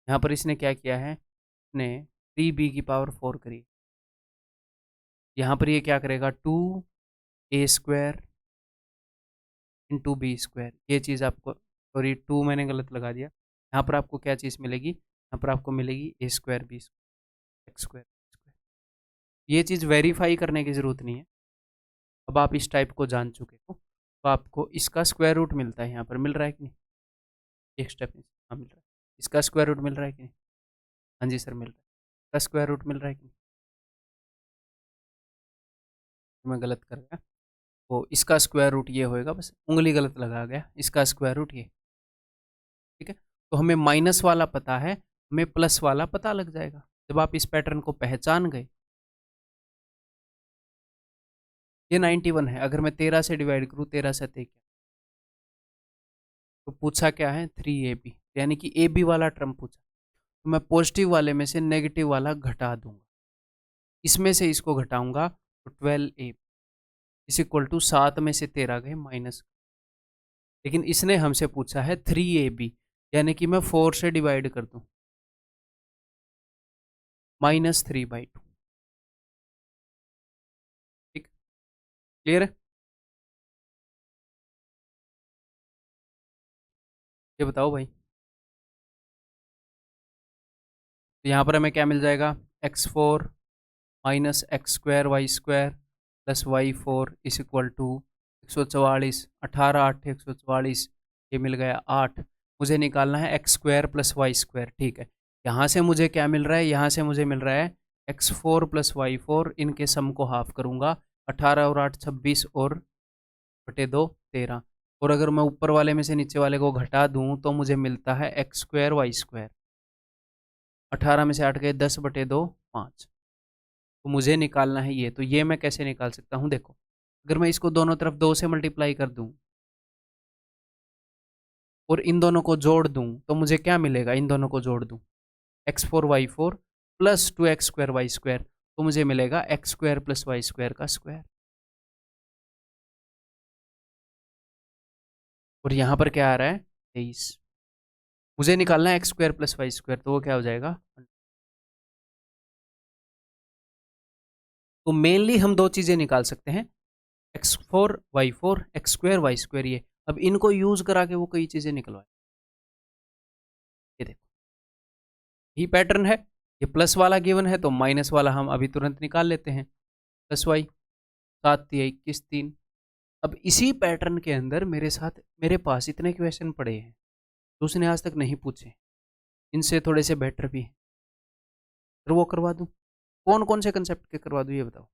यहाँ पर इसने क्या किया है, इसने 3b की पावर 4 करी। यहाँ पर ये क्या करेगा, 2 ए स्क्वायर इंटू बी स्क्वायर, ये चीज़ आपको, सॉरी 2 मैंने गलत लगा दिया, यहाँ पर आपको क्या चीज़ मिलेगी, यहाँ पर आपको मिलेगी a square b square x square. ये चीज़ वेरीफाई करने की ज़रूरत नहीं है, अब आप इस टाइप को जान चुके हो तो आपको इसका स्क्वायर रूट मिलता है, यहाँ पर मिल रहा है कि नहीं, एक स्टेप हाँ मिल रहा है, इसका स्क्वायर रूट मिल रहा है कि नहीं, हाँ जी सर मिल रहा है, इसका स्क्वायर रूट मिल रहा है कि नहीं, तो मैं गलत कर गया, तो इसका स्क्वायर रूट ये होएगा, बस उंगली गलत लगा गया, इसका स्क्वायर रूट ये, ठीक है। तो हमें माइनस वाला पता है, हमें प्लस वाला पता लग जाएगा जब आप इस पैटर्न को पहचान गए। ये 91 है, अगर मैं 13 से डिवाइड करूँ, 13 से क्या, तो पूछा क्या है 3ab, यानी कि ab वाला टर्म पूछा, तो मैं पॉजिटिव वाले में से नेगेटिव वाला घटा दूंगा, इसमें से इसको घटाऊंगा तो 12ab इस इक्वल टू 7 में से 13 गए माइनस, लेकिन इसने हमसे पूछा है 3ab, यानी कि मैं 4 से डिवाइड कर दूं, -3/2, ठीक, क्लियर है, ये बताओ भाई। तो यहाँ पर हमें क्या मिल जाएगा, x4 minus x square y square plus y4 इस इक्वल टू 144, 18 8 144, ये मिल गया 8, मुझे निकालना है x square plus y square, ठीक है। यहाँ से मुझे क्या मिल रहा है, यहाँ से मुझे मिल रहा है x4 प्लस y4, इनके सम को हाफ करूँगा, 18 और 8 26 और बटे 2 13, और अगर मैं ऊपर वाले में से नीचे वाले को घटा दूँ तो मुझे मिलता है एक्स स्क्वायर वाई स्क्वायर, 18 में से 8 गए 10 बटे 2 5, तो मुझे निकालना है ये, तो ये मैं कैसे निकाल सकता हूँ, देखो अगर मैं इसको दोनों तरफ 2 से मल्टीप्लाई कर दूं और इन दोनों को जोड़ दूं तो मुझे क्या मिलेगा, इन दोनों को जोड़ दूं x4 y4 plus 2x square y square, तो मुझे मिलेगा x square plus y square का स्क्वायर, और यहाँ पर क्या आ रहा है 23, मुझे निकालना है x square plus y square, तो वो क्या हो जाएगा, तो मेनली हम दो चीज़ें निकाल सकते हैं, x4 y4 x square y square, ये अब इनको यूज करा के वो कई चीज़ें निकलवाए, ये देखो यही पैटर्न है, ये प्लस वाला गिवन है तो माइनस वाला हम अभी तुरंत निकाल लेते हैं, प्लस वाई 7 3 21 3, अब इसी पैटर्न के अंदर मेरे साथ मेरे पास इतने क्वेश्चन पड़े हैं तो उसने आज तक नहीं पूछे, इनसे थोड़े से बेटर भी हैं, फिर वो करवा दूँ, कौन कौन से कंसेप्ट के करवा दूँ ये बताओ,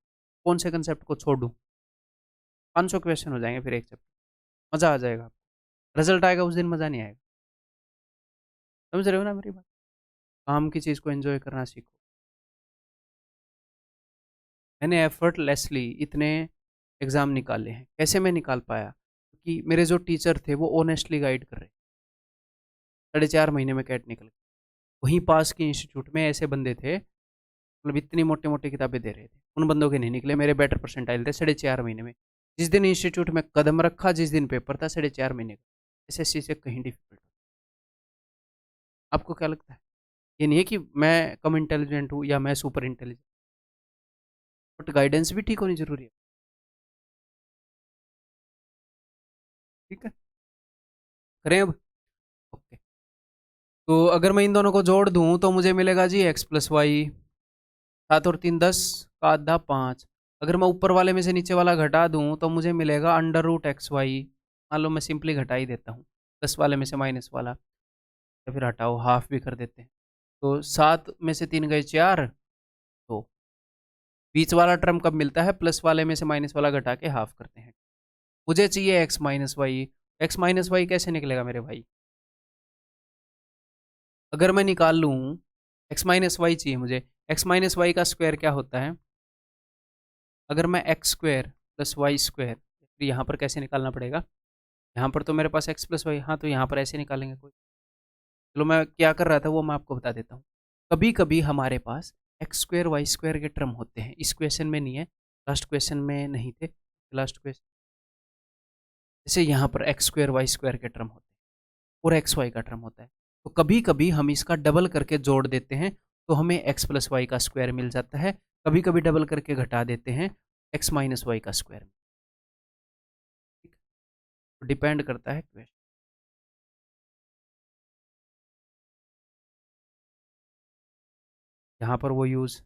कौन से कंसेप्ट को छोड़ दूँ, 500 क्वेश्चन हो जाएंगे फिर एक चैप्टर, मज़ा आ जाएगा, रिजल्ट आएगा उस दिन मज़ा नहीं आएगा, समझ रहे हो ना मेरी बात, काम की चीज़ को एंजॉय करना सीखो। मैंने एफर्टलेसली इतने एग्ज़ाम निकाले हैं, कैसे मैं निकाल पाया, क्योंकि मेरे जो टीचर थे वो ऑनेस्टली गाइड कर रहे, 4.5 महीने में कैट निकल गई, वहीं पास के इंस्टीट्यूट में ऐसे बंदे थे, मतलब इतनी मोटे मोटे किताबें दे रहे थे, उन बंदों के नहीं निकले, मेरे बेटर परसेंटाइल थे 4.5 महीने में, जिस दिन इंस्टीट्यूट में कदम रखा, जिस दिन पेपर था 4.5 महीने का, एसएससी से कहीं डिफिकल्ट। आपको क्या लगता है, ये नहीं है कि मैं कम इंटेलिजेंट हूँ या मैं सुपर इंटेलिजेंट, बट गाइडेंस भी ठीक होनी जरूरी है, ठीक है, करें अब, ओके। तो अगर मैं इन दोनों को जोड़ दूं तो मुझे मिलेगा जी x प्लस वाई, 7 और 3 10 का आधा 5, अगर मैं ऊपर वाले में से नीचे वाला घटा दूं तो मुझे मिलेगा अंडर रूट एक्स वाई, मान लो मैं सिंपली घटा ही देता हूँ, 10 वाले में से माइनस वाला, या फिर हटाओ हाफ भी कर देते हैं, तो 7 में से 3 गए 4, तो बीच वाला टर्म कब मिलता है, प्लस वाले में से माइनस वाला घटा के हाफ करते हैं, मुझे चाहिए x minus y, x minus y कैसे निकलेगा मेरे भाई, अगर मैं निकाल लूँ x माइनस वाई चाहिए मुझे, x माइनस वाई का स्क्वायर क्या होता है, अगर मैं x square plus y square, फिर यहाँ पर कैसे निकालना पड़ेगा, यहाँ पर तो मेरे पास x प्लस वाई, हाँ तो यहाँ पर ऐसे निकालेंगे कोई, चलो मैं क्या कर रहा था वो मैं आपको बता देता हूँ, कभी कभी हमारे पास एक्स स्क्वायर वाई स्क्वायर के टर्म होते हैं, इस क्वेश्चन में नहीं है, लास्ट क्वेश्चन में नहीं थे, लास्ट क्वेश्चन जैसे यहाँ पर एक्स स्क्वायर वाई स्क्वायर के टर्म होते हैं और एक्स वाई का टर्म होता है, तो कभी कभी हम इसका डबल करके जोड़ देते हैं तो हमें एक्स प्लस वाई का स्क्वायर मिल जाता है, कभी कभी डबल करके घटा देते हैं एक्स माइनस वाई का स्क्वायर, डिपेंड करता है क्वेश्चन। यहाँ पर वो यूज़,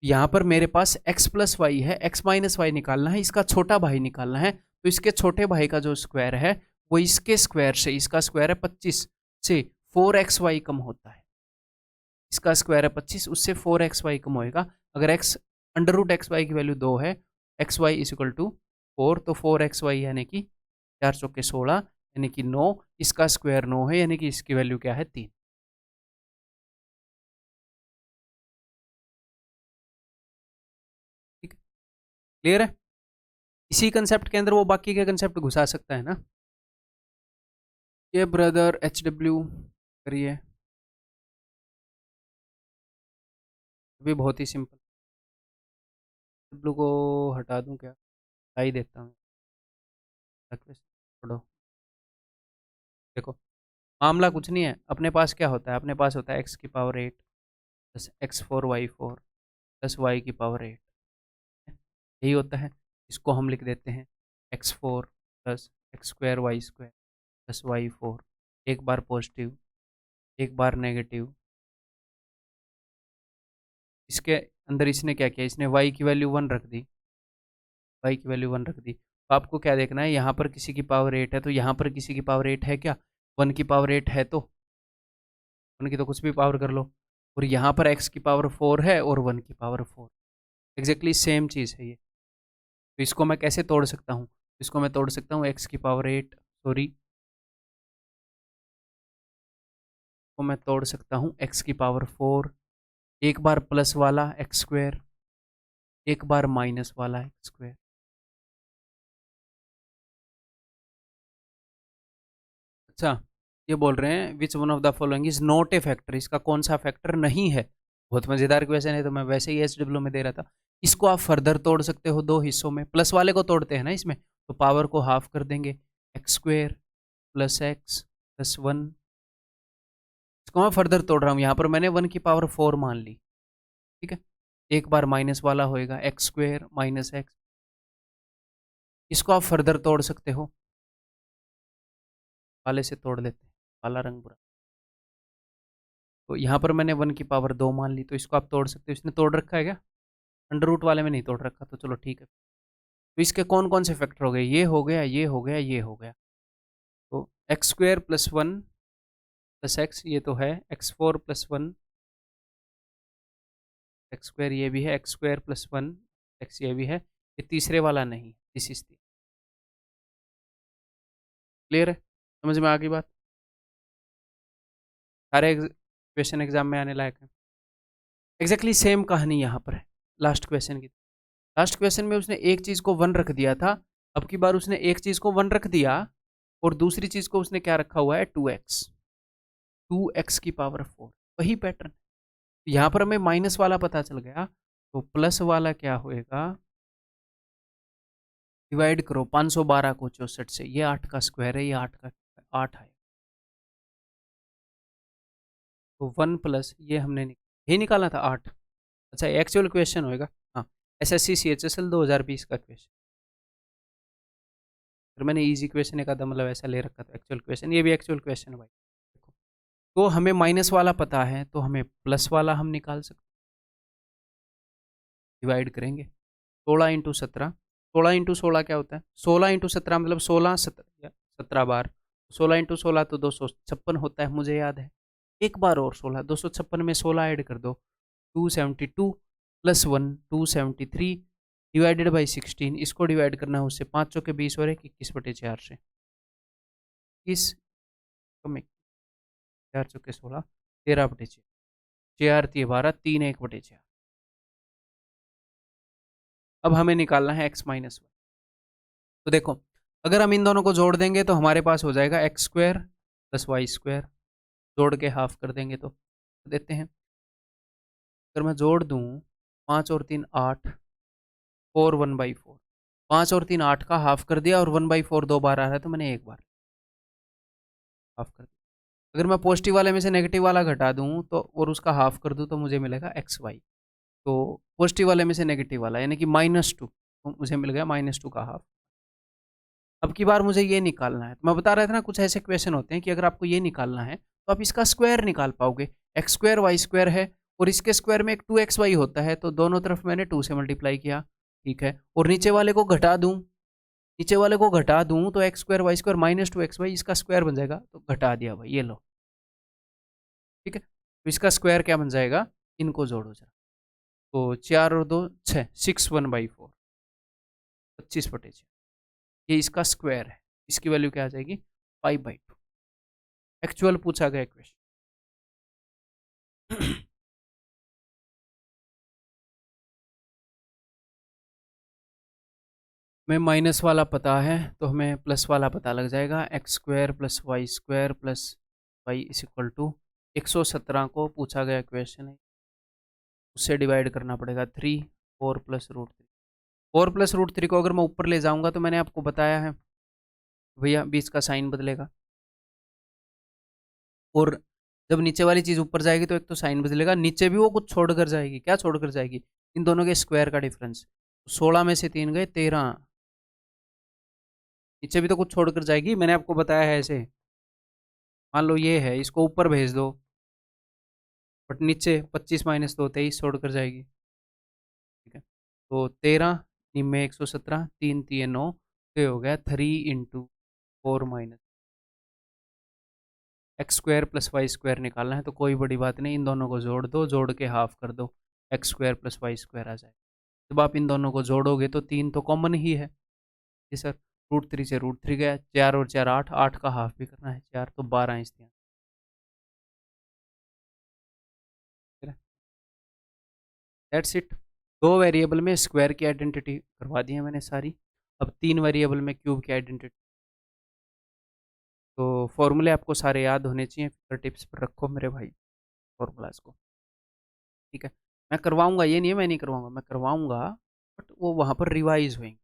यहाँ पर मेरे पास x प्लस वाई है, x माइनस वाई निकालना है, इसका छोटा भाई निकालना है, तो इसके छोटे भाई का जो स्क्वायर है वो इसके स्क्वायर से, इसका स्क्वायर है 25 से 4xy कम होता है। इसका स्क्वायर है 25, उससे 4xy कम होएगा। अगर x under root x y की वैल्यू 2 है, x y is equal to 4, तो 4xy यानी कि 4 चौके 16 यानी कि 9, इसका स्क्वायर 9 है यानी कि इसकी वैल्यू क्या है 3। ठीक है, क्लियर है। इसी कंसेप्ट के अंदर वो बाकी के कंसेप्ट घुसा सकता है ना। ये ब्रदर HW करिए, अभी बहुत ही सिंपल। W को हटा दूं क्या, हटा ही देता हूँ। छोड़ो, देखो मामला कुछ नहीं है, अपने पास क्या होता है, अपने पास होता है x की power 8 plus x4y4 plus y की पावर 8, यही होता है। इसको हम लिख देते हैं x4 plus x square y square plus y4, एक बार पॉजिटिव एक बार नेगेटिव। इसके अंदर इसने क्या किया, इसने y की वैल्यू 1 रख दी, y की वैल्यू 1 रख दी। तो आपको क्या देखना है, यहाँ पर किसी की पावर 8 है तो यहाँ पर किसी की पावर 8 है क्या, 1 की पावर 8 है तो 1 की तो कुछ भी पावर कर लो, और यहाँ पर x की पावर 4 है और 1 की पावर 4, एग्जैक्टली सेम चीज़ है ये। तो इसको मैं कैसे तोड़ सकता हूँ, इसको मैं तोड़ सकता हूँ x की पावर 8, सॉरी, को मैं तोड़ सकता हूँ x की पावर 4, एक बार प्लस वाला एक्स स्क्वायर, एक बार माइनस वाला एक्स स्क्वायर। अच्छा, ये बोल रहे हैं which one of the following is not a factor, इसका कौन सा फैक्टर नहीं है। बहुत मजेदार क्वेश्चन है, तो मैं वैसे ही SW में दे रहा था। इसको आप फर्दर तोड़ सकते हो दो हिस्सों में, प्लस वाले को तोड़ते हैं ना इसमें, तो पावर को हाफ कर देंगे, x square plus x plus 1। इसको मैं फर्दर तोड़ रहा हूँ, यहाँ पर मैंने 1 की पावर 4 मान ली, ठीक है। एक बार माइनस वाला होएगा एक्स स्क्वेयर माइनस एक्स, इसको आप फर्दर तोड़ सकते हो, काले से तोड़ लेते हैं, काला रंग बुरा। तो यहाँ पर मैंने 1 की पावर 2 मान ली, तो इसको आप तोड़ सकते हो, इसने तोड़ रखा है क्या, अंडर रूट वाले में नहीं तोड़ रखा, तो चलो ठीक है। तो इसके कौन कौन से फैक्टर हो गए, ये हो गया, ये हो गया, ये हो गया। तो x square plus 1 plus x, ये तो है x4 प्लस 1 एक्स स्क्वायर, ये भी है एक्स स्क्वायर प्लस 1 एक्स, ये भी है, ये तीसरे वाला नहीं, दिस इज क्लियर है, समझ में आ गई बात। सारे क्वेश्चन एग्जाम में आने लायक है। एग्जैक्टली सेम कहानी यहाँ पर है लास्ट क्वेश्चन की। लास्ट क्वेश्चन में उसने एक चीज़ को 1 रख दिया था, अब की बार उसने एक चीज़ को 1 रख दिया और दूसरी चीज़ को उसने क्या रखा हुआ है 2x, 2x की पावर 4, वही पैटर्न। यहाँ पर हमें माइनस वाला पता चल गया, तो प्लस वाला क्या होएगा, डिवाइड करो 512 को 64 से, ये 8 का स्क्वायर है, ये 8 का 8 है, तो 1 प्लस ये हमने ये निकाला था 8। अच्छा, एक्चुअल क्वेश्चन होएगा, हाँ, SSC CHSL 2020 का क्वेश्चन। फिर मैंने इजी क्वेश्चन एक आधा मतलब ऐसा ले रखा था, एक्चुअल क्वेश्चन, ये भी एक्चुअल क्वेश्चन है भाई। देखो, तो हमें माइनस वाला पता है, तो हमें प्लस वाला हम निकाल सकते, डिवाइड करेंगे 16 × 17, 16 × 16 क्या होता है, 16 × 17 मतलब 16 बार, 16 × 16 तो 256 होता है, मुझे याद है। एक बार और 16, 256 में 16 ऐड कर दो, 272 प्लस 1 273 डिवाइडेड बाई 16, इसको डिवाइड करना है उससे, 5 चौके 20 और 21/4 से, 21 कम 4 चौके 16, 13/4, 4 × 12, 3 1/4। अब हमें निकालना है x माइनस 1। तो देखो, अगर हम इन दोनों को जोड़ देंगे तो हमारे पास हो जाएगा x square plus y square, जोड़ के हाफ कर देंगे तो देते हैं। अगर मैं जोड़ दूं 5 और 3 8 और 1/4, 5 और 3 8 का हाफ कर दिया, और 1/4 2 बार आ रहा है तो मैंने एक बार हाफ कर दिया। अगर मैं पॉजिटिव वाले में से नेगेटिव वाला घटा दूं तो और उसका हाफ कर दूं तो मुझे मिलेगा एक्स वाई। तो पॉजिटिव वाले में से नेगेटिव वाला, यानी कि -2, तो मुझे मिल गया -2 का हाफ। अब की बार मुझे ये निकालना है, तो मैं बता रहा था ना कुछ ऐसे क्वेश्चन होते हैं कि अगर आपको ये निकालना है तो आप इसका स्क्वायर निकाल पाओगे। एक्स स्क्वायर वाई स्क्वायर है और इसके स्क्वायर में एक 2xy होता है, तो दोनों तरफ मैंने 2 से मल्टीप्लाई किया, ठीक है। और नीचे वाले को घटा दूं, नीचे वाले को घटा दूं तो x square y square -2xy इसका स्क्वायर बन जाएगा, तो घटा दिया भाई, ये लो, ठीक है। तो इसका स्क्वायर क्या बन जाएगा, इनको जोड़ो जरा, तो 4 और 2 6, 6/4, 25/6, ये इसका स्क्वायर है। इसकी वैल्यू क्या आ जाएगी, 5/2। एक्चुअल पूछा गया क्वेश्चन। में माइनस वाला पता है तो हमें प्लस वाला पता लग जाएगा। X square plus y square plus y is equal to 117 को पूछा गया क्वेश्चन है, उससे डिवाइड करना पड़ेगा 3, 4 प्लस रूट 3। 4 प्लस रूट 3 को अगर मैं ऊपर ले जाऊंगा तो मैंने आपको बताया है भैया बीच का साइन बदलेगा, और जब नीचे वाली चीज़ ऊपर जाएगी तो एक तो साइन बदलेगा, नीचे भी वो कुछ छोड़ कर जाएगी। क्या छोड़ कर जाएगी, इन दोनों के स्क्वायर का डिफरेंस। 16 में से 3 गए 13, नीचे भी तो कुछ छोड़ कर जाएगी, मैंने आपको बताया है ऐसे। मान लो ये है, इसको ऊपर भेज दो, बट नीचे 25 - 2 23 छोड़ कर जाएगी, ठीक है। तो 13 निम्न 117, 3 3 9, तो ये हो गया 3 × 4 - x square plus y square निकालना है, तो कोई बड़ी बात नहीं, इन दोनों को जोड़ दो, जोड़ के हाफ कर दो, x square plus y square आ जाए। जब आप इन दोनों को जोड़ोगे तो 3 तो कॉमन ही है, जी सर। √3 से √3 गया, 4 और 4 8, 8 का हाफ भी करना है, 4 तो 12 इंच दिया। That's it. 2 वेरिएबल में स्क्वायर की आइडेंटिटी करवा दी है मैंने सारी, अब 3 वेरिएबल में क्यूब की आइडेंटिटी। तो फॉर्मूले आपको सारे याद होने चाहिए, फिंगर टिप्स पर रखो मेरे भाई फॉर्मूलाज को, ठीक है। मैं करवाऊंगा, ये नहीं है मैं नहीं करवाऊंगा, मैं करवाऊंगा, बट वो वहाँ पर रिवाइज होंगे,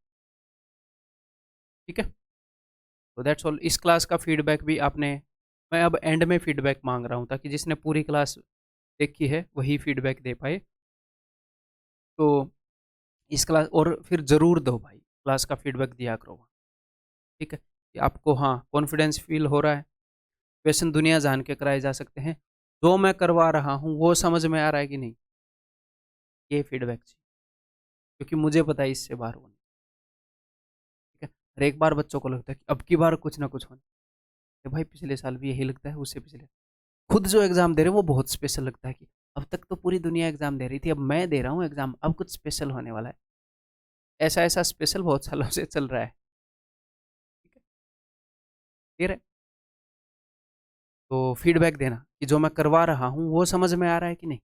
ठीक है। तो दैट्स ऑल। इस क्लास का फीडबैक भी आपने, मैं अब एंड में फीडबैक मांग रहा हूँ ताकि जिसने पूरी क्लास देखी है वही फीडबैक दे पाए। तो इस क्लास और फिर ज़रूर दो भाई, क्लास का फीडबैक दिया करो, ठीक है। कि आपको हाँ कॉन्फिडेंस फील हो रहा है, क्वेश्चन दुनिया जान के कराए जा सकते हैं, जो मैं करवा रहा हूँ वो समझ में आ रहा है कि नहीं, ये फीडबैक चाहिए, क्योंकि मुझे पता है इससे बाहर होना, ठीक है। हर एक बार बच्चों को लगता है कि अब की बार कुछ ना कुछ होना है, भाई पिछले साल भी यही लगता है, उससे पिछले खुद जो एग्ज़ाम दे रहे हैं वो बहुत स्पेशल लगता है कि अब तक तो पूरी दुनिया एग्ज़ाम दे रही थी, अब मैं दे रहा हूँ एग्ज़ाम, अब कुछ स्पेशल होने वाला है। ऐसा ऐसा स्पेशल बहुत सालों से चल रहा है, ठीक है। क्लियर है। तो फीडबैक देना कि जो मैं करवा रहा हूँ वो समझ में आ रहा है कि नहीं।